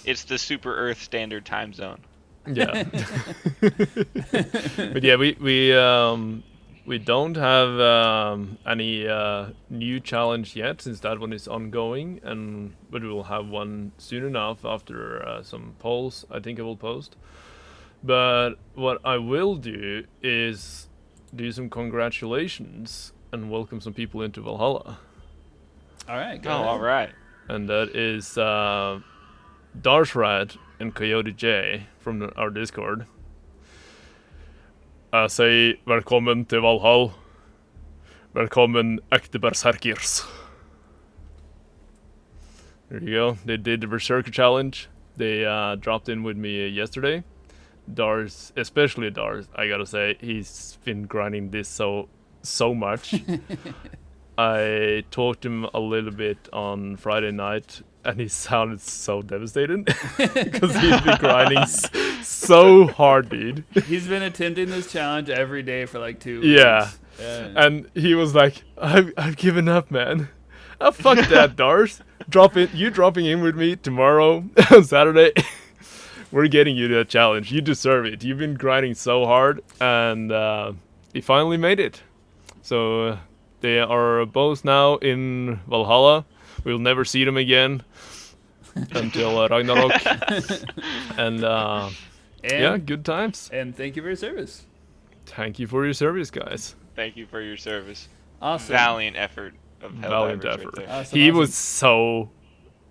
Speaker 3: it's the Super Earth Standard Time Zone.
Speaker 2: Yeah. But yeah, we don't have any new challenge yet, since that one is ongoing, but we will have one soon enough after some polls I think I will post. But what I will do is do some congratulations and welcome some people into Valhalla.
Speaker 1: All right.
Speaker 3: All right.
Speaker 2: And that is Darsrad and Coyote J from our Discord. Jeg sier velkommen til Valhall. Velkommen, ekte berserkers. There you go. They did the Berserker Challenge. They dropped in with me yesterday. Dars, especially Dars, I gotta say, he's been grinding this so much. I talked to him a little bit on Friday night, and he sounded so devastated because he's been grinding so hard, dude.
Speaker 1: He's been attempting this challenge every day for like 2 weeks.
Speaker 2: Yeah. And he was like, I've given up, man. Oh, fuck that, Dars. You dropping in with me tomorrow on Saturday. We're getting you that challenge. You deserve it. You've been grinding so hard, and he finally made it. So they are both now in Valhalla. We'll never see them again until Ragnarok. And yeah, good times.
Speaker 1: And thank you for your service.
Speaker 2: Thank you for your service, guys.
Speaker 3: Thank you for your service.
Speaker 1: Awesome.
Speaker 3: Valiant effort of
Speaker 2: Valiant
Speaker 3: Helldivers
Speaker 2: effort.
Speaker 3: right there.
Speaker 2: He was so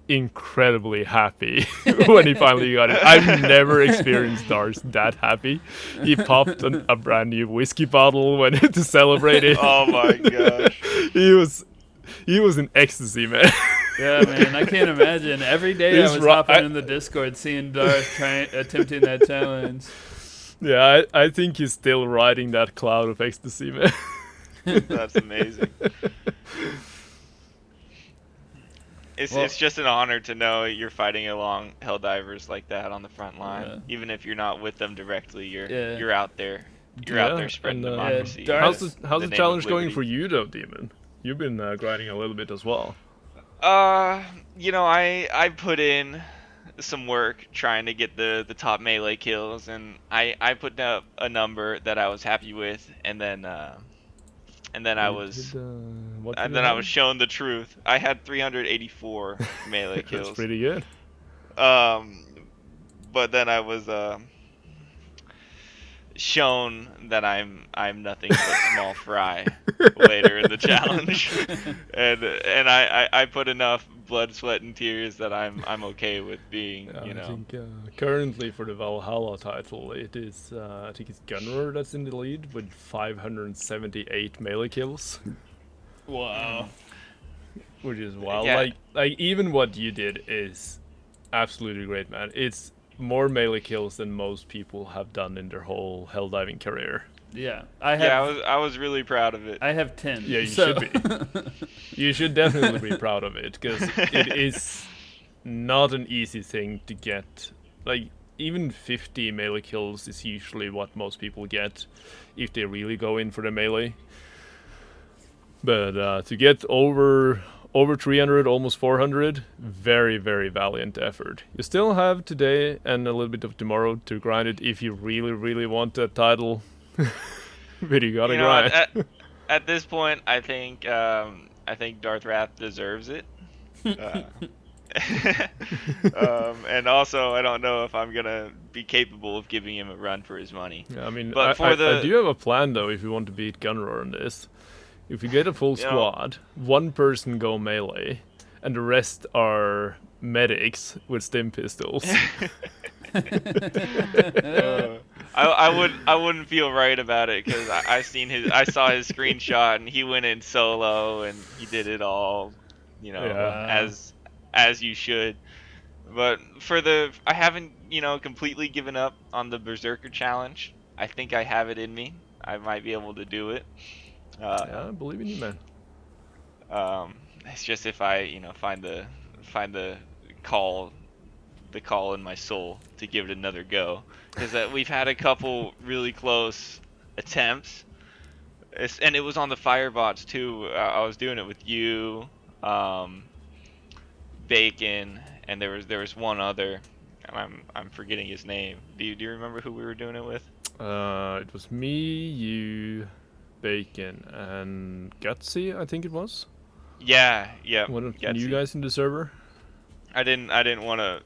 Speaker 2: incredibly happy when he finally got it. I've never experienced Dars that happy. He popped a brand new whiskey bottle when to celebrate it.
Speaker 3: Oh my gosh.
Speaker 2: He was in ecstasy, man.
Speaker 1: Yeah, man, I can't imagine. Every day I was hopping in the Discord seeing Darth attempting that challenge.
Speaker 2: Yeah, I think he's still riding that cloud of ecstasy, man.
Speaker 3: That's amazing. It's just an honor to know you're fighting along Helldivers like that on the front line. Yeah. Even if you're not with them directly, you're out there. You're out there spreading democracy.
Speaker 2: How's the challenge going for you though, Demon? You've been grinding a little bit as well.
Speaker 3: I put in some work trying to get the top melee kills, and I put up a number that I was happy with, and then I was shown the truth. I had 384 melee kills.
Speaker 2: That's pretty good.
Speaker 3: But then I was shown that I'm nothing but small fry later in the challenge, and I put enough blood, sweat, and tears that I'm okay with being,
Speaker 2: I think currently for the Valhalla title, it is I think it's Gunrunner that's in the lead with 578 melee kills.
Speaker 1: Wow,
Speaker 2: which is wild. Yeah. Like even what you did is absolutely great, man. It's more melee kills than most people have done in their whole hell diving career.
Speaker 1: Yeah,
Speaker 3: I was really proud of it.
Speaker 1: I have 10.
Speaker 2: Yeah, you should be. You should definitely be proud of it, because it is not an easy thing to get. Like, even 50 melee kills is usually what most people get if they really go in for the melee. But to get over 300, almost 400, very, very valiant effort. You still have today and a little bit of tomorrow to grind it if you really, really want that title. But you gotta grind.
Speaker 3: At this point, I think Darth Wrath deserves it. And also, I don't know if I'm gonna be capable of giving him a run for his money.
Speaker 2: Yeah, I mean, but I do have a plan though if you want to beat Gunrunner on this. If you get a full squad, one person go melee, and the rest are medics with stim pistols.
Speaker 3: I wouldn't feel right about it, because I saw his screenshot, and he went in solo and he did it all, as you should. But I haven't completely given up on the Berserker challenge. I think I have it in me. I might be able to do it.
Speaker 2: I believe in you, man.
Speaker 3: It's just if I, find the call in my soul to give it another go, because we've had a couple really close attempts, and it was on the firebots too. I was doing it with you, Bacon, and there was one other, and I'm forgetting his name. Do you remember who we were doing it with?
Speaker 2: It was me, you, Bacon, and Gutsy, I think it was.
Speaker 3: Yeah.
Speaker 2: One of
Speaker 3: Gutsy.
Speaker 2: you guys in the server.
Speaker 3: I didn't want to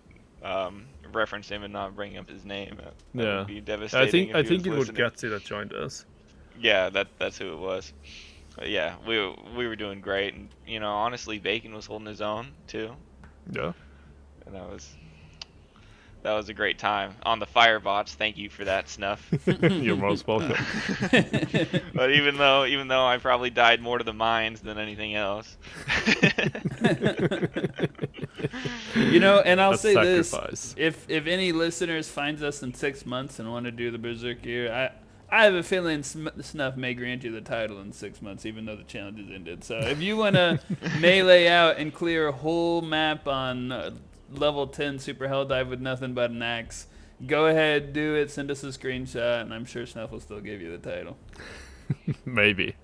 Speaker 3: reference him and not bring up his name. That would be devastating.
Speaker 2: I think it was Gutsy that joined us.
Speaker 3: Yeah, that's who it was. But yeah, we were doing great, and honestly, Bacon was holding his own too.
Speaker 2: Yeah.
Speaker 3: And that was a great time on the firebots. Thank you for that, Snuff.
Speaker 2: You're most welcome.
Speaker 3: But even though I probably died more to the mines than anything else.
Speaker 1: And I'll
Speaker 2: That's
Speaker 1: say
Speaker 2: sacrifice.
Speaker 1: this: if any listeners finds us in 6 months and want to do the Berserk year, I have a feeling Snuff may grant you the title in 6 months, even though the challenge is ended. So if you want to melee out and clear a whole map on level 10 Super Helldive with nothing but an axe, go ahead, do it, send us a screenshot, and I'm sure Snuff will still give you the title.
Speaker 2: Maybe.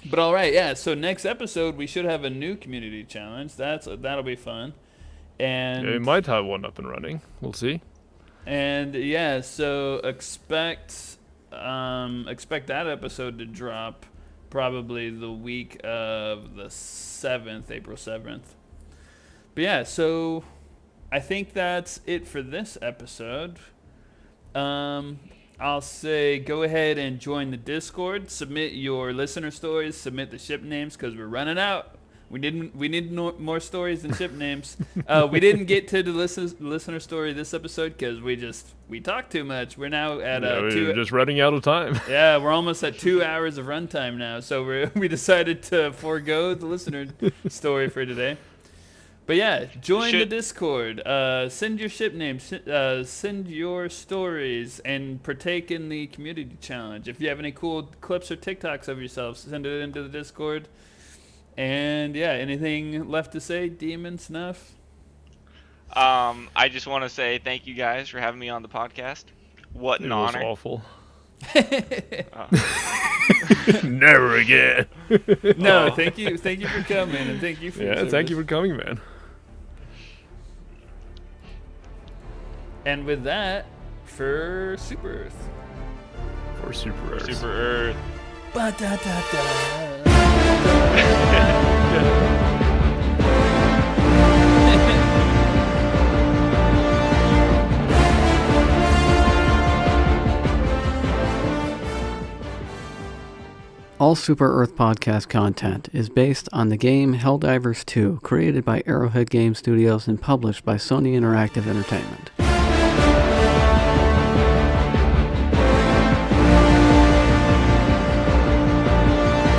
Speaker 1: But all right, yeah, so next episode we should have a new community challenge. That'll be fun. And
Speaker 2: Yeah, we might have one up and running. We'll see.
Speaker 1: And yeah, so expect that episode to drop probably the week of the 7th, April 7th. But yeah, so I think that's it for this episode. I'll say go ahead and join the Discord, submit your listener stories, submit the ship names, because we're running out. We need more stories than ship names. We didn't get to the listener story this episode because we talked too much. We're now at
Speaker 2: we're just running out of time.
Speaker 1: Yeah, we're almost at 2 hours of runtime now. So we decided to forego the listener story for today. But yeah, join the Discord. Send your ship names. Send your stories and partake in the community challenge. If you have any cool clips or TikToks of yourself, send it into the Discord. And yeah, anything left to say, Demon, Snuff?
Speaker 3: I just want to say thank you guys for having me on the podcast. What an honor.
Speaker 2: It was awful. Never again.
Speaker 1: No, thank you for coming, and thank you for your service.
Speaker 2: Thank you for coming, man.
Speaker 1: And with that, for Super Earth.
Speaker 2: For Super Earth.
Speaker 3: Super Earth.
Speaker 1: Ba-da-da-da.
Speaker 4: All Super Earth podcast content is based on the game Helldivers 2, created by Arrowhead Game Studios and published by Sony Interactive Entertainment.